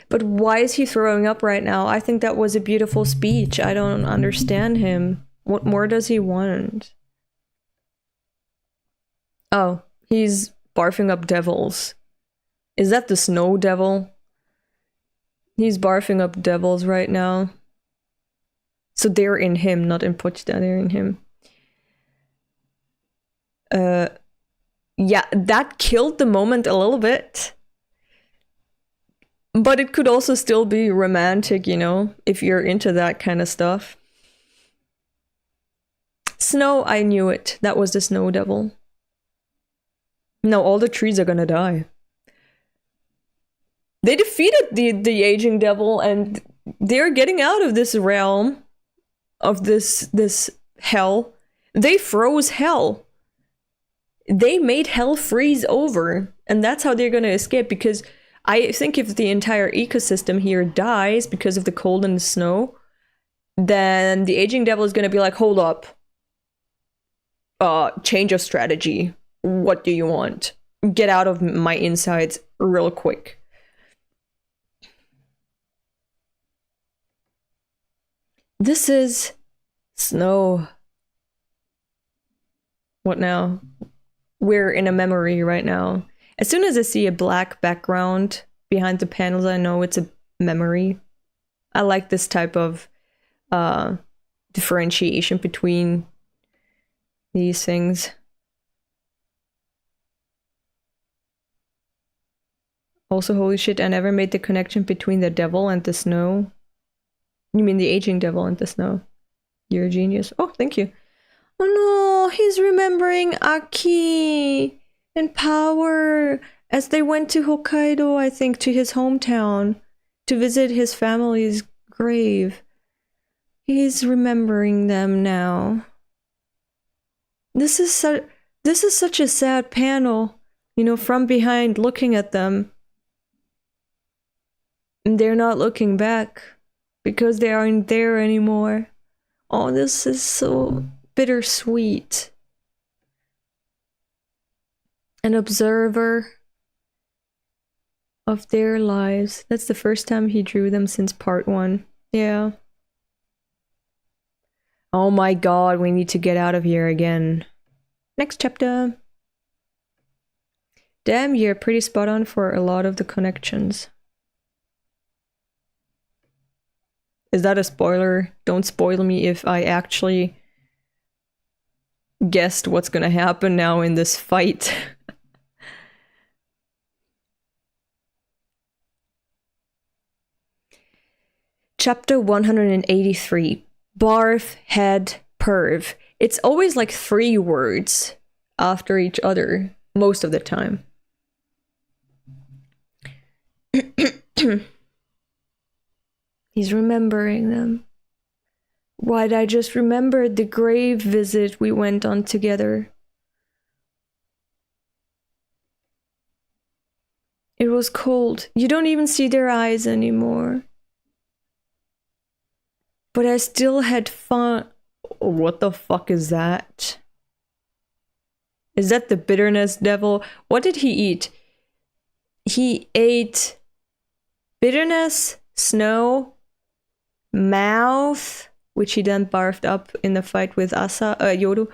But why is he throwing up right now? I think that was a beautiful speech. I don't understand him. What more does he want? Oh, he's barfing up devils. Is that the snow devil? He's barfing up devils right now. So they're in him, not in Pochita, they're in him. Yeah, that killed the moment a little bit. But it could also still be romantic, you know, if you're into that kind of stuff. Snow, I knew it. That was the snow devil. No, all the trees are gonna die. They defeated the aging devil and they're getting out of this realm of this hell. They froze hell. They made hell freeze over, and that's how they're gonna escape, because I think if the entire ecosystem here dies because of the cold and the snow, then the aging devil is gonna be like, hold up. Change of strategy. What do you want? Get out of my insides real quick. This is snow. What now? We're in a memory right now. As soon as I see a black background behind the panels, I know it's a memory. I like this type of differentiation between these things. Also, holy shit, I never made the connection between the devil and the snow. You mean the aging devil and the snow? You're a genius. Oh, thank you. Oh no, he's remembering Aki and Power as they went to Hokkaido, I think, to his hometown to visit his family's grave. He's remembering them now. This is such a sad panel, you know, from behind looking at them. And they're not looking back because they aren't there anymore. Oh, this is so bittersweet. An observer of their lives. That's the first time he drew them since part 1. Yeah. Oh my god, we need to get out of here again. Next chapter. Damn, you're pretty spot on for a lot of the connections. Is that a spoiler? Don't spoil me if I actually guessed what's gonna happen now in this fight. Chapter 183. Barf, head, perv. It's always like 3 words after each other, most of the time. He's remembering them. Why'd I just remember the grave visit we went on together? It was cold. You don't even see their eyes anymore. But I still had fun. What the fuck is that? Is that the bitterness devil? What did he eat? He ate bitterness, snow, mouth, which he then barfed up in the fight with Yoru,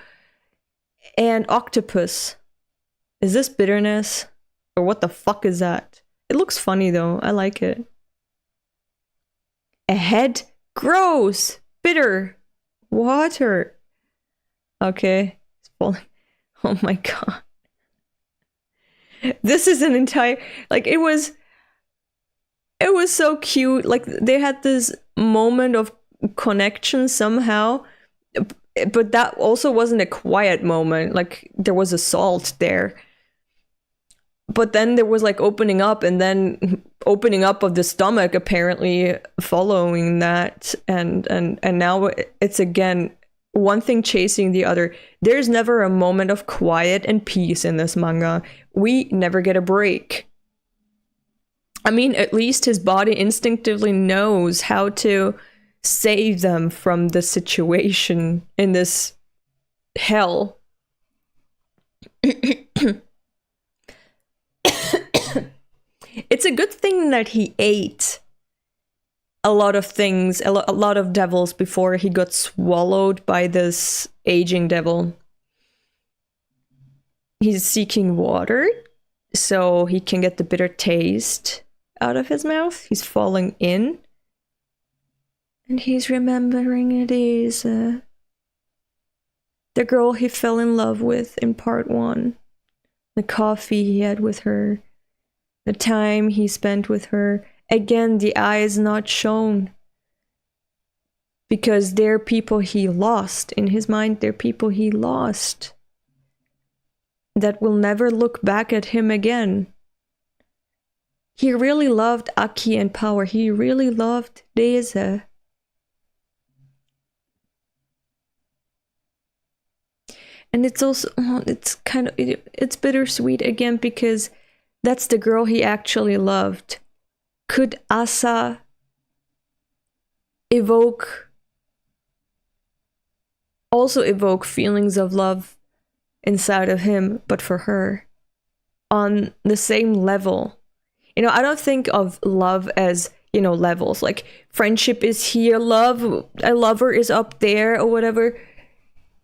and octopus. Is this bitterness? Or what the fuck is that? It looks funny though. I like it. A head? Gross! Bitter! Water! Okay. It's falling. Oh my god. This is an entire... Like, it was so cute. Like, they had this moment of connection somehow. But that also wasn't a quiet moment. Like, there was assault there. But then there was like opening up, and then opening up of the stomach apparently following that, and now it's again one thing chasing the other. There's never a moment of quiet and peace in this manga. We never get a break. I mean, at least his body instinctively knows how to save them from the situation in this hell. It's a good thing that he ate a lot of things, a lot of devils before he got swallowed by this aging devil. He's seeking water so he can get the bitter taste out of his mouth. He's falling in. And he's remembering it is the girl he fell in love with in part 1. The coffee he had with her. The time he spent with her. Again, the eyes not shown. Because they're people he lost. In his mind, they're people he lost. That will never look back at him again. He really loved Aki and Power. He really loved Deza. And it's also, it's kind of, it's bittersweet again because that's the girl he actually loved. Could Assa also evoke feelings of love inside of him, but for her, on the same level? You know, I don't think of love as, you know, levels. Like, friendship is here, a lover is up there, or whatever.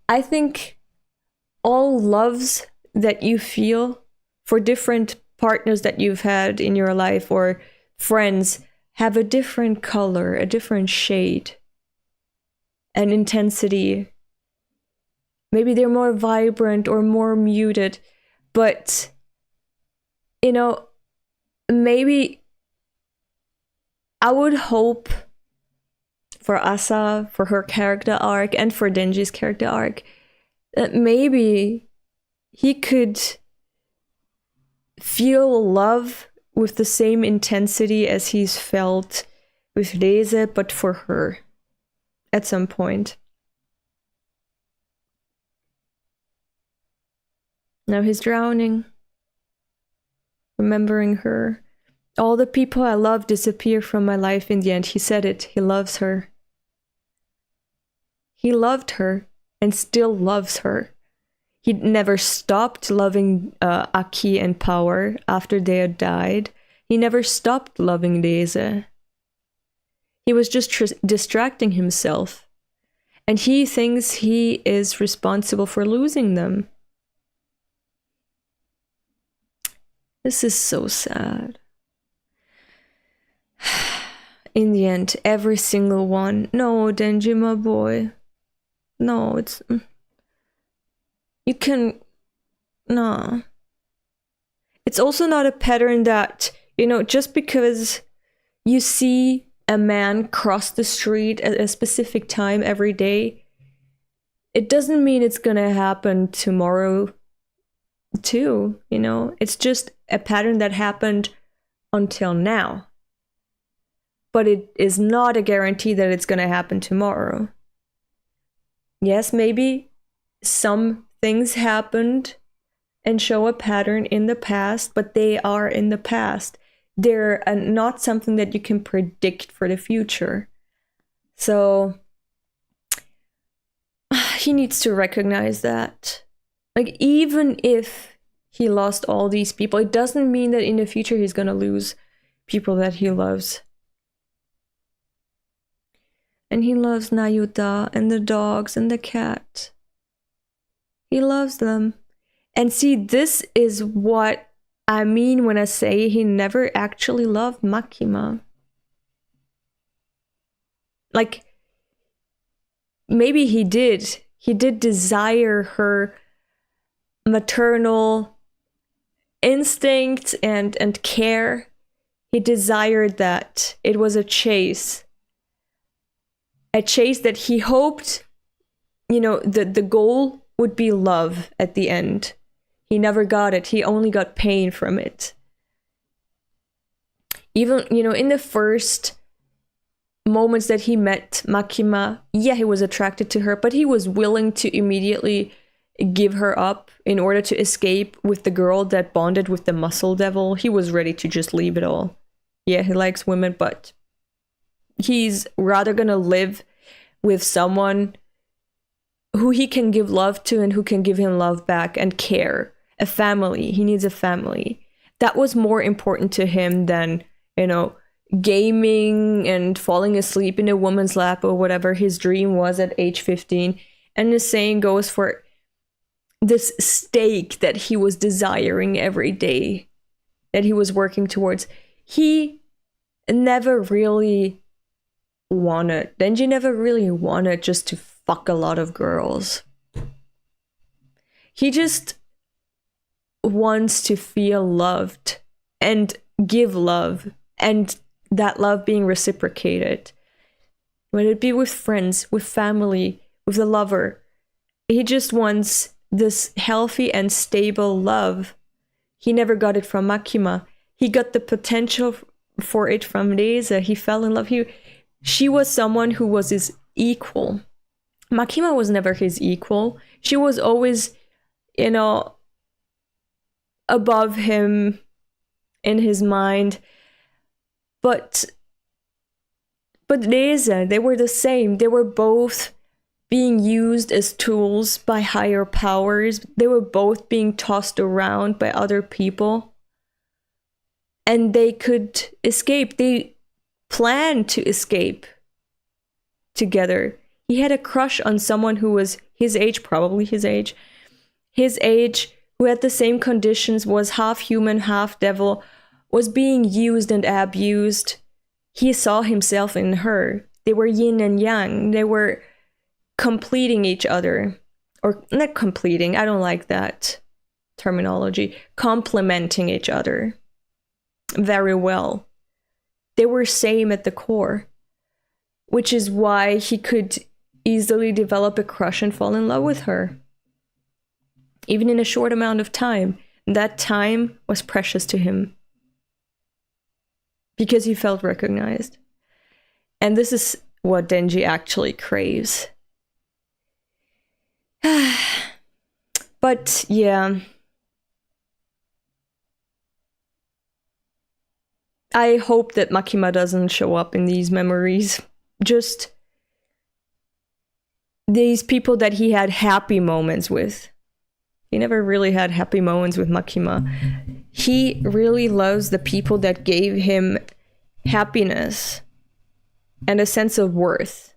I think all loves that you feel for different partners that you've had in your life or friends have a different color, a different shade. and intensity. Maybe they're more vibrant or more muted, but, you know, maybe I would hope for Assa, for her character arc, and for Denji's character arc, that maybe he could feel love with the same intensity as he's felt with Leze, but for her at some point. Now he's drowning, remembering her. All the people I love disappear from my life in the end. He said it. He loves her. He loved her and still loves her. He never stopped loving Aki and Power after they had died. He never stopped loving Leze. He was just distracting himself. And he thinks he is responsible for losing them. This is so sad. In the end, every single one. No, Denji, my boy. No, it's... You can... No. It's also not a pattern that, you know, just because you see a man cross the street at a specific time every day, it doesn't mean it's gonna happen tomorrow too, you know? It's just a pattern that happened until now. But it is not a guarantee that it's gonna happen tomorrow. Yes, maybe some things happened and show a pattern in the past, but they are in the past. They're not something that you can predict for the future. So he needs to recognize that. Like, even if he lost all these people, it doesn't mean that in the future he's gonna lose people that he loves. And he loves Nayuta and the dogs and the cat. He loves them. And see, this is what I mean when I say he never actually loved Makima. Like, maybe he did. He did desire her maternal instinct and care. He desired that. It was a chase. A chase that he hoped, you know, the goal would be love at the end. He never got it. He only got pain from it. Even, you know, in the first moments that he met Makima, yeah, he was attracted to her, but he was willing to immediately give her up in order to escape with the girl that bonded with the muscle devil. He was ready to just leave it all. Yeah, he likes women, but he's rather gonna live with someone who he can give love to and who can give him love back and care. A family. He needs a family. That was more important to him than, you know, gaming and falling asleep in a woman's lap or whatever his dream was at age 15. And the saying goes for this steak that he was desiring every day, that he was working towards. He never really wanted, Denji never really wanted just to fuck a lot of girls. He just wants to feel loved and give love, and that love being reciprocated. Whether it be with friends, with family, with a lover. He just wants this healthy and stable love. He never got it from Makima. He got the potential for it from Leze. He fell in love. She was someone who was his equal. Makima was never his equal. She was always, you know, above him in his mind. But Leze, they were the same. They were both being used as tools by higher powers. They were both being tossed around by other people. And they could escape. They planned to escape together. He had a crush on someone who was his age, probably his age, who had the same conditions, was half human, half devil, was being used and abused. He saw himself in her. They were yin and yang. They were completing each other. Or not completing, I don't like that terminology. Complementing each other very well. They were same at the core, which is why he could easily develop a crush and fall in love with her, even in a short amount of time. That time was precious to him because he felt recognized. And this is what Denji actually craves. But yeah, I hope that Makima doesn't show up in these memories. Just these people that he had happy moments with. He never really had happy moments with Makima. He really loves the people that gave him happiness and a sense of worth.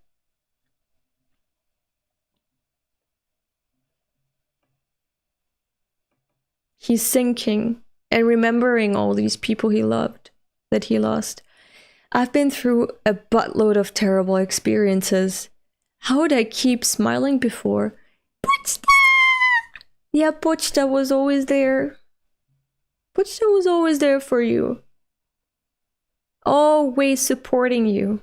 He's sinking and remembering all these people he loved, that he lost. I've been through a buttload of terrible experiences. How would I keep smiling before? Pochita! Yeah, Pochita was always there. Pochita was always there for you. Always supporting you.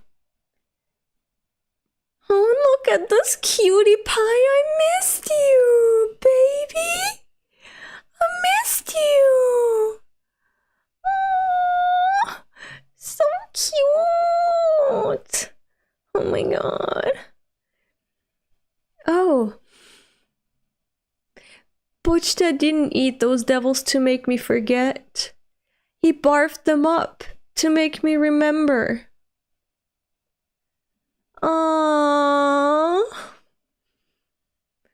Oh, look at this cutie pie. I missed you, baby. I missed you. Oh, so cute. Oh my god. Oh. Pochita didn't eat those devils to make me forget. He barfed them up to make me remember. Aww.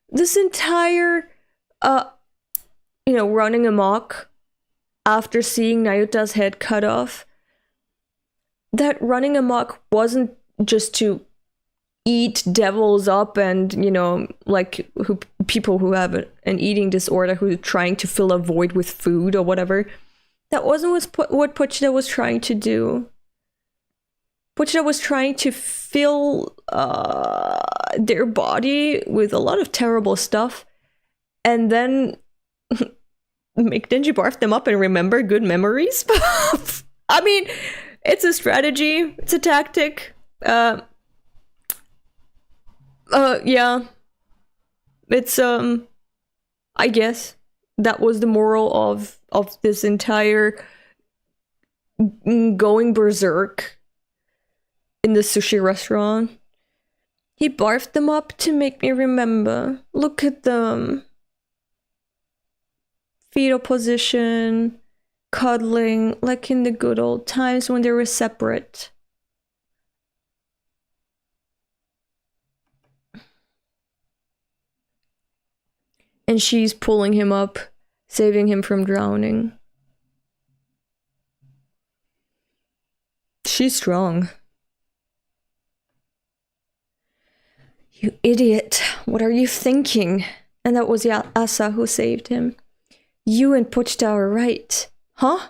This entire, running amok after seeing Nayuta's head cut off, that running amok wasn't just to eat devils up and, people who have an eating disorder who are trying to fill a void with food or whatever. That wasn't what Pochita was trying to do. Pochita was trying to fill their body with a lot of terrible stuff and then make Denji barf them up and remember good memories. I mean, it's a strategy. It's a tactic. Yeah. It's, I guess that was the moral of this entire going berserk in the sushi restaurant. He barfed them up to make me remember. Look at them. Fetal position, cuddling, like in the good old times when they were separate. And she's pulling him up, saving him from drowning. She's strong. You idiot, what are you thinking? And that was Assa who saved him. You and Pochita are right. Huh?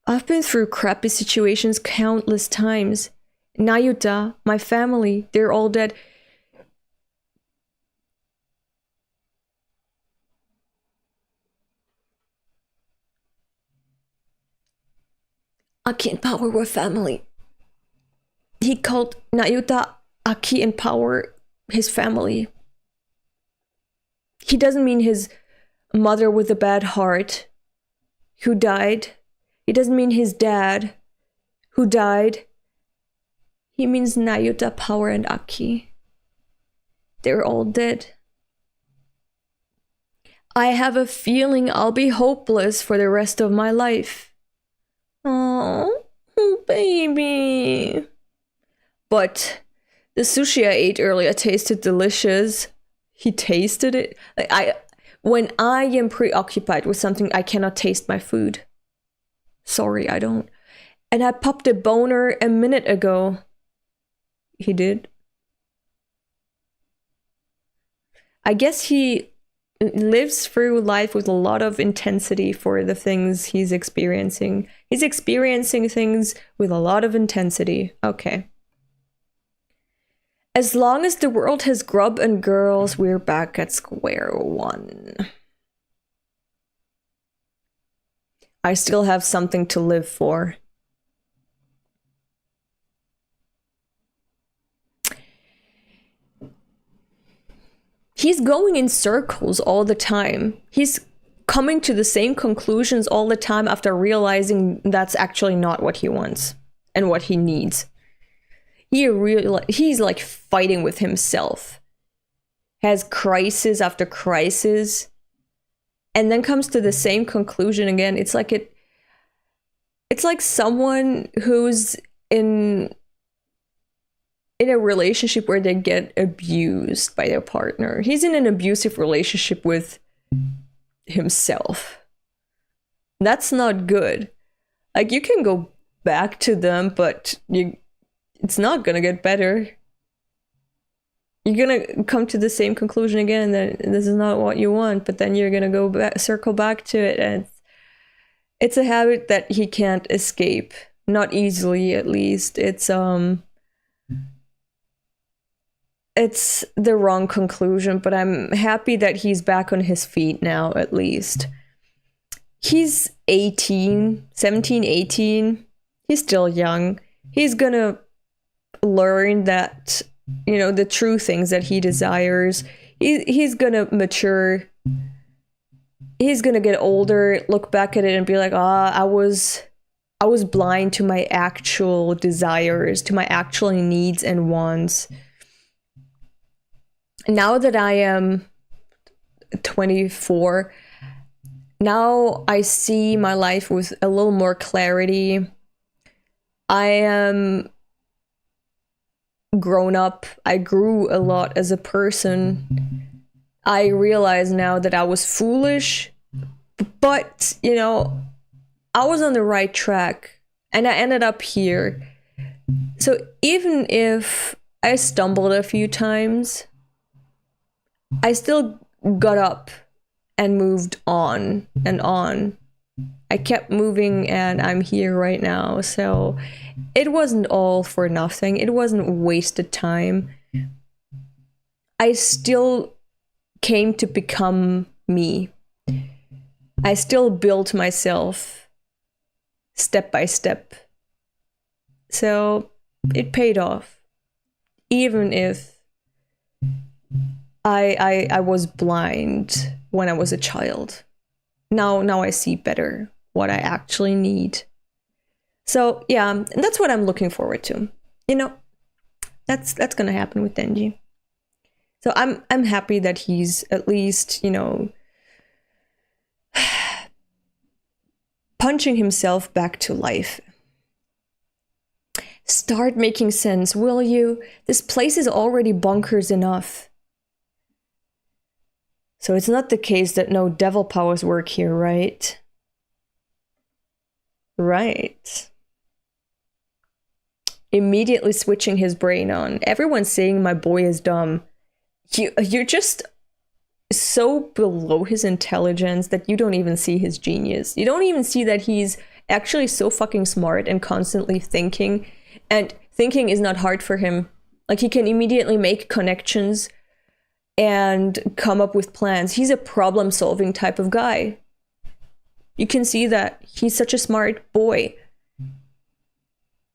I've been through crappy situations countless times. Nayuta, my family, they're all dead. Aki and Power were family. He called Nayuta, Aki and Power his family. He doesn't mean his mother with a bad heart who died. He doesn't mean his dad who died. He means Nayuta, Power, and Aki. They're all dead. I have a feeling I'll be hopeless for the rest of my life. Oh, baby. But the sushi I ate earlier tasted delicious. He tasted it. When I am preoccupied with something, I cannot taste my food. Sorry, I don't. And I popped a boner a minute ago. He did. I guess he lives through life with a lot of intensity for the things he's experiencing. He's experiencing things with a lot of intensity. Okay. As long as the world has grub and girls, we're back at square one. I still have something to live for. He's going in circles all the time. He's coming to the same conclusions all the time after realizing that's actually not what he wants and what he needs. He's like fighting with himself. Has crisis after crisis. And then comes to the same conclusion again. It's like someone who's in a relationship where they get abused by their partner. He's in an abusive relationship with himself. That's not good. Like, you can go back to them, but it's not gonna get better. You're gonna come to the same conclusion again, that this is not what you want, but then you're gonna go back, circle back to it, and it's a habit that he can't escape. Not easily, at least. It's the wrong conclusion, but I'm happy that he's back on his feet now, at least. He's 17, 18. He's still young. He's gonna learn that, you know, the true things that he desires. He's gonna mature. He's gonna get older, look back at it and be like, I was blind to my actual desires, to my actual needs and wants. Now that I am 24, now I see my life with a little more clarity. I am grown up. I grew a lot as a person. I realize now that I was foolish, but, you know, I was on the right track and I ended up here. So even if I stumbled a few times, I still got up and moved on and on. I kept moving and I'm here right now. So it wasn't all for nothing. It wasn't wasted time. I still came to become me. I still built myself step by step. So it paid off. Even if I was blind when I was a child. Now I see better what I actually need. So yeah, that's what I'm looking forward to. You know, that's gonna happen with Denji. So I'm happy that he's at least, you know, punching himself back to life. Start making sense, will you? This place is already bonkers enough. So it's not the case that no devil powers work here, right? Right. Immediately switching his brain on. Everyone's saying my boy is dumb. You're just so below his intelligence that you don't even see his genius. You don't even see that he's actually so fucking smart and constantly thinking. And thinking is not hard for him. Like, he can immediately make connections and come up with plans. He's a problem-solving type of guy. You can see that he's such a smart boy.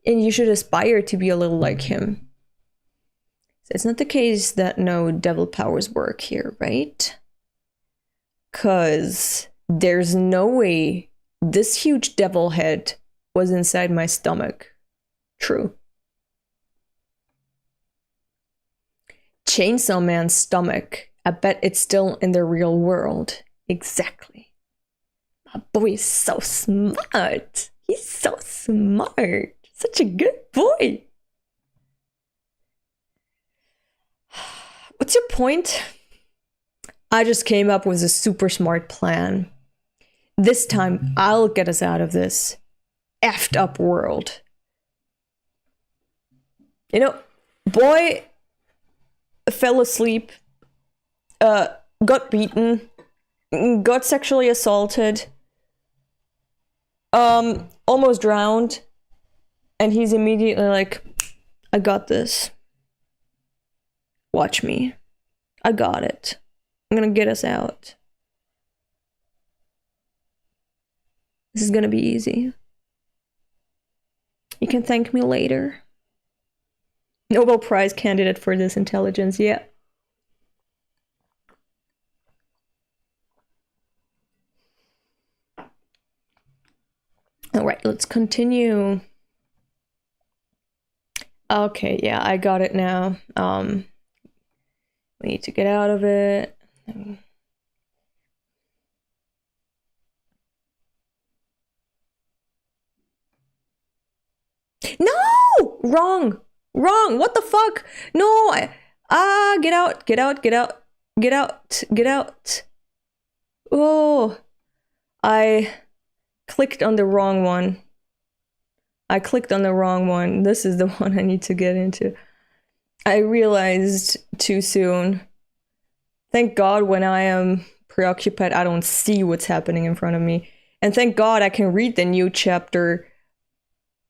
And you should aspire to be a little like him. So it's not the case that no devil powers work here, right? 'Cause there's no way this huge devil head was inside my stomach. True. Chainsaw Man's stomach. I bet it's still in the real world. Exactly. My boy is so smart. He's so smart. Such a good boy. What's your point? I just came up with a super smart plan. This time, I'll get us out of this effed up world. You know, boy fell asleep, got beaten, got sexually assaulted, almost drowned, and he's immediately like, I got this. Watch me. I got it. I'm gonna get us out. This is gonna be easy. You can thank me later. Nobel Prize candidate for this intelligence, yeah. All right, let's continue. Okay, yeah, I got it now. We need to get out of it. No! Wrong! Wrong! What the fuck? No! Get out! Get out! Get out! Get out! Get out! Oh! I clicked on the wrong one. I clicked on the wrong one. This is the one I need to get into. I realized too soon. Thank God when I am preoccupied, I don't see what's happening in front of me. And thank God I can read the new chapter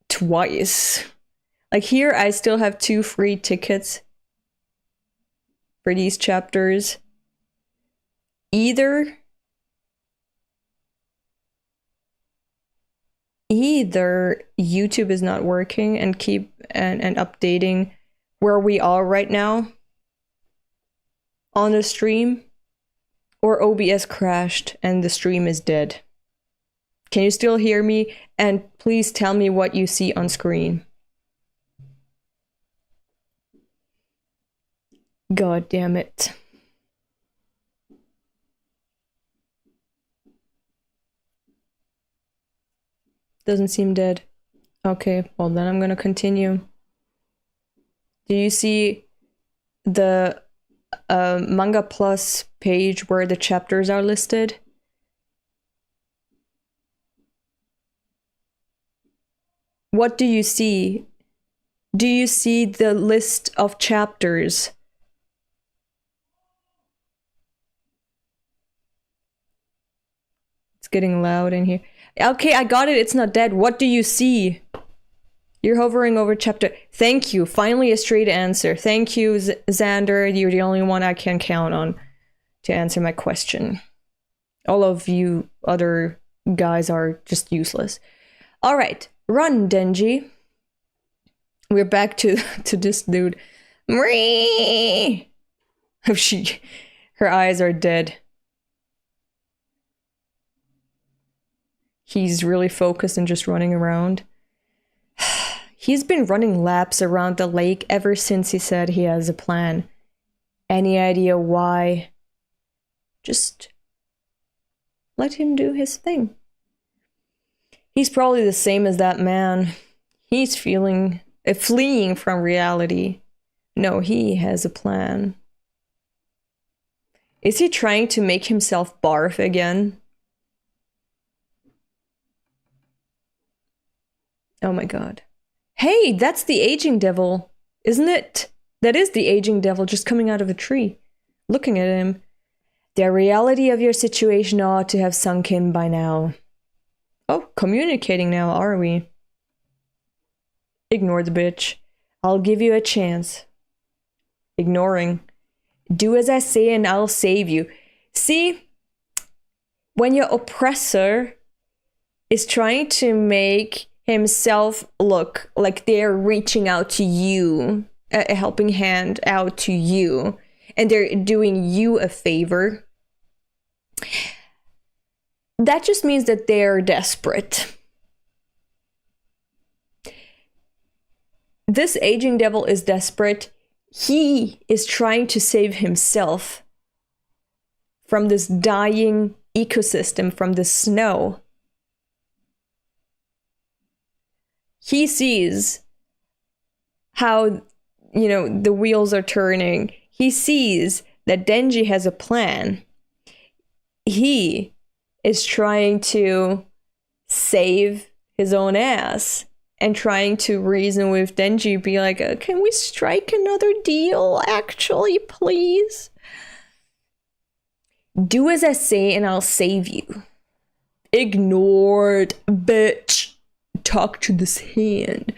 twice. Like here, I still have 2 free tickets for these chapters. Either YouTube is not working and and updating where we are right now on the stream, or OBS crashed and the stream is dead. Can you still hear me? And please tell me what you see on screen. God damn it. Doesn't seem dead. Okay, well then I'm gonna continue. Do you see the Manga Plus page where the chapters are listed? What do you see? Do you see the list of chapters? It's getting loud in here. Okay, I got it. It's not dead. What do you see? You're hovering over chapter. Thank you. Finally, a straight answer. Thank you, Xander. You're the only one I can count on to answer my question. All of you other guys are just useless. All right, run, Denji. We're back to this dude. Mree! Her eyes are dead. He's really focused and just running around. He's been running laps around the lake ever since he said he has a plan. Any idea why? Just let him do his thing. He's probably the same as that man. He's fleeing from reality. No, he has a plan. Is he trying to make himself barf again? Oh my god. Hey, that's the aging devil, isn't it? That is the aging devil just coming out of a tree. Looking at him. The reality of your situation ought to have sunk in by now. Oh, communicating now, are we? Ignore the bitch. I'll give you a chance. Ignoring. Do as I say and I'll save you. See? When your oppressor is trying to make himself look like they're reaching out to you, a helping hand out to you, and they're doing you a favor, that just means that they're desperate. This aging devil is desperate. He is trying to save himself from this dying ecosystem, from the snow. He sees how, the wheels are turning. He sees that Denji has a plan. He is trying to save his own ass and trying to reason with Denji, be like, can we strike another deal, actually, please? Do as I say and I'll save you. Ignored, bitch. talk to this hand.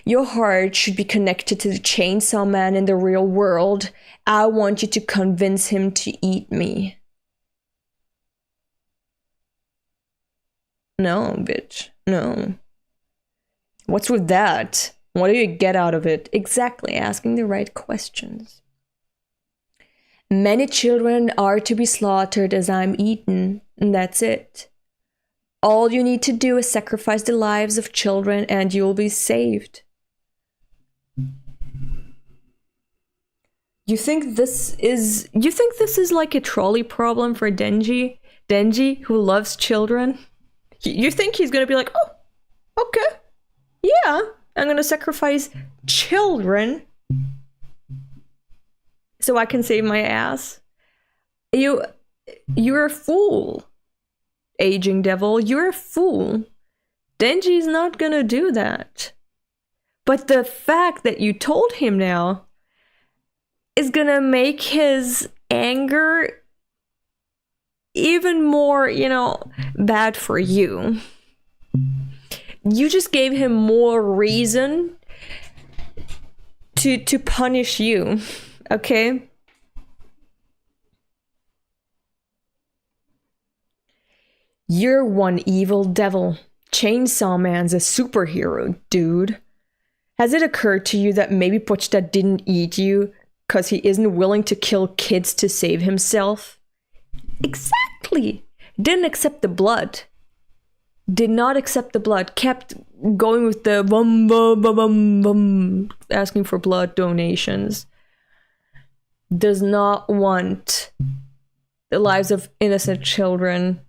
Your heart should be connected to the Chainsaw Man in the real world. I want you to convince him to eat me. No, bitch. No. What's with that? What do you get out of it? Exactly, asking the right questions. Many children are to be slaughtered as I'm eaten, and that's it. All you need to do is sacrifice the lives of children and you'll be saved. You think this is like a trolley problem for Denji? Denji, who loves children? You think he's gonna be like, oh, okay, yeah, I'm gonna sacrifice children so I can save my ass? You're a fool, aging devil. You're a fool. Denji's not gonna do that. But the fact that you told him now is gonna make his anger even more, bad for you. You just gave him more reason to punish you, okay? You're one evil devil. Chainsaw Man's a superhero, dude. Has it occurred to you that maybe Pochita didn't eat you because he isn't willing to kill kids to save himself? Exactly. Didn't accept the blood. Did not accept the blood. Kept going with the bum bum bum bum bum, asking for blood donations. Does not want the lives of innocent children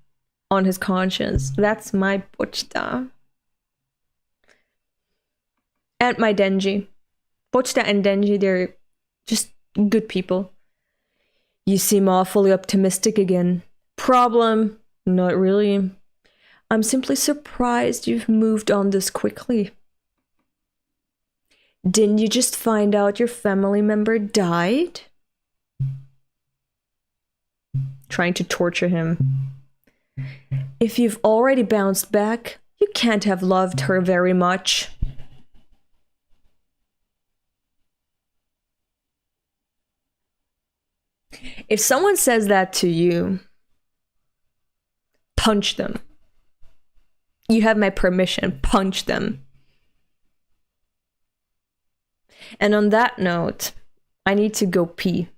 on his conscience. That's my Pochita. And my Denji. Pochita and Denji, they're just good people. You seem awfully optimistic again. Problem? Not really. I'm simply surprised you've moved on this quickly. Didn't you just find out your family member died? Trying to torture him. If you've already bounced back, you can't have loved her very much. If someone says that to you, punch them. You have my permission. Punch them. And on that note, I need to go pee.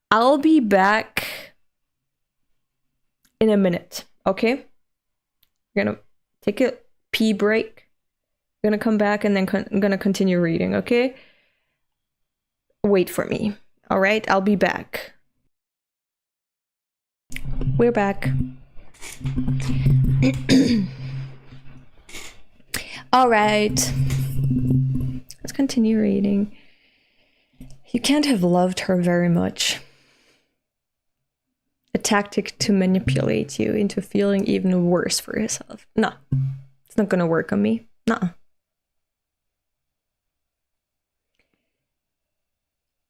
I'll be back in a minute, okay? We're gonna take a pee break. I'm gonna come back and then I'm gonna continue reading, okay? Wait for me. All right, I'll be back. We're back. All right. Let's continue reading. You can't have loved her very much. A tactic to manipulate you into feeling even worse for yourself. No, it's not gonna work on me. Nuh-uh.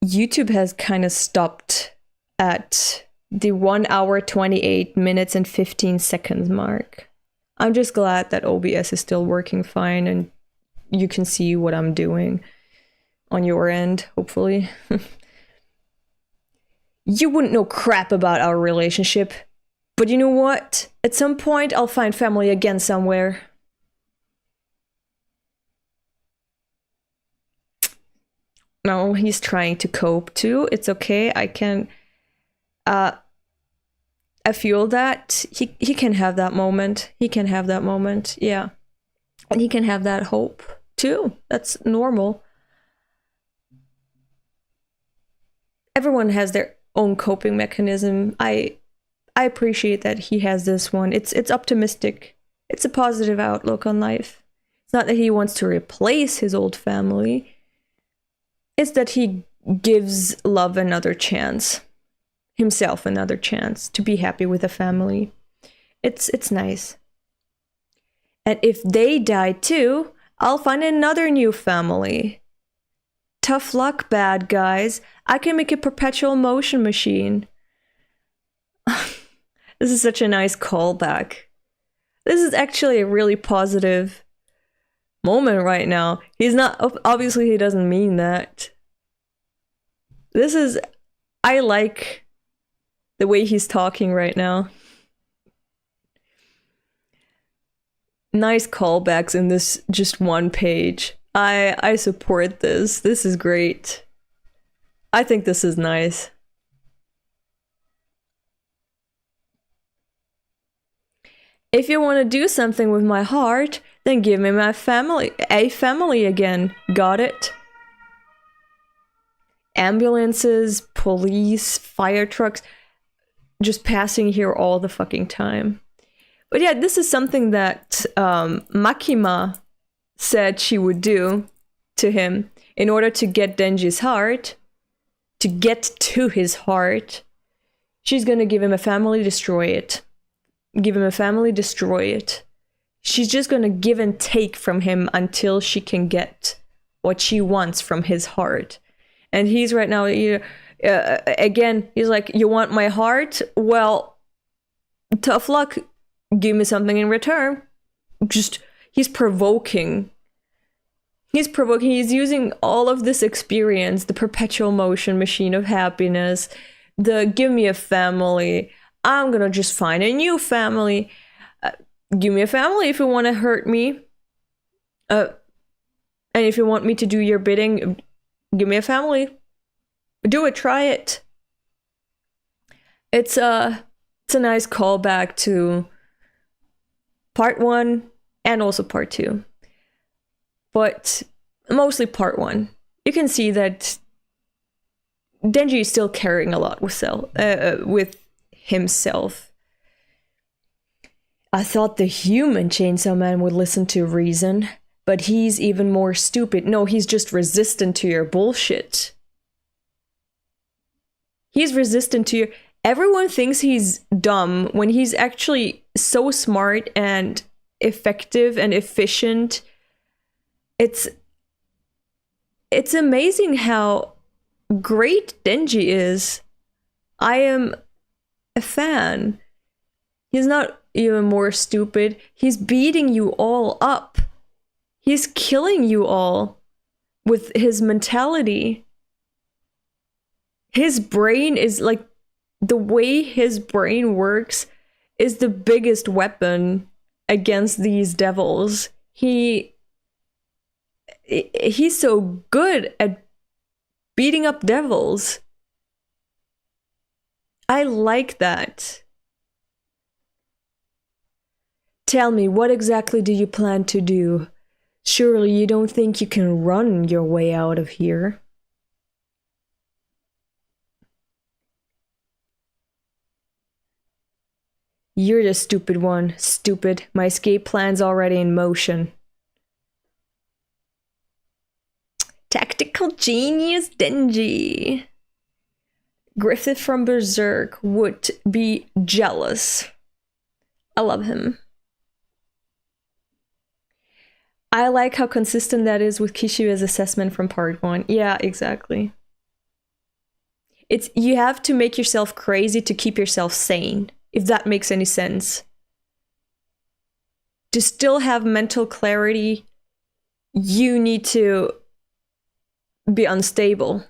YouTube has kind of stopped at the 1 hour, 28 minutes and 15 seconds mark. I'm just glad that OBS is still working fine and you can see what I'm doing on your end, hopefully. You wouldn't know crap about our relationship, but you know what? At some point, I'll find family again somewhere. No, he's trying to cope too. It's okay. I can I feel that he can have that moment. He can have that moment. Yeah. And he can have that hope too. That's normal. Everyone has their own coping mechanism. I appreciate that he has this one. It's optimistic. It's a positive outlook on life. It's not that he wants to replace his old family. It's that he gives love another chance. Himself another chance to be happy with a family. It's nice. And if they die too, I'll find another new family. Tough luck, bad guys. I can make a perpetual motion machine. This is such a nice callback. This is actually a really positive moment right now. He's not, obviously he doesn't mean that. I like the way he's talking right now. Nice callbacks in this just one page. I support this. This is great. I think this is nice. If you want to do something with my heart, then give me my family. A family again. Got it? Ambulances, police, fire trucks, just passing here all the fucking time. But yeah, this is something that Makima said she would do to him in order to get Denji's heart, to get to his heart. She's gonna give him a family, destroy it. Give him a family, destroy it. She's just gonna give and take from him until she can get what she wants from his heart. And he's right now, again, he's like, you want my heart? Well, tough luck. Give me something in return. Just, he's provoking. He's provoking. He's using all of this experience, the perpetual motion machine of happiness, the give me a family. I'm gonna just find a new family. Give me a family if you want to hurt me. And if you want me to do your bidding, give me a family. Do it, try it. It's a nice callback to part 1 and also part 2. But mostly part 1. You can see that Denji is still caring a lot with himself. I thought the human Chainsaw Man would listen to reason, but he's even more stupid. No, he's just resistant to your bullshit. He's resistant to your... Everyone thinks he's dumb when he's actually so smart and effective and efficient. It's amazing how great Denji is. I am a fan. He's not even more stupid. He's beating you all up. He's killing you all with his mentality. His brain is like, the way his brain works is the biggest weapon against these devils. He's so good at beating up devils. I like that. Tell me, what exactly do you plan to do? Surely you don't think you can run your way out of here? You're the stupid one. Stupid. My escape plan's already in motion. Tactical genius Denji. Griffith from Berserk would be jealous. I love him. I like how consistent that is with Kishibe's assessment from part 1. Yeah, exactly. You have to make yourself crazy to keep yourself sane, if that makes any sense. To still have mental clarity, you need to be unstable.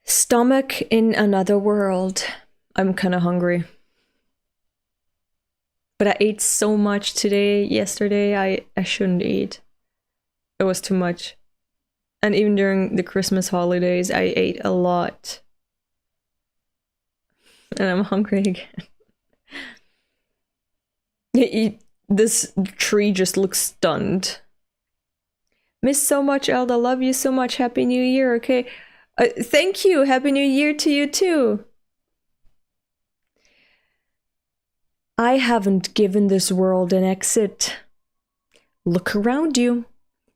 Stomach in another world. I'm kind of hungry. But I ate so much yesterday, I shouldn't eat. It was too much. And even during the Christmas holidays, I ate a lot. And I'm hungry again. This tree just looks stunned. Miss so much, Elda. Love you so much. Happy New Year, okay? Thank you. Happy New Year to you too. I haven't given this world an exit. Look around you.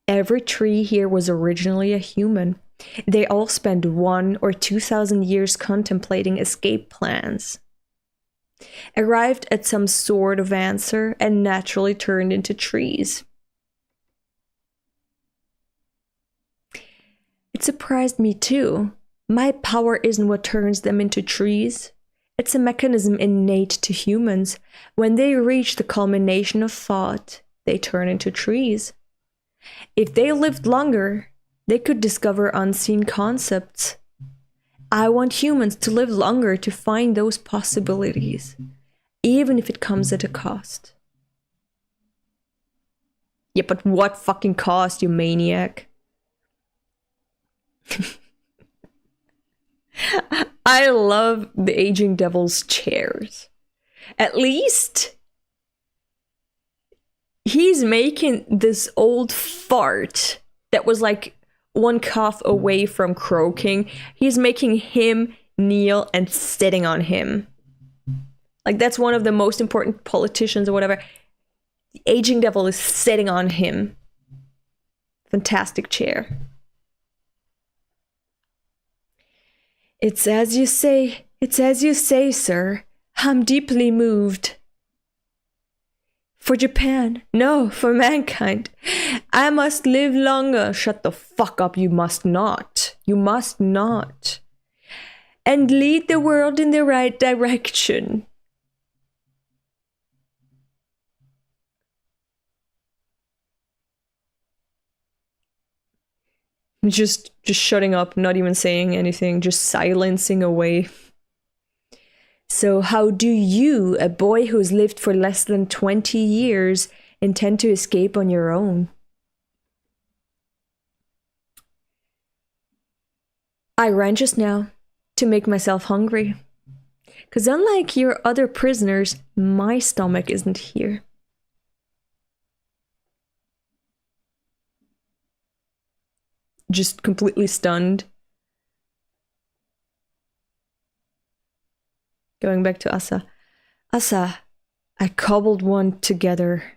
Every tree here was originally a human. They all spent 1,000 or 2,000 years contemplating escape plans. Arrived at some sort of answer and naturally turned into trees. surprised me too. My power isn't what turns them into trees. It's a mechanism innate to humans. When they reach the culmination of thought, they turn into trees. If they lived longer, they could discover unseen concepts. I want humans to live longer to find those possibilities, even if it comes at a cost. Yeah, but what fucking cost, you maniac? I love the aging devil's chairs. At least he's making this old fart that was like one cough away from croaking. He's making him kneel and sitting on him. Like, that's one of the most important politicians or whatever. The aging devil is sitting on him. Fantastic chair. It's as you say, sir. I'm deeply moved. For Japan, no, for mankind. I must live longer. Shut the fuck up, you must not. You must not. And lead the world in the right direction. Just shutting up, not even saying anything, just silencing away. So how do you, a boy who's lived for less than 20 years, intend to escape on your own? I ran just now to make myself hungry. Because unlike your other prisoners, my stomach isn't here. Just completely stunned. Going back to Assa. Assa, I cobbled one together.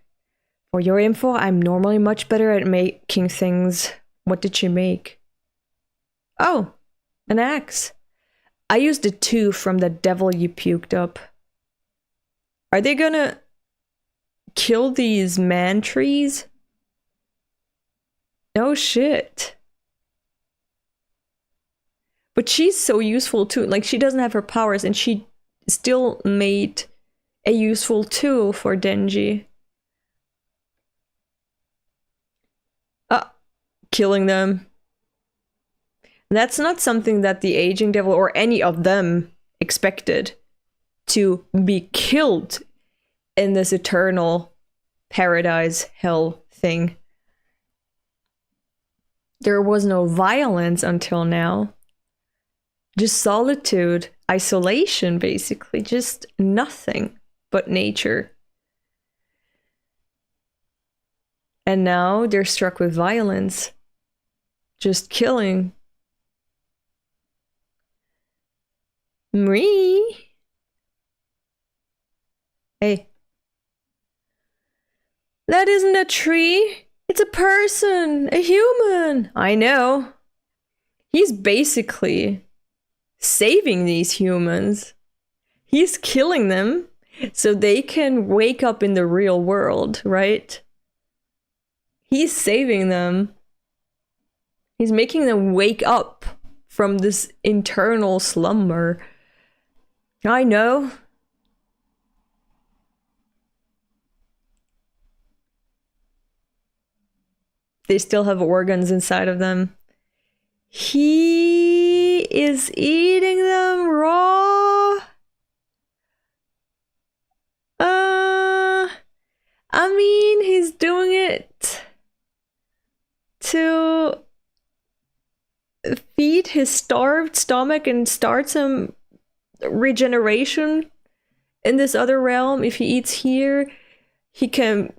For your info, I'm normally much better at making things. What did she make? Oh, an axe. I used the 2 from the devil you puked up. Are they gonna kill these man trees? Oh shit. But she's so useful too. Like, she doesn't have her powers and she still made a useful tool for Denji. Killing them. That's not something that the aging devil or any of them expected, to be killed in this eternal paradise hell thing. There was no violence until now. Just solitude, isolation, basically. Just nothing but nature. And now they're struck with violence. Just killing. Mree. Hey. That isn't a tree. It's a person. A human. I know. He's basically saving these humans. He's killing them so they can wake up in the real world, right? He's saving them. He's making them wake up from this internal slumber. I know. They still have organs inside of them. He is eating them raw. I mean, he's doing it to feed his starved stomach and start some regeneration in this other realm. If he eats here, he can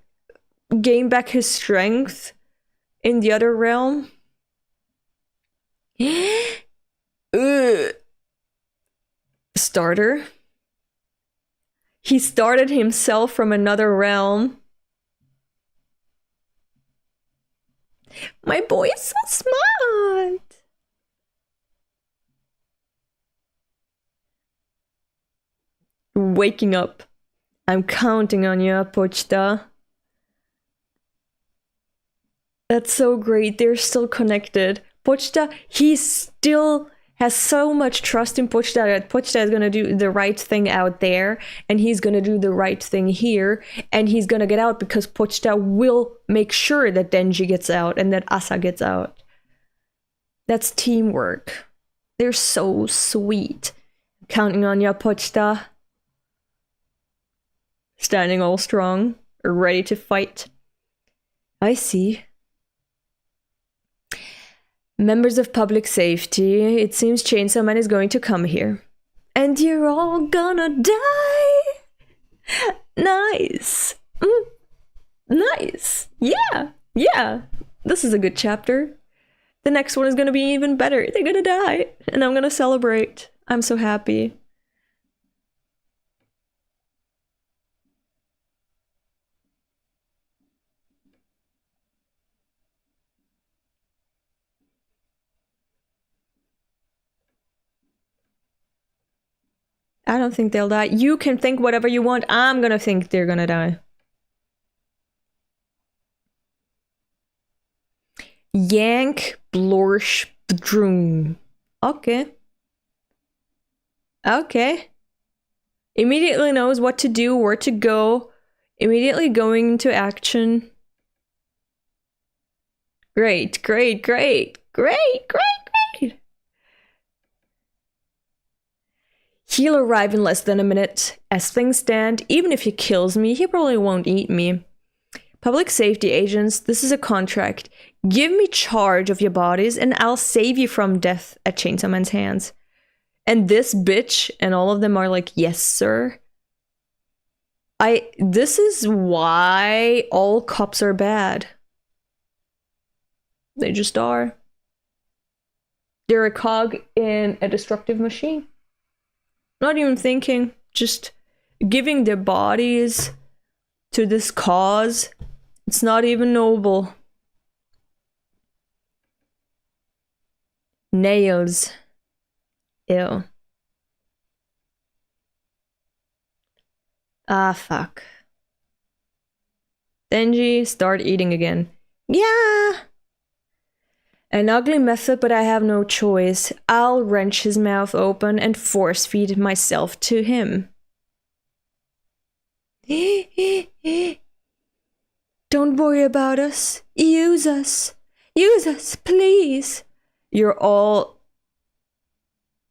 gain back his strength in the other realm. Starter. He started himself from another realm. My boy is so smart. Waking up. I'm counting on you, Pochta. That's so great. They're still connected. Pochita, he still has so much trust in Pochita that Pochita is gonna do the right thing out there, and he's gonna do the right thing here, and he's gonna get out because Pochita will make sure that Denji gets out and that Assa gets out. That's teamwork. They're so sweet. Counting on ya, Pochita. Standing all strong, ready to fight. I see. Members of public safety, it seems Chainsaw Man is going to come here. And you're all gonna die! Nice! Nice! Yeah! This is a good chapter. The next one is gonna be even better. They're gonna die, and I'm gonna celebrate. I'm so happy. I don't think they'll die. You can think whatever you want. I'm gonna think they're gonna die. Yank Blorsh Droom. Okay. Okay. Immediately knows what to do, where to go. Immediately going into action. Great. He'll arrive in less than a minute. As things stand, even if he kills me, he probably won't eat me. Public safety agents, this is a contract. Give me charge of your bodies and I'll save you from death at Chainsaw Man's hands. And this bitch and all of them are like, yes, sir. This is why all cops are bad. They just are. They're a cog in a destructive machine. Not even thinking, just giving their bodies to this cause. It's not even noble. Nails. Ew. Ah, fuck. Denji, start eating again. Yeah! An ugly method, but I have no choice. I'll wrench his mouth open and force feed myself to him. Don't worry about us. Use us. Use us, please. You're all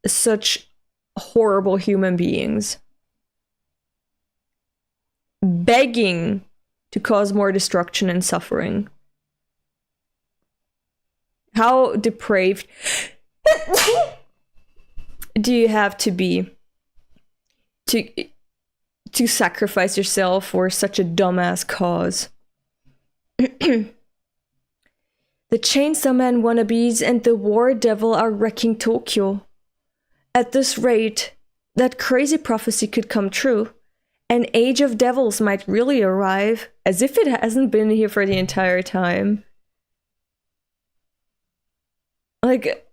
such horrible human beings. Begging to cause more destruction and suffering. How depraved do you have to be to sacrifice yourself for such a dumbass cause? The Chainsaw Man wannabes and the War Devil are wrecking Tokyo. At this rate, that crazy prophecy could come true. An age of devils might really arrive, as if it hasn't been here for the entire time. Like,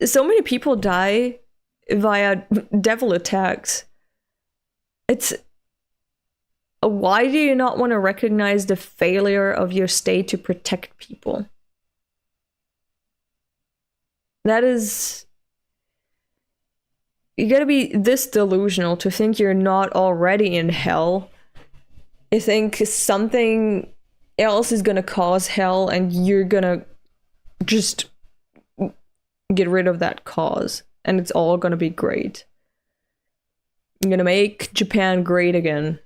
so many people die via devil attacks. It's... Why do you not want to recognize the failure of your state to protect people? That is... You gotta be this delusional to think you're not already in hell. You think something else is gonna cause hell and you're gonna just get rid of that cause and it's all gonna be great. I'm gonna make Japan great again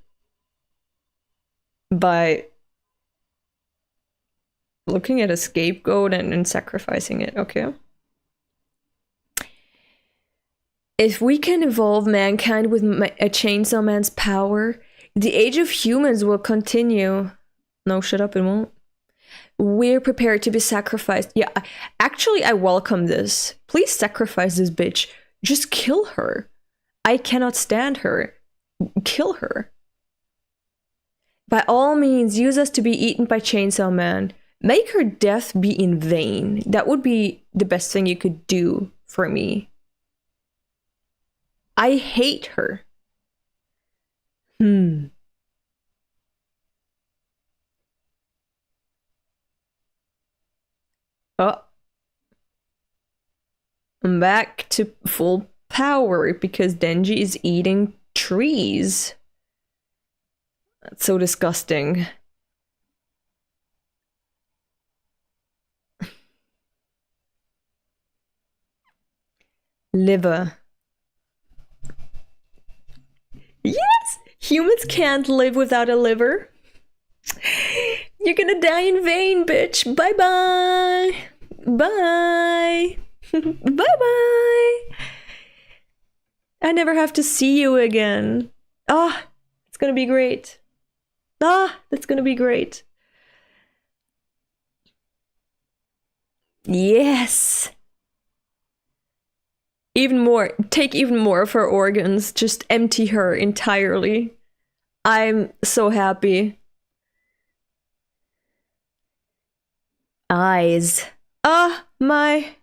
by looking at a scapegoat and sacrificing it, okay? If we can evolve mankind with a Chainsaw Man's power, the age of humans will continue. No, shut up, it won't. We're prepared to be sacrificed. Yeah, actually, I welcome this. Please sacrifice this bitch. Just kill her. I cannot stand her. Kill her. By all means, use us to be eaten by Chainsaw Man. Make her death be in vain. That would be the best thing you could do for me. I hate her. Oh. I'm back to full power because Denji is eating trees. That's so disgusting. Liver. Yes! Humans can't live without a liver. You're gonna die in vain, bitch. Bye-bye. Bye. Bye-bye. I never have to see you again. Ah, it's gonna be great. Ah, that's gonna be great. Yes. Even more. Take even more of her organs. Just empty her entirely. I'm so happy. Eyes. Ah, my.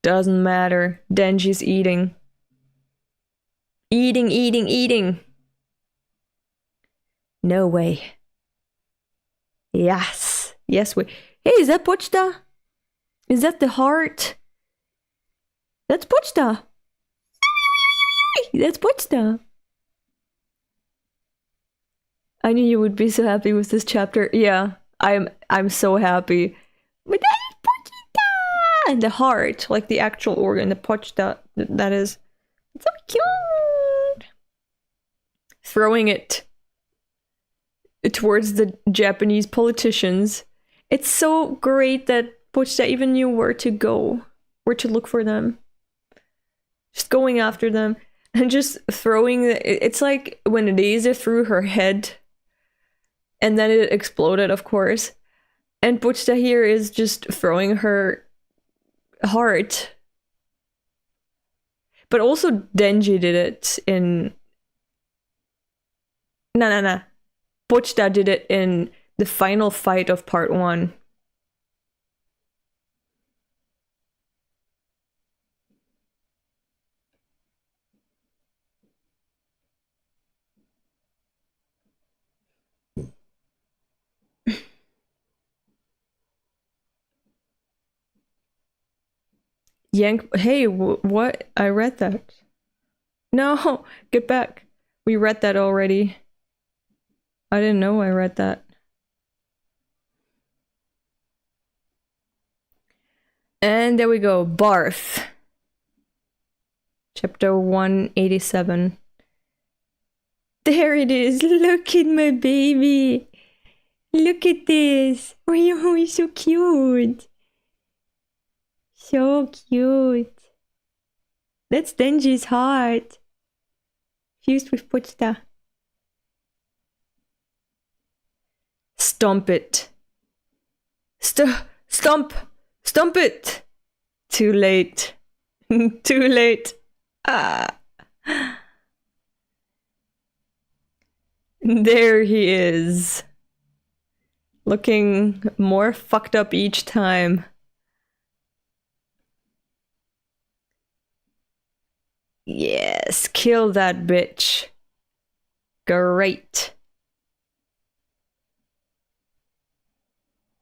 Doesn't matter. Denji's eating. Eating, eating, eating. No way. Yes. Yes, we. Hey, is that Pochta? Is that the heart? That's Pochta. That's Pochta. I knew you would be so happy with this chapter. Yeah, I'm so happy. But that is Pochta! And the heart, like the actual organ, the Pochta, that is. It's so cute! Throwing it towards the Japanese politicians. It's so great that Pochta even knew where to go, where to look for them. Just going after them and just throwing it's like when a laser through her head and then it exploded, of course. And Pochta here is just throwing her heart. But also Denji did it in... No. Pochta did it in the final fight of part 1. Yank. Hey, what? I read that. No, get back. We read that already. I didn't know I read that. And there we go. Barf. Chapter 187. There it is. Look at my baby. Look at this. Oh, he's so cute. So cute. That's Denji's heart. Fused with Pochta. Stomp it. Stomp! Stomp it! Too late. Too late. Ah. There he is. Looking more fucked up each time. Yes, kill that bitch. Great.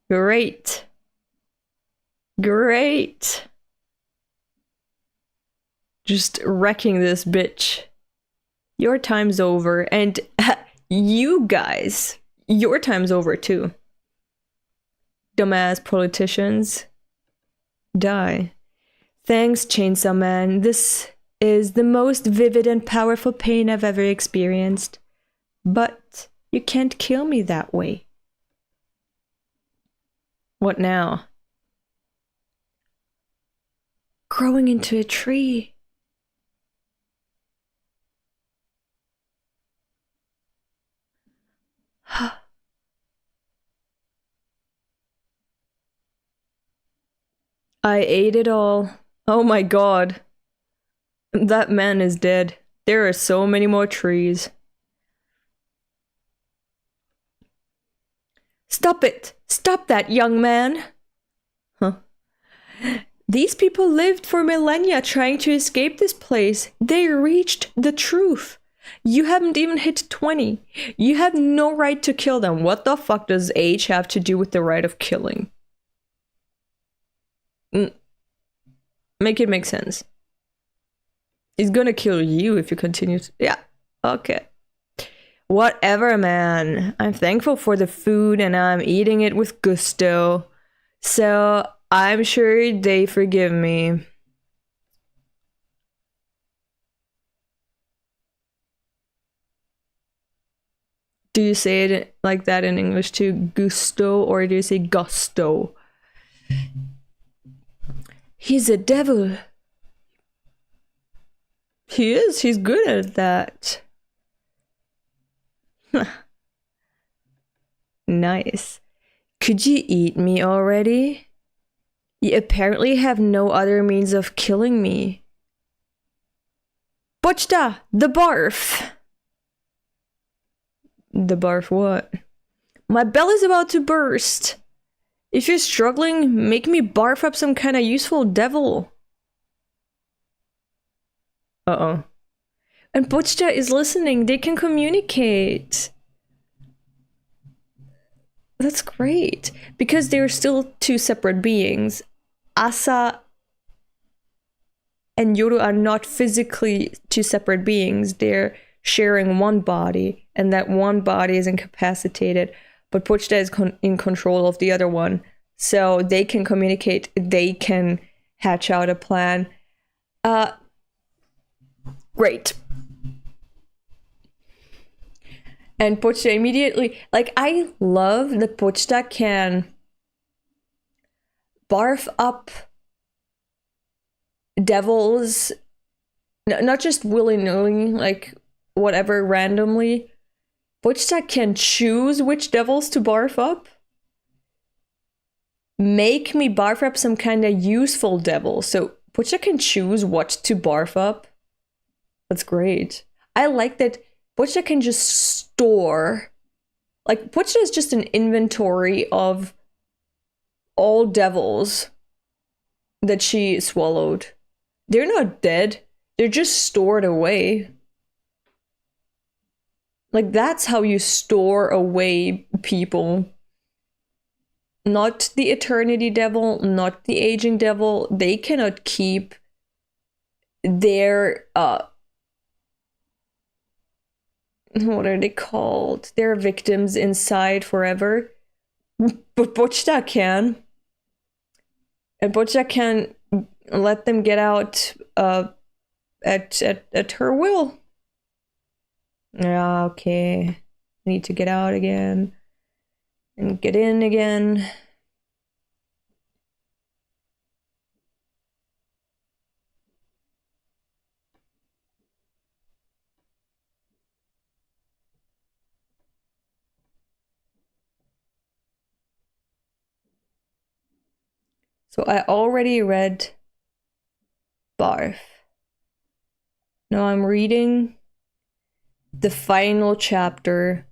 Great. Great. Just wrecking this bitch. Your time's over, and you guys, your time's over too. Dumbass politicians. Die. Thanks, Chainsaw Man. This is the most vivid and powerful pain I've ever experienced. But you can't kill me that way. What now? Growing into a tree. I ate it all. Oh my god. That man is dead. There are so many more trees. Stop it! Stop that, young man! Huh? These people lived for millennia trying to escape this place. They reached the truth. You haven't even hit 20. You have no right to kill them. What the fuck does age have to do with the right of killing? Make it make sense. He's gonna kill you if you continue to... Yeah, okay. Whatever, man. I'm thankful for the food and I'm eating it with gusto. So I'm sure they forgive me. Do you say it like that in English too? Gusto, or do you say gusto? He's a devil. He is. He's good at that. Nice. Could you eat me already? You apparently have no other means of killing me. Bochta, the barf. The barf what? My belly's about to burst. If you're struggling, make me barf up some kind of useful devil. Uh-oh. And Bochta is listening. They can communicate. That's great. Because they're still two separate beings. Assa and Yoru are not physically two separate beings. They're sharing one body, and that one body is incapacitated, but Bochta is in control of the other one. So they can communicate, they can hatch out a plan. Great. And Bochta immediately, like, I love that Bochta can barf up devils, not just willy-nilly, like, whatever, randomly. Bochta can choose which devils to barf up. Make me barf up some kind of useful devil. So Bochta can choose what to barf up. That's great. I like that Bochta can just store. Like, Bochta is just an inventory of all devils that she swallowed. They're not dead. They're just stored away. Like, that's how you store away people. Not the eternity devil, not the aging devil. They cannot keep their, what are they called? Their victims inside forever. But Bochta can. And Bochta can let them get out at her will. Yeah, okay. I need to get out again. And get in again. So I already read Barf. Now I'm reading the final chapter.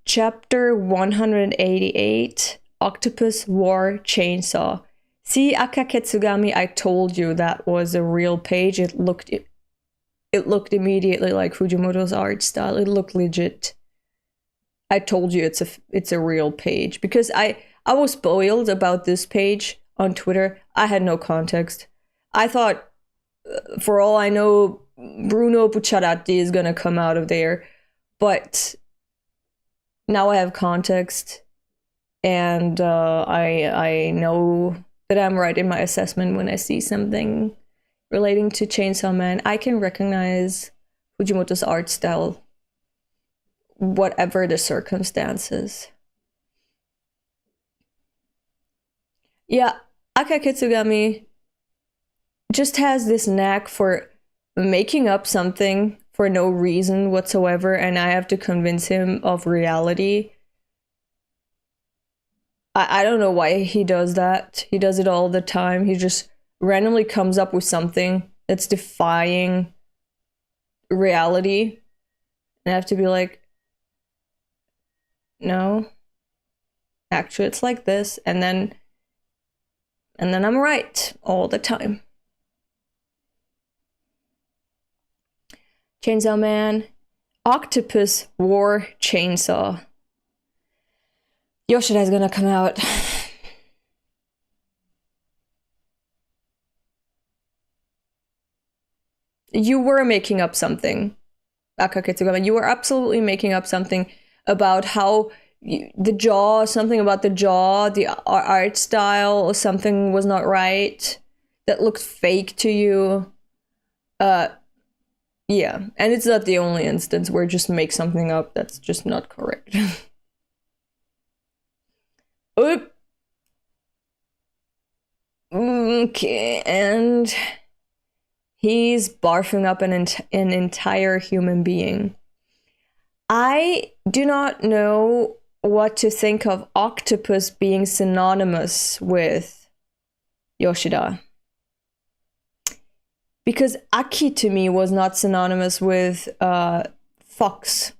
Chapter 188, Octopus War Chainsaw. See, Aka Ketsugami, I told you that was a real page. It looked immediately like Fujimoto's art style. It looked legit. I told you it's a real page because I was spoiled about this page on Twitter. I had no context. I thought, for all I know, Bruno Bucciarati is gonna come out of there, but now I have context, and I know that I'm right in my assessment when I see something relating to Chainsaw Man. I can recognize Fujimoto's art style, whatever the circumstances. Yeah, Aka Ketsugami just has this knack for making up something for no reason whatsoever, and I have to convince him of reality. I don't know why he does that. He does it all the time. He just randomly comes up with something that's defying reality. And I have to be like, no, actually it's like this. And then I'm right all the time. Chainsaw Man, Octopus War Chainsaw. Yoshida is gonna come out. You were making up something, Akaketsugama. You were absolutely making up something about how the jaw, something about the jaw, the art style, or something was not right. That looked fake to you. Yeah, and it's not the only instance where just make something up that's just not correct. Oop. Okay, and he's barfing up an entire human being. I do not know what to think of octopus being synonymous with Yoshida. Because Aki to me was not synonymous with fox.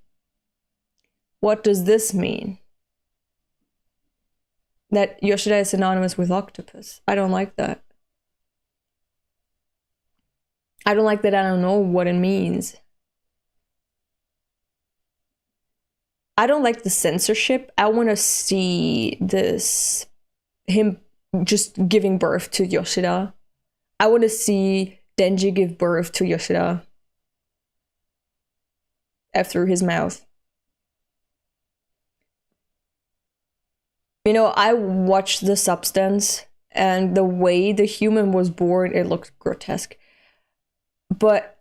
What does this mean? That Yoshida is synonymous with octopus. I don't like that. I don't like that I don't know what it means. I don't like the censorship. I want to see this, him just giving birth to Yoshida. I want to see Denji give birth to Yoshida through his mouth. You know, I watched The Substance, and the way the human was born, it looked grotesque. But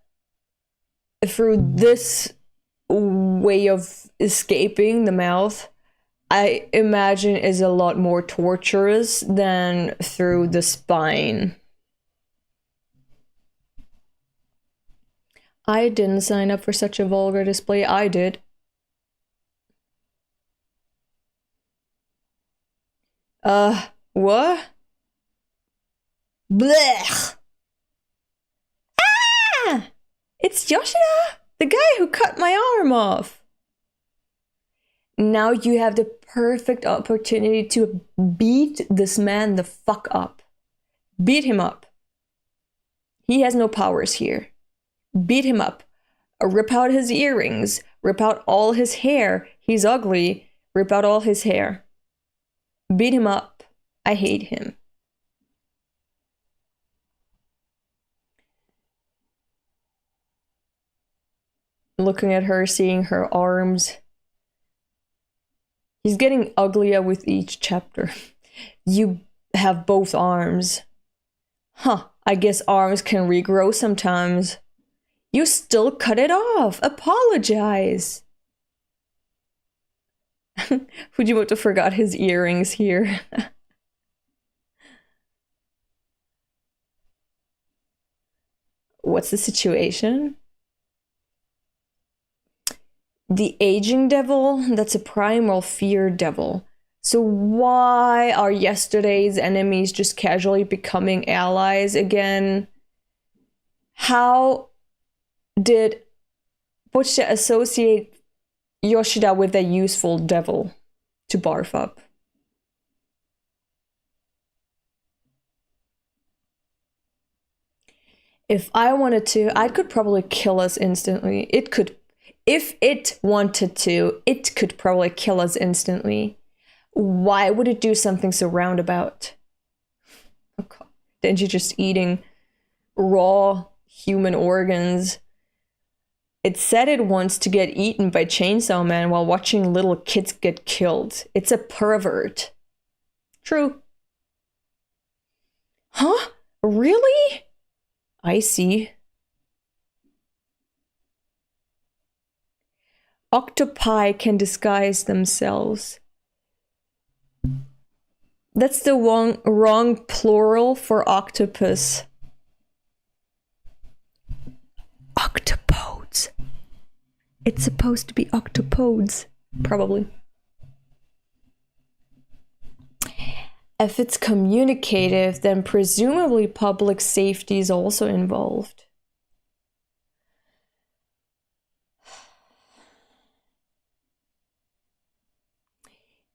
through this way of escaping the mouth, I imagine is a lot more torturous than through the spine. I didn't sign up for such a vulgar display. I did. What? Blech! Ah! It's Yoshida, the guy who cut my arm off. Now you have the perfect opportunity to beat this man the fuck up. Beat him up. He has no powers here. Beat him up. Rip out his earrings. Rip out all his hair. He's ugly. Rip out all his hair. Beat him up. I hate him. Looking at her, seeing her arms. He's getting uglier with each chapter. You have both arms. Huh, I guess arms can regrow sometimes. You still cut it off. Apologize. Fujimoto forgot his earrings here. What's the situation? The aging devil, that's a primal fear devil. So why are yesterday's enemies just casually becoming allies again? How did Pochita associate Yoshida with a useful devil to barf up? If I wanted to, I could probably kill us instantly. It could, if it wanted to, it could probably kill us instantly. Why would it do something so roundabout? Oh God. Denji just eating raw human organs. It said it wants to get eaten by Chainsaw Man while watching little kids get killed. It's a pervert. True. Huh? Really? I see. Octopi can disguise themselves. That's the wrong plural for octopus. Octopodes. It's supposed to be octopodes, probably. If it's communicative, then presumably public safety is also involved.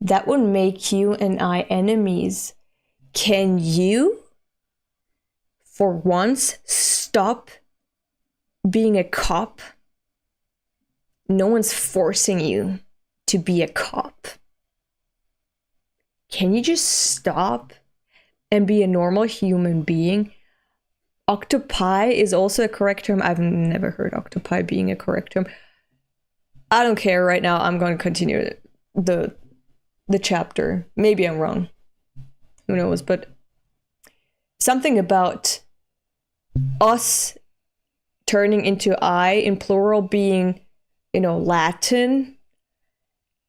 That would make you and I enemies. Can you, for once, stop being a cop? No one's forcing you to be a cop. Can you just stop and be a normal human being? octopi is also a correct term. I've never heard octopi being a correct term. I don't care right now. I'm going to continue the chapter. Maybe I'm wrong. Who knows? But something about us turning into I in plural being, Latin,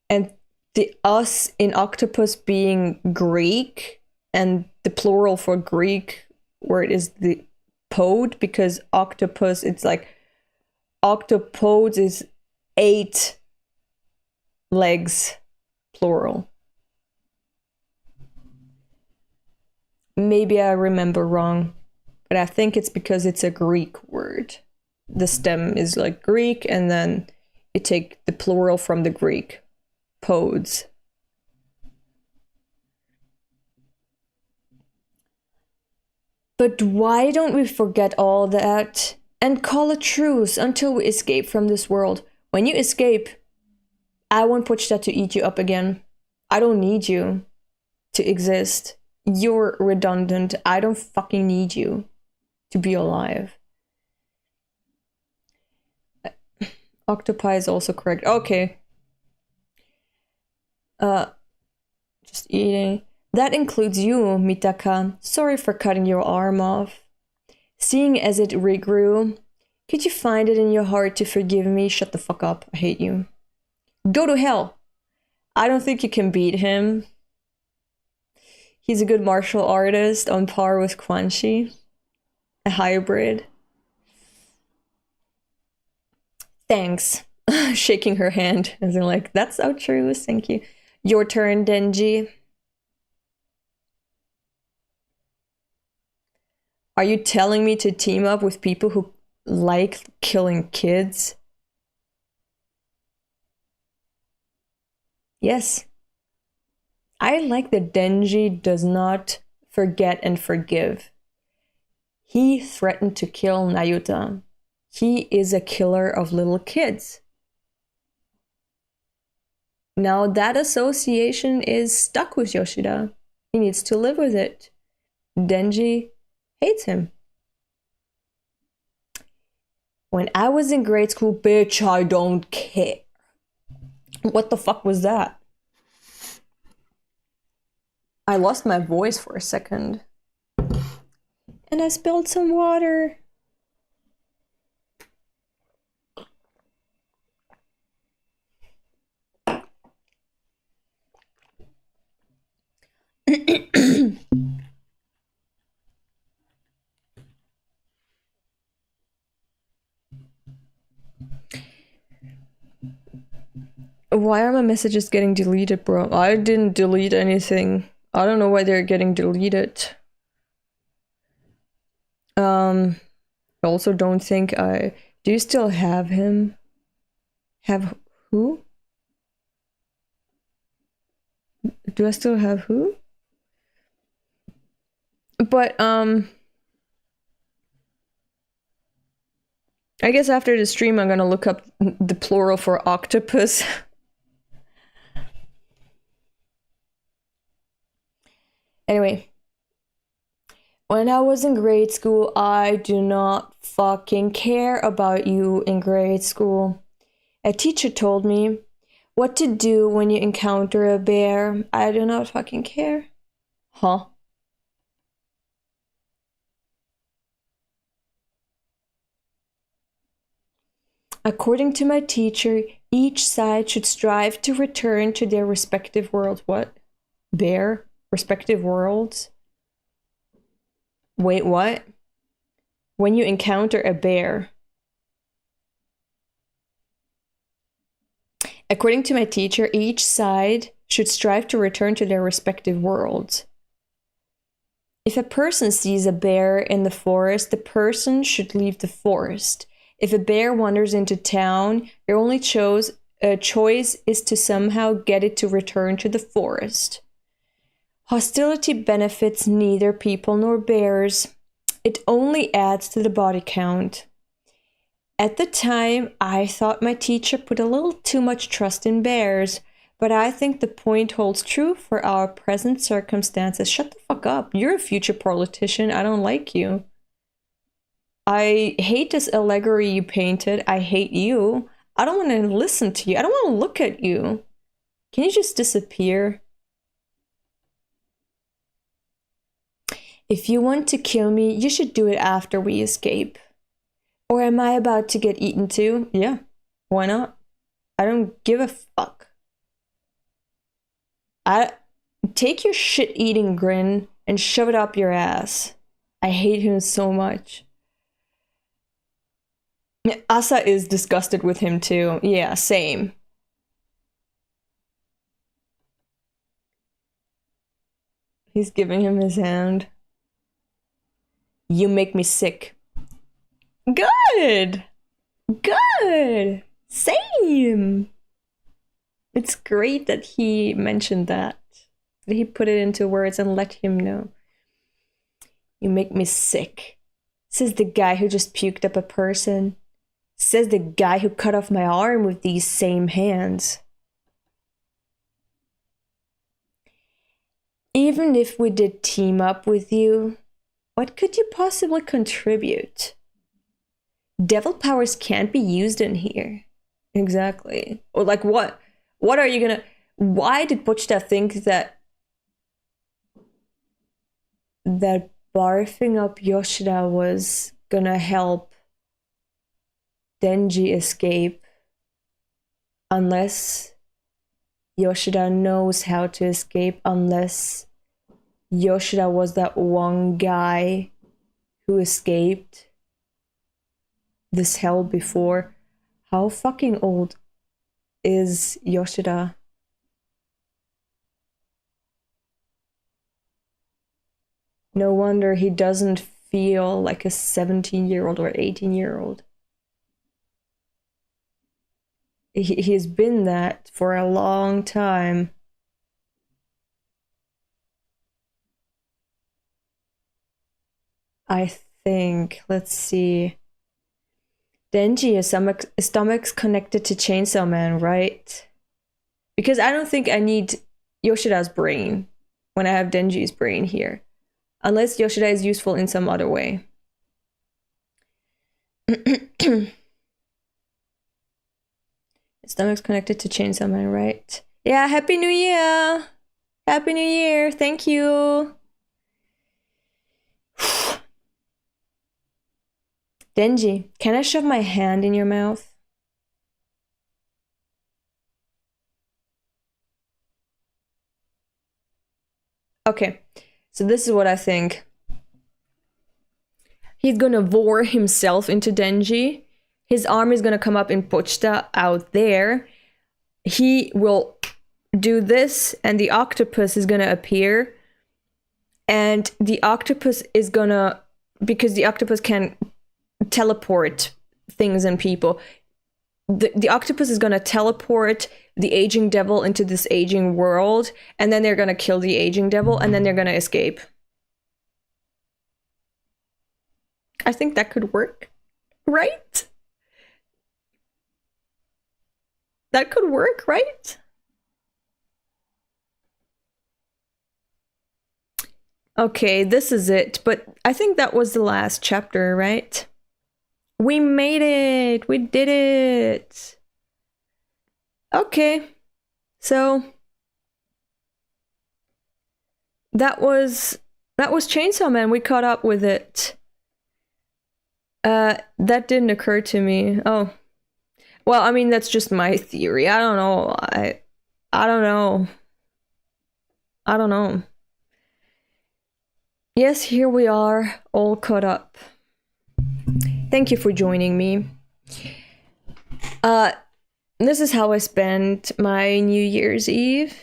and the us in octopus being Greek, and the plural for Greek word is the pod, because octopus, it's like octopods is 8 legs, plural. Maybe I remember wrong, but I think it's because it's a Greek word. The stem is like Greek, and then you take the plural from the Greek, pods. But why don't we forget all that and call a truce until we escape from this world? When you escape, I won't push that to eat you up again. I don't need you to exist. You're redundant. I don't fucking need you to be alive. Octopi is also correct. Okay. Just eating. That includes you, Mitaka. Sorry for cutting your arm off. Seeing as it regrew, could you find it in your heart to forgive me? Shut the fuck up. I hate you. Go to hell. I don't think you can beat him. He's a good martial artist on par with Quan Chi. A hybrid. Thanks. Shaking her hand as in like, that's altruist, thank you. Your turn, Denji. Are you telling me to team up with people who like killing kids? Yes. I like that Denji does not forget and forgive. He threatened to kill Nayuta. He is a killer of little kids. Now that association is stuck with Yoshida. He needs to live with it. Denji hates him. When I was in grade school, bitch, I don't care. What the fuck was that? I lost my voice for a second. And I spilled some water. Why are my messages getting deleted, bro? I didn't delete anything. I don't know why they're getting deleted. I also don't think I... Do you still have him? Have who? Do I still have who? But, I guess after the stream I'm gonna look up the plural for octopus. Anyway. When I was in grade school, I do not fucking care about you in grade school. A teacher told me what to do when you encounter a bear. I do not fucking care. Huh? According to my teacher, each side should strive to return to their respective worlds. What? Their respective worlds? Wait, what? When you encounter a bear. According to my teacher, each side should strive to return to their respective worlds. If a person sees a bear in the forest, the person should leave the forest. If a bear wanders into town, your only choice is to somehow get it to return to the forest. Hostility benefits neither people nor bears. It only adds to the body count. At the time, I thought my teacher put a little too much trust in bears, but I think the point holds true for our present circumstances. Shut the fuck up. You're a future politician. I don't like you. I hate this allegory you painted. I hate you. I don't want to listen to you. I don't want to look at you. Can you just disappear? If you want to kill me, you should do it after we escape. Or am I about to get eaten too? Yeah, why not? I don't give a fuck. Take your shit-eating grin and shove it up your ass. I hate him so much. Assa is disgusted with him too. Yeah, same. He's giving him his hand. You make me sick. Good! Good! Same! It's great that he mentioned that. That he put it into words and let him know. You make me sick. Says the guy who just puked up a person. Says the guy who cut off my arm with these same hands. Even if we did team up with you, what could you possibly contribute? Devil powers can't be used in here. Exactly. Or like what? What are you gonna... Why did Pochita think that barfing up Yoshida was gonna help Denji escape? Unless Yoshida knows how to escape, unless Yoshida was that one guy who escaped this hell before. How fucking old is Yoshida? No wonder he doesn't feel like a 17-year-old or 18-year-old. He's been that for a long time. I think, let's see. Denji, stomach's connected to Chainsaw Man, right? Because I don't think I need Yoshida's brain when I have Denji's brain here. Unless Yoshida is useful in some other way. Stomach's connected to Chainsaw Man, right? Yeah, Happy New Year! Happy New Year! Thank you! Denji, can I shove my hand in your mouth? Okay, so this is what I think. He's gonna vor himself into Denji. His arm is gonna come up in Pochita out there. He will do this, and the octopus is gonna appear. And the octopus is gonna... Because the octopus can teleport things and people. The octopus is gonna teleport the aging devil into this aging world, and then they're gonna kill the aging devil, and then they're gonna escape. I think that could work, right? That could work, right? Okay, this is it, but I think that was the last chapter, right? We made it! We did it! Okay, so that was Chainsaw Man. We caught up with it. That didn't occur to me. Oh, well, I mean, that's just my theory. I don't know. I don't know. I don't know. Yes, here we are, all caught up. Thank you for joining me. This is how I spent my New Year's Eve.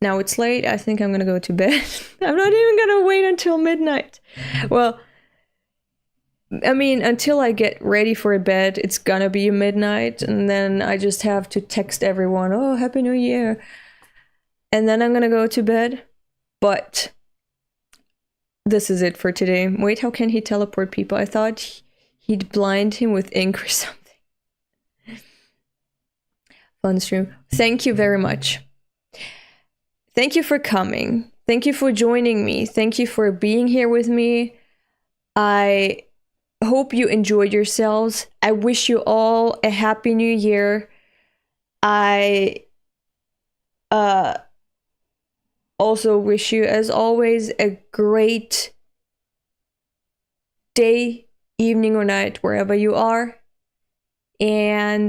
Now it's late. I think I'm gonna go to bed. I'm not even gonna wait until midnight. Well, I mean, until I get ready for bed, it's gonna be midnight, and then I just have to text everyone, oh, Happy New Year. And then I'm gonna go to bed. But this is it for today. Wait, how can he teleport people? I thought he'd blind him with ink or something. Fun stream. Thank you very much. Thank you for coming. Thank you for joining me. Thank you for being here with me. I hope you enjoyed yourselves. I wish you all a happy new year. I also wish you, as always, a great day, evening, or night, wherever you are. And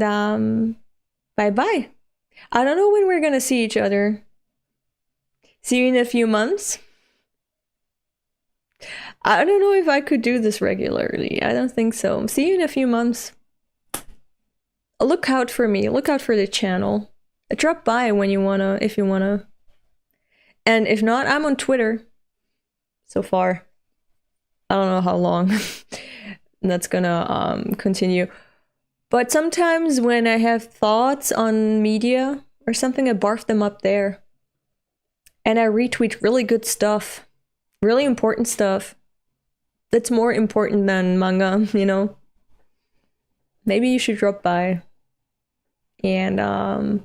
bye-bye. I don't know when we're gonna see each other. See you in a few months. I don't know if I could do this regularly. I don't think so. See you in a few months. Look out for me. Look out for the channel. Drop by when you wanna, if you wanna. And if not, I'm on Twitter. So far. I don't know how long that's gonna continue. But sometimes when I have thoughts on media or something, I barf them up there. And I retweet really good stuff. Really important stuff. That's more important than manga, you know? Maybe you should drop by and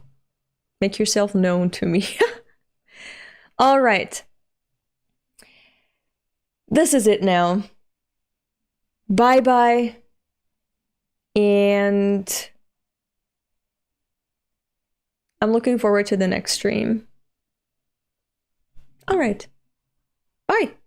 make yourself known to me. All right. This is it now. Bye-bye. And I'm looking forward to the next stream. All right. Bye.